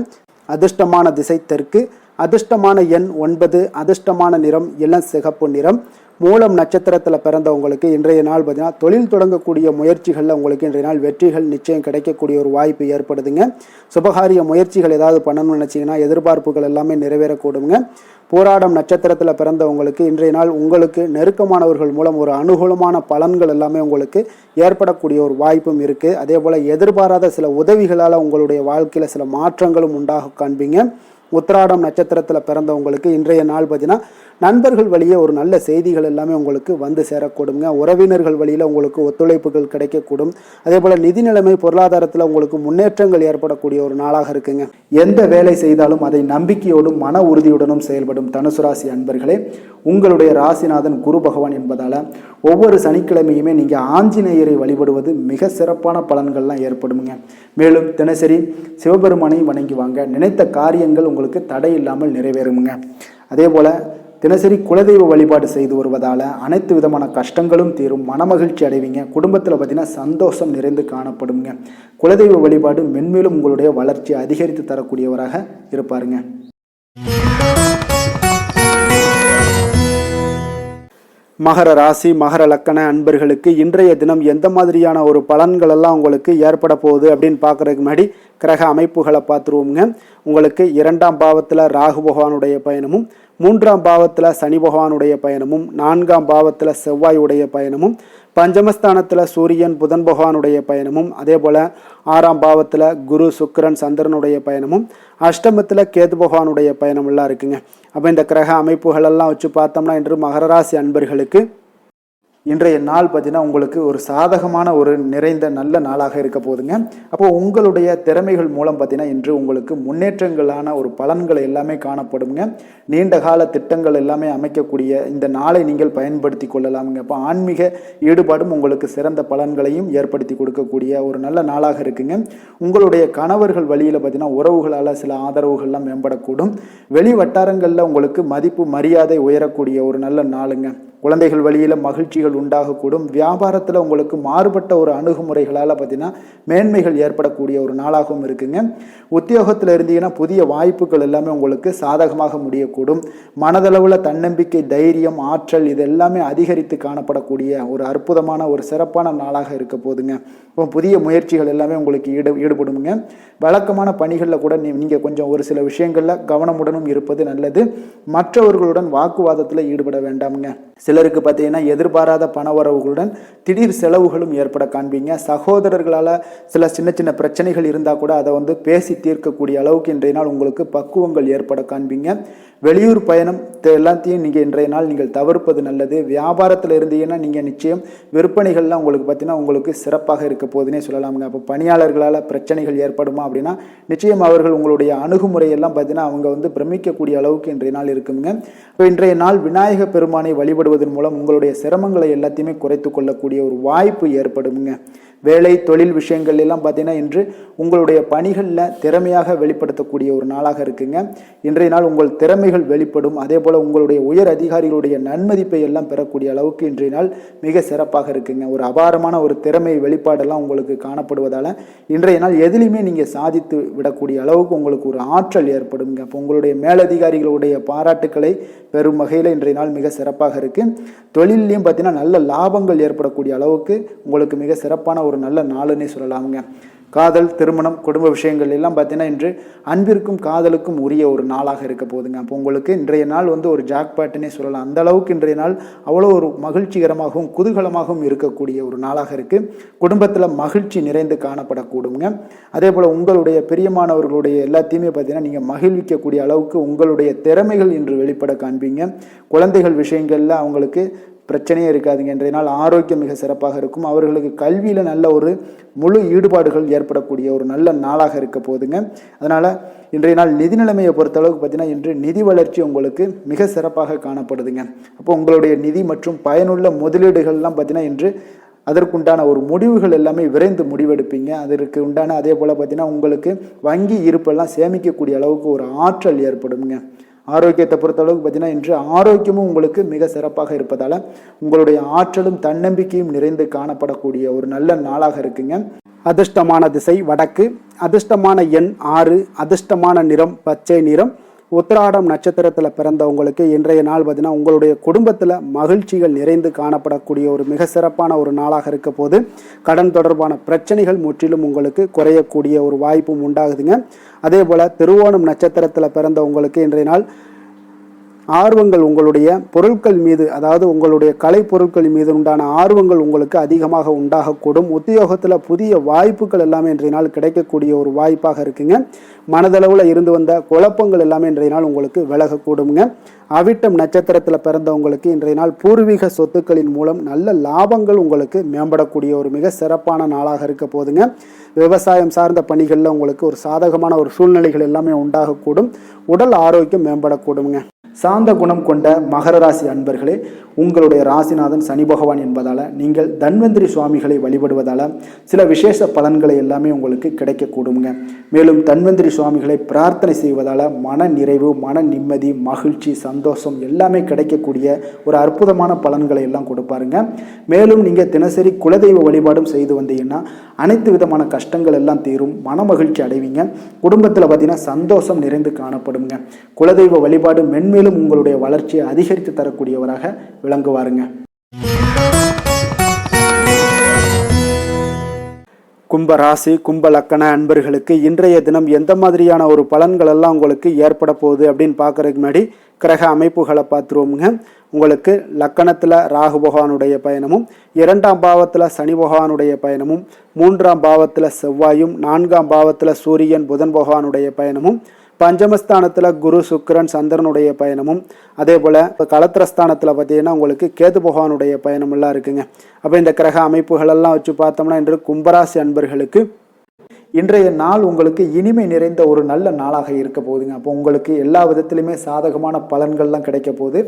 அதிர்ஷ்டமான திசை தெற்கு, அதிர்ஷ்டமான எண் 9, அதிர்ஷ்டமான நிறம் இளம் சிகப்பு நிறம். மூலம் நட்சத்திரத்தில் பிறந்தவங்களுக்கு இன்றைய நாள் பார்த்தீங்கன்னா தொழில் தொடங்கக்கூடிய முயற்சிகளில் உங்களுக்கு இன்றைய நாள் வெற்றிகள் நிச்சயம் கிடைக்கக்கூடிய ஒரு வாய்ப்பு ஏற்படுதுங்க. சுபகாரிய முயற்சிகள் ஏதாவது பண்ணணும்னு நினச்சிங்கன்னா எதிர்பார்ப்புகள் எல்லாமே நிறைவேறக்கூடுங்க. போராடம் நட்சத்திரத்தில் பிறந்தவங்களுக்கு இன்றைய நாள் உங்களுக்கு நெருக்கமானவர்கள் மூலம் ஒரு அனுகூலமான பலன்கள் எல்லாமே உங்களுக்கு ஏற்படக்கூடிய ஒரு வாய்ப்பும் இருக்குது. அதே போல் எதிர்பாராத சில உதவிகளால் உங்களுடைய வாழ்க்கையில் சில மாற்றங்களும் உண்டாக காண்பீங்க. உத்திராடம் நட்சத்திரத்தில் பிறந்தவங்களுக்கு இன்றைய நாள் பார்த்தீங்கன்னா நண்பர்கள் வழியே ஒரு நல்ல செய்திகள் எல்லாமே உங்களுக்கு வந்து சேரக்கூடுங்க. உறவினர்கள் வழியில் உங்களுக்கு ஒத்துழைப்புகள் கிடைக்கக்கூடும். அதே போல் நிதி நிலைமை பொருளாதாரத்தில் உங்களுக்கு முன்னேற்றங்கள் ஏற்படக்கூடிய ஒரு நாளாக இருக்குங்க. எந்த வேலை செய்தாலும் அதை நம்பிக்கையோடும் மன உறுதியுடனும் செயல்படும் தனுசு ராசி அன்பர்களே, உங்களுடைய ராசிநாதன் குரு பகவான் என்பதால் ஒவ்வொரு சனிக்கிழமையுமே நீங்கள் ஆஞ்சநேயரை வழிபடுவது மிக சிறப்பான பலன்கள்லாம் ஏற்படுங்க. மேலும் தினசரி சிவபெருமானை வணங்கி வாங்க, நினைத்த காரியங்கள் உங்களுக்கு தடை இல்லாமல் நிறைவேறுங்க. அதே போல் தினசரி குலதெய்வ வழிபாடு செய்து வருவதால் அனைத்து விதமான கஷ்டங்களும் தீரும், மனமகிழ்ச்சி அடைவீங்க. குடும்பத்தில் பார்த்தீங்கன்னா சந்தோஷம் நிறைந்து காணப்படுங்க. குலதெய்வ வழிபாடு மென்மேலும் உங்களுடைய வளர்ச்சியை அதிகரித்து தரக்கூடியவராக இருப்பாருங்க. மகர ராசி மகர லக்கண அன்பர்களுக்கு இன்றைய தினம் எந்த மாதிரியான ஒரு பலன்கள் எல்லாம் உங்களுக்கு ஏற்பட போகுது அப்படின்னு பார்க்குறதுக்கு முன்னாடி கிரக அமைப்புகளை பார்த்துருவோங்க. உங்களுக்கு 2ஆம் பாவத்தில் ராகு பகவானுடைய பயணமும், 3ஆம் பாவத்தில் சனி பகவானுடைய பயணமும், 4ஆம் பாவத்தில் செவ்வாயுடைய பயணமும், பஞ்சமஸ்தானத்தில் சூரியன் புதன் பகவானுடைய பயணமும், அதே போல் 6ஆம் பாவத்தில் குரு சுக்கிரன் சந்திரனுடைய பயணமும், அஷ்டமத்தில் கேது பகவானுடைய பயணமெல்லாம் இருக்குங்க. அப்போ இந்த கிரக அமைப்புகளெல்லாம் வச்சு பார்த்தோம்னா இன்று மகர ராசி அன்பர்களுக்கு இன்றைய நாள் பார்த்தீங்கன்னா உங்களுக்கு ஒரு சாதகமான ஒரு நிறைந்த நல்ல நாளாக இருக்க போகுதுங்க. அப்போ உங்களுடைய திறமைகள் மூலம் பார்த்தீங்கன்னா இன்று உங்களுக்கு முன்னேற்றங்களான ஒரு பலன்கள் எல்லாமே காணப்படுங்க. நீண்ட கால திட்டங்கள் எல்லாமே அமைக்கக்கூடிய இந்த நாளை நீங்கள் பயன்படுத்தி கொள்ளலாமுங்க. அப்போ ஆன்மீக ஈடுபாடும் உங்களுக்கு சிறந்த பலன்களையும் ஏற்படுத்தி கொடுக்கக்கூடிய ஒரு நல்ல நாளாக இருக்குங்க. உங்களுடைய கணவர்கள் வழியில் பார்த்தீங்கன்னா உறவுகளால் சில ஆதரவுகள்லாம் மேம்படக்கூடும். வெளி வட்டாரங்களில் உங்களுக்கு மதிப்பு மரியாதை உயரக்கூடிய ஒரு நல்ல நாளுங்க. குழந்தைகள் வழியில் மகிழ்ச்சிகள் உண்டாகக்கூடும். வியாபாரத்தில் உங்களுக்கு மாறுபட்ட ஒரு அணுகுமுறைகளால் பார்த்தீங்கன்னா மேன்மைகள் ஏற்படக்கூடிய ஒரு நாளாகவும் இருக்குங்க. உத்தியோகத்தில் இருந்தீங்கன்னா புதிய வாய்ப்புகள் எல்லாமே உங்களுக்கு சாதகமாக முடியக்கூடும். மனதளவில் தன்னம்பிக்கை, தைரியம், ஆற்றல் இது எல்லாமே அதிகரித்து காணப்படக்கூடிய ஒரு அற்புதமான ஒரு சிறப்பான நாளாக இருக்க போதுங்க. இப்போ புதிய முயற்சிகள் எல்லாமே உங்களுக்கு ஈடுபடுங்க. வழக்கமான பணிகளில் கூட நீங்கள் கொஞ்சம் ஒரு சில விஷயங்களில் கவனமுடனும் இருப்பது நல்லது. மற்றவர்களுடன் வாக்குவாதத்தில் ஈடுபட வேண்டாமுங்க. சில சிலருக்கு பார்த்தீங்கன்னா எதிர்பாராத பண வரவுகளுடன் திடீர் செலவுகளும் ஏற்பட காண்பீங்க. சகோதரர்களால் சில சின்ன சின்ன பிரச்சனைகள் இருந்தால் கூட அதை பேசி தீர்க்கக்கூடிய அளவுக்கு இன்றைய நாள் உங்களுக்கு பக்குவங்கள் ஏற்பட காண்பீங்க. வெளியூர் பயணம் எல்லாத்தையும் நீங்கள் இன்றைய நாள் நீங்கள் தவிர்ப்பது நல்லது. வியாபாரத்தில் இருந்தீங்கன்னா நீங்கள் நிச்சயம் விற்பனைகள்லாம் உங்களுக்கு பார்த்தீங்கன்னா உங்களுக்கு சிறப்பாக இருக்க போதுன்னே சொல்லலாமுங்க. அப்போ பணியாளர்களால் பிரச்சனைகள் ஏற்படுமா அப்படின்னா நிச்சயம் அவர்கள் உங்களுடைய அணுகுமுறையெல்லாம் பார்த்தீங்கன்னா அவங்க பிரமிக்கக்கூடிய அளவுக்கு இன்றைய நாள் இருக்குங்க. இப்போ இன்றைய நாள் விநாயக பெருமானை வழிபடுவதன் மூலம் உங்களுடைய சிரமங்களை எல்லாத்தையுமே குறைத்து கொள்ளக்கூடிய ஒரு வாய்ப்பு ஏற்படுங்க. வேலை தொழில் விஷயங்கள் எல்லாம் பார்த்தீங்கன்னா இன்று உங்களுடைய பணிகளில் திறமையாக வெளிப்படுத்தக்கூடிய ஒரு நாளாக இருக்குங்க. இன்றைய நாள் உங்கள் திறமைகள் வெளிப்படும். அதே போல் உங்களுடைய உயர் அதிகாரிகளுடைய நன்மதிப்பை எல்லாம் பெறக்கூடிய அளவுக்கு இன்றைய நாள் மிக சிறப்பாக இருக்குங்க. ஒரு அபாரமான ஒரு திறமை வெளிப்பாடெல்லாம் உங்களுக்கு காணப்படுவதால் இன்றைய நாள் எதிலுமே நீங்கள் சாதித்து விடக்கூடிய அளவுக்கு உங்களுக்கு ஒரு ஆற்றல் ஏற்படுங்க. அப்போ உங்களுடைய மேலதிகாரிகளுடைய பாராட்டுக்களை பெறும் வகையில் இன்றைய நாள் மிக சிறப்பாக இருக்குது. தொழிலையும் பார்த்தீங்கன்னா நல்ல லாபங்கள் ஏற்படக்கூடிய அளவுக்கு உங்களுக்கு மிக சிறப்பான ஒரு நல்ல நாளுன்னே சொல்லலாமுங்க. காதல், திருமணம், குடும்ப விஷயங்கள் எல்லாம் பார்த்தீங்கன்னா இன்று அன்பிற்கும் காதலுக்கும் உரிய ஒரு நாளாக இருக்க போதுங்க. அப்போ உங்களுக்கு இன்றைய நாள் ஒரு ஜாக்பாட்டுன்னே சொல்லலாம். அந்த அளவுக்கு இன்றைய நாள் அவ்வளோ ஒரு மகிழ்ச்சிகரமாகவும் குதூகலமாகவும் இருக்கக்கூடிய ஒரு நாளாக இருக்குது. குடும்பத்தில் மகிழ்ச்சி நிறைந்து காணப்படக்கூடுங்க. அதே போல் உங்களுடைய பிரியமானவர்களுடைய எல்லாத்தையுமே பார்த்தீங்கன்னா நீங்கள் மகிழ்விக்கக்கூடிய அளவுக்கு உங்களுடைய திறமைகள் இன்று வெளிப்பட காண்பீங்க. குழந்தைகள் விஷயங்களில் அவங்களுக்கு பிரச்சனையே இருக்காதுங்க. இன்றைய நாள் ஆரோக்கியம் மிக சிறப்பாக இருக்கும். அவர்களுக்கு கல்வியில் நல்ல ஒரு முழு ஈடுபாடுகள் ஏற்படக்கூடிய ஒரு நல்ல நாளாக இருக்க போதுங்க. அதனால் இன்றைய நாள் நிதி நிலைமையை பொறுத்தளவுக்கு பார்த்தீங்கன்னா இன்று நிதி வளர்ச்சி உங்களுக்கு மிக சிறப்பாக காணப்படுதுங்க. அப்போ உங்களுடைய நிதி மற்றும் பயனுள்ள முதலீடுகள்லாம் பார்த்தீங்கன்னா இன்று அதற்குண்டான ஒரு முடிவுகள் எல்லாமே விரைந்து முடிவெடுப்பீங்க. அதற்கு உண்டான அதே போல் பார்த்தீங்கன்னா உங்களுக்கு வங்கி இருப்பெல்லாம் சேமிக்கக்கூடிய அளவுக்கு ஒரு ஆற்றல் ஏற்படுங்க. ஆரோக்கியத்தை பொறுத்தளவுக்கு பார்த்தீங்கன்னா இன்று ஆரோக்கியமும் உங்களுக்கு மிக சிறப்பாக இருப்பதால் உங்களுடைய ஆற்றலும் தன்னம்பிக்கையும் நிறைந்து காணப்படக்கூடிய ஒரு நல்ல நாளாக இருக்குங்க. அதிர்ஷ்டமான திசை வடக்கு, அதிர்ஷ்டமான எண் 6, அதிர்ஷ்டமான நிறம் பச்சை நிறம். உத்திராடம் நட்சத்திரத்தில் பிறந்தவங்களுக்கு இன்றைய நாள் பார்த்தீங்கன்னா உங்களுடைய குடும்பத்தில் மகிழ்ச்சிகள் நிறைந்து காணப்படக்கூடிய ஒரு மிக சிறப்பான ஒரு நாளாக இருக்க போது கடன் தொடர்பான பிரச்சனைகள் முற்றிலும் உங்களுக்கு குறையக்கூடிய ஒரு வாய்ப்பும் உண்டாகுதுங்க. அதே போல் திருவோணம் நட்சத்திரத்தில் பிறந்தவங்களுக்கு இன்றைய நாள் ஆர்வங்கள் உங்களுடைய பொருட்கள் மீது, அதாவது உங்களுடைய கலை பொருட்கள் மீது உண்டான ஆர்வங்கள் உங்களுக்கு அதிகமாக உண்டாகக்கூடும். உத்தியோகத்தில் புதிய வாய்ப்புகள் எல்லாமே இன்றைய நாள் கிடைக்கக்கூடிய ஒரு வாய்ப்பாக இருக்குங்க. மனதளவில் இருந்து வந்த குழப்பங்கள் எல்லாமே இன்றைய நாள் உங்களுக்கு விலகக்கூடுங்க. அவிட்டம் நட்சத்திரத்தில் பிறந்தவங்களுக்கு இன்றைய நாள் பூர்வீக சொத்துக்களின் மூலம் நல்ல லாபங்கள் உங்களுக்கு மேம்படக்கூடிய ஒரு மிக சிறப்பான நாளாக இருக்க போதுங்க. விவசாயம் சார்ந்த பணிகளில் உங்களுக்கு ஒரு சாதகமான ஒரு சூழ்நிலைகள் எல்லாமே உண்டாகக்கூடும். உடல் ஆரோக்கியம் மேம்படக்கூடுங்க. சாந்த குணம் கொண்ட மகர ராசி அன்பர்களே, உங்களுடைய ராசிநாதன் சனி பகவான் என்பதால் நீங்கள் தன்வந்திரி சுவாமிகளை வழிபடுவதால் சில விசேஷ பலன்களை எல்லாமே உங்களுக்கு கிடைக்கக்கூடுங்க. மேலும் தன்வந்திரி சுவாமிகளை பிரார்த்தனை செய்வதால் மன நிறைவு, மன நிம்மதி, மகிழ்ச்சி, சந்தோஷம் எல்லாமே கிடைக்கக்கூடிய ஒரு அற்புதமான பலன்களை எல்லாம் கொடுப்பாருங்க. மேலும் நீங்கள் தினசரி குலதெய்வ வழிபாடும் செய்து வந்தீங்கன்னா அனைத்து விதமான கஷ்டங்கள் எல்லாம் தீரும், மன மகிழ்ச்சி அடைவீங்க. குடும்பத்தில் பார்த்தீங்கன்னா சந்தோஷம் நிறைந்து காணப்படுங்க. குலதெய்வ வழிபாடு மென்மேலும் உங்களுடைய வளர்ச்சியை அதிகரித்து தரக்கூடியவராக விளங்குவாருங்க. கும்ப ராசி, கும்ப லக்கண அன்பர்களுக்கு இன்றைய தினம் எந்த மாதிரியான ஒரு பலன்கள் எல்லாம் உங்களுக்கு ஏற்பட போகுது அப்படின்னு பார்க்கறதுக்கு முன்னாடி கிரக அமைப்புகளை பார்த்துருவோமுங்க. உங்களுக்கு லக்கணத்தில் ராகு பகவானுடைய பயணமும், 2ஆம் பாவத்தில் சனி பகவானுடைய பயணமும், 3ஆம் பாவத்தில் செவ்வாயும், 4ஆம் பாவத்தில் சூரியன் புதன் பகவானுடைய பயணமும், பஞ்சமஸ்தானத்தில் குரு சுக்கிரன் சந்திரனுடைய பயணமும், அதே போல் களத்திரஸ்தானத்தில் பார்த்தீங்கன்னா உங்களுக்கு கேது பகவானுடைய பயணமெல்லாம் இருக்குங்க. அப்போ இந்த கிரக அமைப்புகளெல்லாம் வச்சு பார்த்தோம்னா இன்று கும்பராசி அன்பர்களுக்கு இன்றைய நாள் உங்களுக்கு இனிமை நிறைந்த ஒரு நல்ல நாளாக இருக்க போகுதுங்க. அப்போ உங்களுக்கு எல்லா விதத்திலுமே சாதகமான பலன்கள்லாம் கிடைக்க போகுது.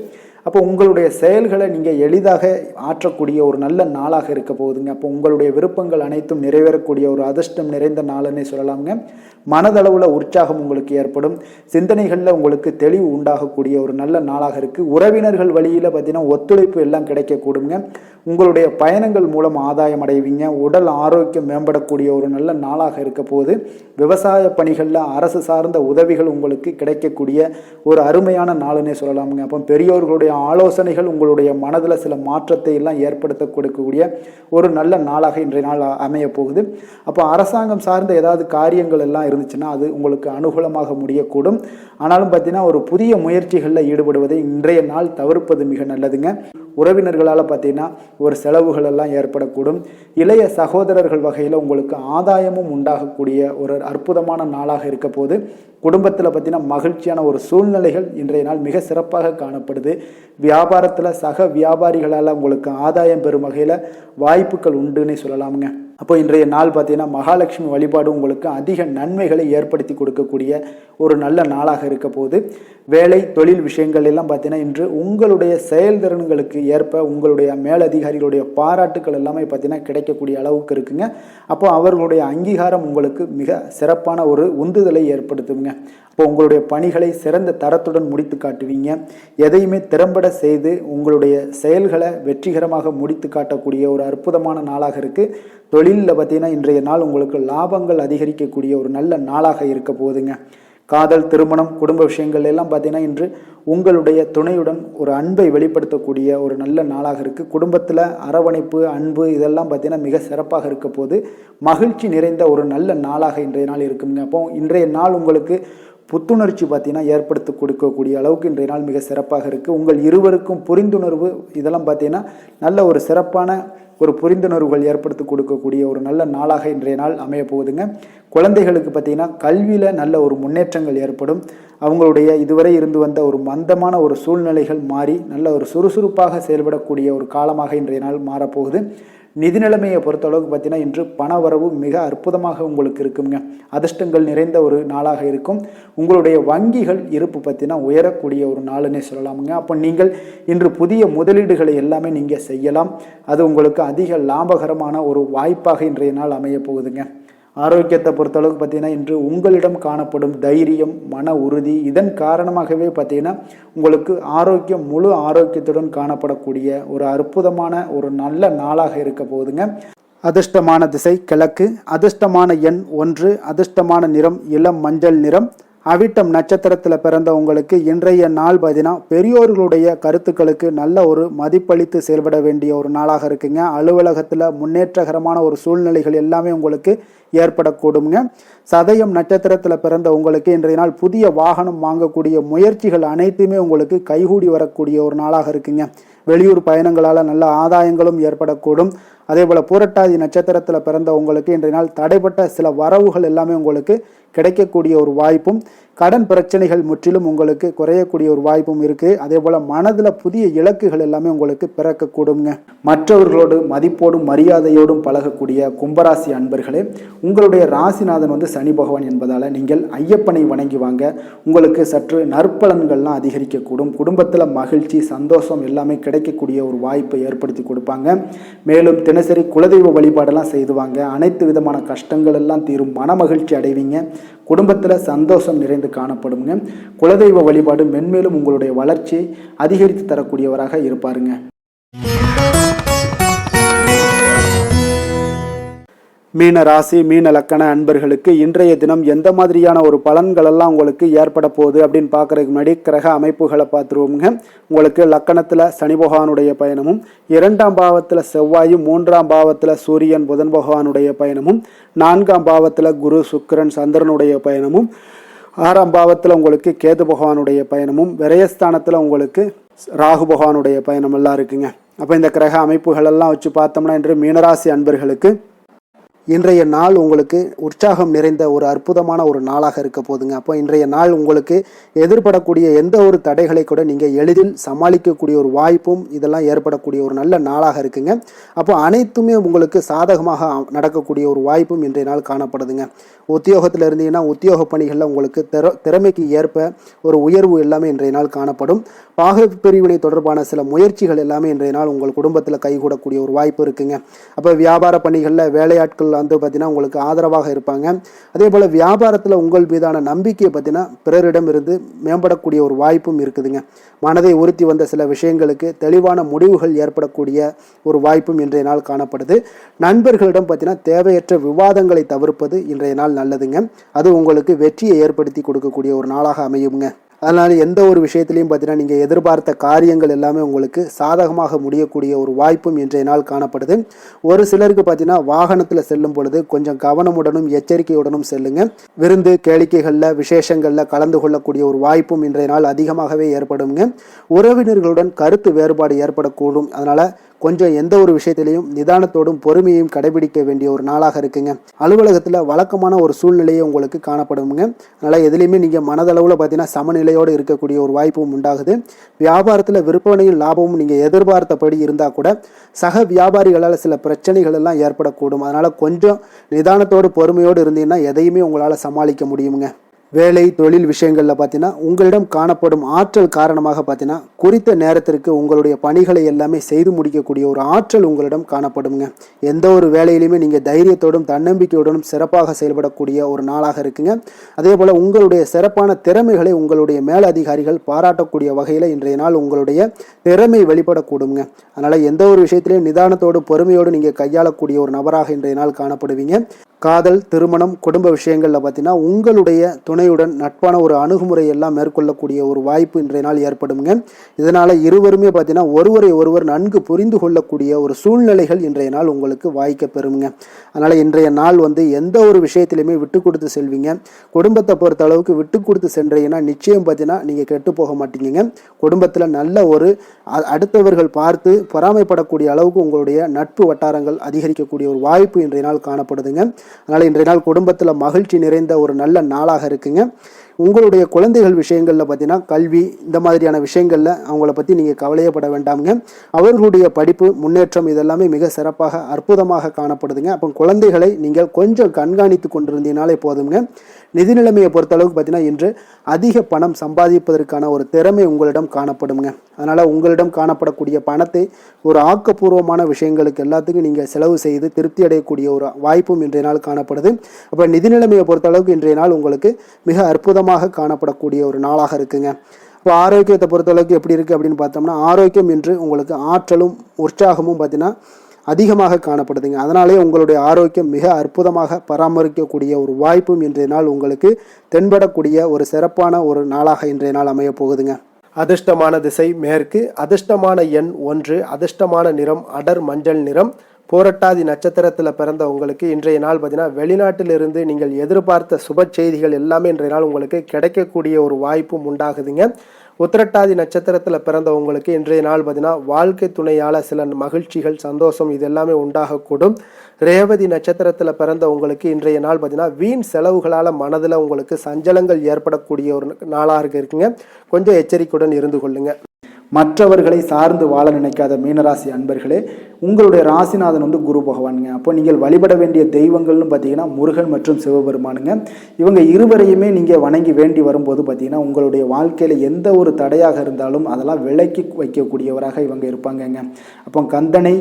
அப்போ உங்களுடைய செயல்களை நீங்கள் எளிதாக ஆற்றக்கூடிய ஒரு நல்ல நாளாக இருக்க போகுதுங்க. அப்போ உங்களுடைய விருப்பங்கள் அனைத்தும் நிறைவேறக்கூடிய ஒரு அதிர்ஷ்டம் நிறைந்த நாளுன்னே சொல்லலாமுங்க. மனதளவில் உற்சாகம் உங்களுக்கு ஏற்படும். சிந்தனைகளில் உங்களுக்கு தெளிவு உண்டாகக்கூடிய ஒரு நல்ல நாளாக இருக்குது. உறவினர்கள் வழியில் பார்த்தீங்கன்னா ஒத்துழைப்பு எல்லாம் கிடைக்கக்கூடுங்க. உங்களுடைய பயணங்கள் மூலம் ஆதாயம் அடைவீங்க. உடல் ஆரோக்கியம் மேம்படக்கூடிய ஒரு நல்ல நாளாக இருக்க போது விவசாய பணிகளில் அரசு சார்ந்த உதவிகள் உங்களுக்கு கிடைக்கக்கூடிய ஒரு அருமையான நாளுன்னே சொல்லலாமுங்க. அப்போ பெரியோர்களுடைய ஆலோசனைகள் உங்களுடைய மனதில் சில மாற்றத்தை எல்லாம் ஏற்படுத்த கொடுக்கக்கூடிய ஒரு நல்ல நாளாக இன்றைய நாள் அமைய போகுது. அப்போ அரசாங்கம் சார்ந்த ஏதாவது காரியங்கள் எல்லாம் இருந்துச்சுன்னா அது உங்களுக்கு அனுகூலமாக முடியக்கூடும். ஆனாலும் பார்த்தீங்கன்னா ஒரு புதிய முயற்சிகளில் ஈடுபடுவதை இன்றைய நாள் தவிர்ப்பது மிக நல்லதுங்க. உறவினர்களால் பார்த்தீங்கன்னா ஒரு செலவுகள் எல்லாம் ஏற்படக்கூடும். இளைய சகோதரர்கள் வகையில் உங்களுக்கு ஆதாயமும் உண்டாகக்கூடிய ஒரு அற்புதமான நாளாக இருக்க போது. குடும்பத்தில் பார்த்தீங்கன்னா மகிழ்ச்சியான ஒரு சூழ்நிலைகள் இன்றைய நாள் மிக சிறப்பாக காணப்படுது. வியாபாரத்தில் சக வியாபாரிகளால் உங்களுக்கு ஆதாயம் பெறும் வகையில் வாய்ப்புகள் உண்டுன்னு சொல்லலாமுங்க. அப்போ இன்றைய நாள் பார்த்தீங்கன்னா மகாலட்சுமி வழிபாடு உங்களுக்கு அதிக நன்மைகளை ஏற்படுத்தி கொடுக்கக்கூடிய ஒரு நல்ல நாளாக இருக்க போது. வேலை தொழில் விஷயங்கள் எல்லாம் பார்த்தீங்கன்னா இன்று உங்களுடைய செயல்திறன்களுக்கு ஏற்ப உங்களுடைய மேலதிகாரிகளுடைய பாராட்டுக்கள் எல்லாமே பார்த்தீங்கன்னா கிடைக்கக்கூடிய அளவுக்கு இருக்குங்க. அப்போ அவர்களுடைய அங்கீகாரம் உங்களுக்கு மிக சிறப்பான ஒரு உந்துதலை ஏற்படுத்துங்க. இப்போ உங்களுடைய பணிகளை சிறந்த தரத்துடன் முடித்து காட்டுவீங்க. எதையுமே திறம்பட செய்து உங்களுடைய செயல்களை வெற்றிகரமாக முடித்து காட்டக்கூடிய ஒரு அற்புதமான நாளாக இருக்குது. தொழிலில் பார்த்தீங்கன்னா இன்றைய நாள் உங்களுக்கு லாபங்கள் அதிகரிக்கக்கூடிய ஒரு நல்ல நாளாக இருக்க போகுதுங்க. காதல், திருமணம், குடும்ப விஷயங்கள் எல்லாம் பார்த்தீங்கன்னா இன்று உங்களுடைய துணையுடன் ஒரு அன்பை வெளிப்படுத்தக்கூடிய ஒரு நல்ல நாளாக இருக்குது. குடும்பத்தில் அரவணைப்பு, அன்பு இதெல்லாம் பார்த்தீங்கன்னா மிக சிறப்பாக இருக்க போது. மகிழ்ச்சி நிறைந்த ஒரு நல்ல நாளாக இன்றைய நாள் இருக்குங்க. அப்போ இன்றைய நாள் உங்களுக்கு புத்துணர்ச்சி பார்த்தீங்கன்னா ஏற்படுத்தி கொடுக்கக்கூடிய அளவுக்கு இன்றைய நாள் மிக சிறப்பாக இருக்குது. உங்கள் இருவருக்கும் புரிந்துணர்வு இதெல்லாம் பார்த்தீங்கன்னா நல்ல ஒரு சிறப்பான ஒரு புரிந்துணர்வுகள் ஏற்படுத்தி கொடுக்கக்கூடிய ஒரு நல்ல நாளாக இன்றைய நாள் அமைய போகுதுங்க. குழந்தைகளுக்கு பார்த்தீங்கன்னா கல்வியில் நல்ல ஒரு முன்னேற்றங்கள் ஏற்படும். அவங்களுடைய இதுவரை இருந்து வந்த ஒரு மந்தமான ஒரு சூழ்நிலைகள் மாறி நல்ல ஒரு சுறுசுறுப்பாக செயல்படக்கூடிய ஒரு காலமாக இன்றைய நாள் மாறப்போகுது. நிதி நிலைமையை பொறுத்தளவுக்கு பார்த்தீங்கன்னா இன்று பண வரவு மிக அற்புதமாக உங்களுக்கு இருக்குங்க. அதிர்ஷ்டங்கள் நிறைந்த ஒரு நாளாக இருக்கும். உங்களுடைய வங்கிகள் இருப்பு பார்த்தீங்கன்னா உயரக்கூடிய ஒரு நாளுன்னே சொல்லலாமுங்க. அப்போ நீங்கள் இன்று புதிய முதலீடுகளை எல்லாமே நீங்கள் செய்யலாம். அது உங்களுக்கு அதிக லாபகரமான ஒரு வாய்ப்பாக இன்றைய நாள் அமைய போகுதுங்க. ஆரோக்கியத்தை பொறுத்தளவுக்கு பார்த்தீங்கன்னா இன்று உங்களிடம் காணப்படும் தைரியம், மன உறுதி இதன் காரணமாகவே பார்த்தீங்கன்னா உங்களுக்கு ஆரோக்கியம் முழு ஆரோக்கியத்துடன் காணப்படக்கூடிய ஒரு அற்புதமான ஒரு நல்ல நாளாக இருக்க போகுதுங்க. அதிர்ஷ்டமான திசை கிழக்கு, அதிர்ஷ்டமான எண் 1, அதிர்ஷ்டமான நிறம் இளம் மஞ்சள் நிறம். அவிட்டம் நட்சத்திரத்தில் பிறந்த உங்களுக்கு இன்றைய நாள் பார்த்தீங்கன்னா பெரியோர்களுடைய கருத்துக்களுக்கு நல்ல ஒரு மதிப்பளித்து செயல்பட வேண்டிய ஒரு நாளாக இருக்குங்க. அலுவலகத்தில் முன்னேற்றகரமான ஒரு சூழ்நிலைகள் எல்லாமே உங்களுக்கு ஏற்படக்கூடுங்க. சதயம் நட்சத்திரத்தில் பிறந்த உங்களுக்கு இன்றைய நாள் புதிய வாகனம் வாங்கக்கூடிய முயற்சிகள் அனைத்துமே உங்களுக்கு கைகூடி வரக்கூடிய ஒரு நாளாக இருக்குங்க. வெளியூர் பயணங்களால் நல்ல ஆதாயங்களும் ஏற்படக்கூடும். அதே போல் பூரட்டாதி நட்சத்திரத்தில் பிறந்த உங்களுக்கு இன்றைய நாள் தடைப்பட்ட சில வரவுகள் எல்லாமே உங்களுக்கு கிடைக்கக்கூடிய ஒரு வாய்ப்பும், கடன் பிரச்சனைகள் முற்றிலும் உங்களுக்கு குறையக்கூடிய ஒரு வாய்ப்பும் இருக்குது. அதே போல் மனதில் புதிய இலக்குகள் எல்லாமே உங்களுக்கு பிறக்கக்கூடுங்க. மற்றவர்களோடு மதிப்போடும் மரியாதையோடும் பழகக்கூடிய கும்பராசி அன்பர்களே, உங்களுடைய ராசிநாதன் சனி பகவான் என்பதால் நீங்கள் ஐயப்பனை வணங்கி வாங்க. உங்களுக்கு சற்று நற்பலன்கள்லாம் அதிகரிக்கக்கூடும். குடும்பத்தில் மகிழ்ச்சி, சந்தோஷம் எல்லாமே கிடைக்கக்கூடிய ஒரு வாய்ப்பை ஏற்படுத்தி கொடுப்பாங்க. மேலும் தினசரி குலதெய்வ வழிபாடெல்லாம் செய்துவாங்க. அனைத்து விதமான கஷ்டங்கள் எல்லாம் தீரும். மன மகிழ்ச்சி அடைவீங்க. குடும்பத்தில் சந்தோஷம் நிறைந்து காணப்படுங்க. குலதெய்வ வழிபாடு மென்மேலும் உங்களுடைய வளர்ச்சியை அதிகரித்து தரக்கூடியவராக இருப்பாருங்க. மீன ராசி, மீன லக்கண அன்பர்களுக்கு இன்றைய தினம் எந்த மாதிரியான ஒரு பலன்கள் எல்லாம் உங்களுக்கு ஏற்பட போகுது அப்படின்னு பார்க்கறதுக்கு முன்னாடி கிரக அமைப்புகளை பார்த்துருவோங்க. உங்களுக்கு லக்கணத்தில் சனி பகவானுடைய பயணமும், 2ஆம் பாவத்தில் செவ்வாயும், 3ஆம் பாவத்தில் சூரியன் புதன் பகவானுடைய பயணமும், 4ஆம் பாவத்தில் குரு சுக்கிரன் சந்திரனுடைய பயணமும், 6ஆம் பாவத்தில் உங்களுக்கு கேது பகவானுடைய பயணமும், விரயஸ்தானத்தில் உங்களுக்கு ராகு பகவானுடைய பயணம் எல்லாம் இருக்குங்க. அப்போ இந்த கிரக அமைப்புகள் எல்லாம் வச்சு பார்த்தோம்னா இன்று மீனராசி அன்பர்களுக்கு இன்றைய நாள் உங்களுக்கு உற்சாகம் நிறைந்த ஒரு அற்புதமான ஒரு நாளாக இருக்க போதுங்க. அப்போ இன்றைய நாள் உங்களுக்கு எதிர்படக்கூடிய எந்த ஒரு தடைகளை கூட நீங்கள் எளிதில் சமாளிக்கக்கூடிய ஒரு வாய்ப்பும் இதெல்லாம் ஏற்படக்கூடிய ஒரு நல்ல நாளாக இருக்குங்க. அப்போ அனைத்துமே உங்களுக்கு சாதகமாக நடக்கக்கூடிய ஒரு வாய்ப்பும் இன்றைய நாள் காணப்படுதுங்க. உத்தியோகத்தில் இருந்தீங்கன்னா உத்தியோக பணிகளில் உங்களுக்கு திறமைக்கு ஏற்ப ஒரு உயர்வு எல்லாமே இன்றைய நாள் காணப்படும். பாக பிரிவினை தொடர்பான சில முயற்சிகள் எல்லாமே இன்றைய நாள் உங்கள் குடும்பத்தில் கைகூடக்கூடிய ஒரு வாய்ப்பு இருக்குங்க. அப்போ வியாபார பணிகளில் வேலையாட்கள் பார்த்தீங்கன்னா உங்களுக்கு ஆதரவாக இருப்பாங்க. அதே போல் வியாபாரத்தில் உங்கள் மீதான நம்பிக்கையை பார்த்தீங்கன்னா பிறரிடம் இருந்து மேம்படக்கூடிய ஒரு வாய்ப்பும் இருக்குதுங்க. மனதை உறுத்தி வந்த சில விஷயங்களுக்கு தெளிவான முடிவுகள் ஏற்படக்கூடிய ஒரு வாய்ப்பும் இன்றைய நாள் காணப்படுது. நண்பர்களிடம் பார்த்தீங்கன்னா தேவையற்ற விவாதங்களை தவிர்ப்பது இன்றைய நாள் நல்லதுங்க. அது உங்களுக்கு வெற்றியை ஏற்படுத்தி கொடுக்கக்கூடிய ஒரு நாளாக அமையுங்க. அதனால் எந்த ஒரு விஷயத்திலையும் பார்த்தீங்கன்னா நீங்கள் எதிர்பார்த்த காரியங்கள் எல்லாமே உங்களுக்கு சாதகமாக முடியக்கூடிய ஒரு வாய்ப்பும் இன்றைய நாள் காணப்படுது. ஒரு சிலருக்கு பார்த்தீங்கன்னா வாகனத்தில் செல்லும் பொழுது கொஞ்சம் கவனமுடனும் எச்சரிக்கையுடனும் செல்லுங்க. விருந்து கேளிக்கைகளில் விசேஷங்களில் கலந்து கொள்ளக்கூடிய ஒரு வாய்ப்பும் இன்றைய நாள் அதிகமாகவே ஏற்படுங்க. உறவினர்களுடன் கருத்து வேறுபாடு ஏற்படக்கூடும். அதனால் கொஞ்சம் எந்த ஒரு விஷயத்திலையும் நிதானத்தோடும் பொறுமையையும் கடைபிடிக்க வேண்டிய ஒரு நாளாக இருக்குங்க. அலுவலகத்தில் வழக்கமான ஒரு சூழ்நிலையை உங்களுக்கு காணப்படுங்க. அதனால் எதுலேயுமே நீங்கள் மனதளவில் பார்த்தீங்கன்னா சமநிலையோடு இருக்கக்கூடிய ஒரு வாய்ப்பும் உண்டாகுது. வியாபாரத்தில் விற்பனையும் லாபமும் நீங்கள் எதிர்பார்த்தபடி இருந்தால் கூட சக வியாபாரிகளால் சில பிரச்சனைகள் எல்லாம் ஏற்படக்கூடும். அதனால் கொஞ்சம் நிதானத்தோடு பொறுமையோடு இருந்தீங்கன்னா எதையுமே உங்களால் சமாளிக்க முடியுங்க. வேலை தொழில் விஷயங்களில் பார்த்தீங்கன்னா உங்களிடம் காணப்படும் ஆற்றல் காரணமாக பார்த்தீங்கன்னா குறித்த நேரத்திற்கு உங்களுடைய பணிகளை எல்லாமே செய்து முடிக்கக்கூடிய ஒரு ஆற்றல் உங்களிடம் காணப்படுங்க. எந்த ஒரு வேலையிலுமே நீங்கள் தைரியத்தோடும் தன்னம்பிக்கையுடனும் சிறப்பாக செயல்படக்கூடிய ஒரு நாளாக இருக்குங்க. அதே போல் உங்களுடைய சிறப்பான திறமைகளை உங்களுடைய மேலதிகாரிகள் பாராட்டக்கூடிய வகையில் இன்றைய நாள் உங்களுடைய திறமை வெளிப்படக்கூடுங்க. அதனால் எந்த ஒரு விஷயத்திலையும் நிதானத்தோடு பொறுமையோடு நீங்கள் கையாளக்கூடிய ஒரு நபராக இன்றைய நாள் காணப்படுவீங்க. காதல், திருமணம், குடும்ப விஷயங்களில் பார்த்தீங்கன்னா உங்களுடைய துணையுடன் நட்பான ஒரு அணுகுமுறை எல்லாம் மேற்கொள்ளக்கூடிய ஒரு வாய்ப்பு இன்றைய நாள் ஏற்படுங்க. இதனால் இருவருமே பார்த்தீங்கன்னா ஒருவரை ஒருவர் நன்கு புரிந்து கொள்ளக்கூடிய ஒரு சூழ்நிலைகள் இன்றைய நாள் உங்களுக்கு வாய்க்க பெறுங்க. அதனால் இன்றைய நாள் எந்த ஒரு விஷயத்திலையுமே விட்டு கொடுத்து செல்வீங்க. குடும்பத்தை பொறுத்த அளவுக்கு விட்டு கொடுத்து சென்றீங்கன்னா நிச்சயம் பார்த்தீங்கன்னா நீங்கள் கெட்டு போக மாட்டீங்க. குடும்பத்தில் நல்ல ஒரு அடுத்தவர்கள் பார்த்து பொறாமைப்படக்கூடிய அளவுக்கு உங்களுடைய நட்பு வட்டாரங்கள் அதிகரிக்கக்கூடிய ஒரு வாய்ப்பு இன்றைய நாள் காணப்படுதுங்க. அதனால் இன்றைய நாள் குடும்பத்தில் மகிழ்ச்சி நிறைந்த ஒரு நல்ல நாளாக இருக்குங்க. உங்களுடைய குழந்தைகள் விஷயங்களில் பார்த்தீங்கன்னா கல்வி இந்த மாதிரியான விஷயங்களில் அவங்கள பற்றி நீங்கள் கவலையப்பட வேண்டாமுங்க. அவர்களுடைய படிப்பு முன்னேற்றம் இதெல்லாமே மிக சிறப்பாக அற்புதமாக காணப்படுதுங்க. அப்போ குழந்தைகளை நீங்கள் கொஞ்சம் கண்காணித்து கொண்டிருந்தீங்கனாலே போதுங்க. நிதி நிலைமையை பொறுத்தளவுக்கு பார்த்தீங்கன்னா இன்று அதிக பணம் சம்பாதிப்பதற்கான ஒரு திறமை உங்களிடம் காணப்படுங்க. அதனால் உங்களிடம் காணப்படக்கூடிய பணத்தை ஒரு ஆக்கப்பூர்வமான விஷயங்களுக்கு எல்லாத்துக்கும் நீங்கள் செலவு செய்து திருப்தி அடையக்கூடிய ஒரு வாய்ப்பும் இன்றைய நாள் காணப்படுது. அப்போ நிதி நிலைமையை பொறுத்தளவுக்கு இன்றைய நாள் உங்களுக்கு மிக அற்புதமாக காணப்படக்கூடிய ஒரு நாளாக இருக்குங்க. இப்போ ஆரோக்கியத்தை பொறுத்தளவுக்கு எப்படி இருக்குது அப்படின்னு பார்த்தோம்னா ஆரோக்கியம் இன்று உங்களுக்கு ஆற்றலும் உற்சாகமும் பார்த்தீங்கன்னா அதிகமாக காணப்படுதுங்க. அதனாலே உங்களுடைய ஆரோக்கியம் மிக அற்புதமாக பராமரிக்கக்கூடிய ஒரு வாய்ப்பும் இன்றைய நாள் உங்களுக்கு தென்படக்கூடிய ஒரு சிறப்பான ஒரு நாளாக இன்றைய நாள் அமைய போகுதுங்க. அதிர்ஷ்டமான திசை மேற்கு, அதிர்ஷ்டமான எண் 1, அதிர்ஷ்டமான நிறம் அடர் மஞ்சள் நிறம். போரட்டாதி நட்சத்திரத்தில் பிறந்த உங்களுக்கு இன்றைய நாள் பார்த்தீங்கன்னா வெளிநாட்டிலிருந்து நீங்கள் எதிர்பார்த்த சுப செய்திகள் எல்லாமே இன்றைய நாள் உங்களுக்கு கிடைக்கக்கூடிய ஒரு வாய்ப்பும் உண்டாகுதுங்க. உத்திரட்டாதி நட்சத்திரத்தில் பிறந்த உங்களுக்கு இன்றைய நாள் பார்த்தீங்கன்னா வாழ்க்கை துணையால் சில மகிழ்ச்சிகள் சந்தோஷம் இது எல்லாமே உண்டாகக்கூடும். ரேவதி நட்சத்திரத்தில் பிறந்த உங்களுக்கு இன்றைய நாள் பார்த்தீங்கன்னா வீண் செலவுகளால் மனதில் உங்களுக்கு சஞ்சலங்கள் ஏற்படக்கூடிய ஒரு நாளாக இருக்குங்க. கொஞ்சம் எச்சரிக்கையுடன் இருந்து கொள்ளுங்க. மற்றவர்களை சார்ந்து வாழ நினைக்காத மீனராசி அன்பர்களே, உங்களுடைய ராசிநாதன் குரு பகவானுங்க. அப்போ நீங்கள் வழிபட வேண்டிய தெய்வங்கள்னு பார்த்தீங்கன்னா முருகன் மற்றும் சிவபெருமானுங்க. இவங்க இருவரையுமே நீங்கள் வணங்கி வேண்டி வரும்போது பார்த்தீங்கன்னா உங்களுடைய வாழ்க்கையில் எந்த ஒரு தடையாக இருந்தாலும் அதெல்லாம் விலக்கி வைக்கக்கூடியவராக இவங்க இருப்பாங்கங்க. அப்போ கந்தனை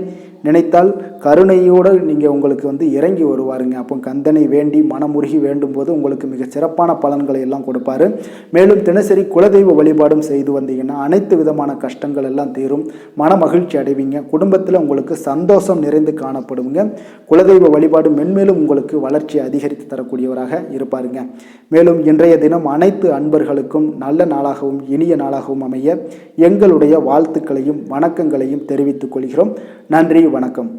நினைத்தால் கருணையோடு நீங்கள் உங்களுக்கு இறங்கி வருவாருங்க. அப்போ கந்தனை வேண்டி மனமுருகி வேண்டும் போது உங்களுக்கு மிக சிறப்பான பலன்களை எல்லாம் கொடுப்பாரு. மேலும் தினசரி குலதெய்வ வழிபாடும் செய்து வந்தீங்கன்னா அனைத்து விதமான கஷ்டங்கள் எல்லாம் தீரும், மன மகிழ்ச்சி அடைவீங்க. குடும்பத்தில் உங்களுக்கு சந்தோஷம் நிறைந்து காணப்படுங்க. குலதெய்வ வழிபாடு மென்மேலும் உங்களுக்கு வளர்ச்சி அதிகரித்து தரக்கூடியவராக இருப்பாருங்க. மேலும் இன்றைய தினம் அனைத்து அன்பர்களுக்கும் நல்ல நாளாகவும் இனிய நாளாகவும் அமைய எங்களுடைய வாழ்த்துக்களையும் வணக்கங்களையும் தெரிவித்துக் கொள்கிறோம். நன்றி, வணக்கம்.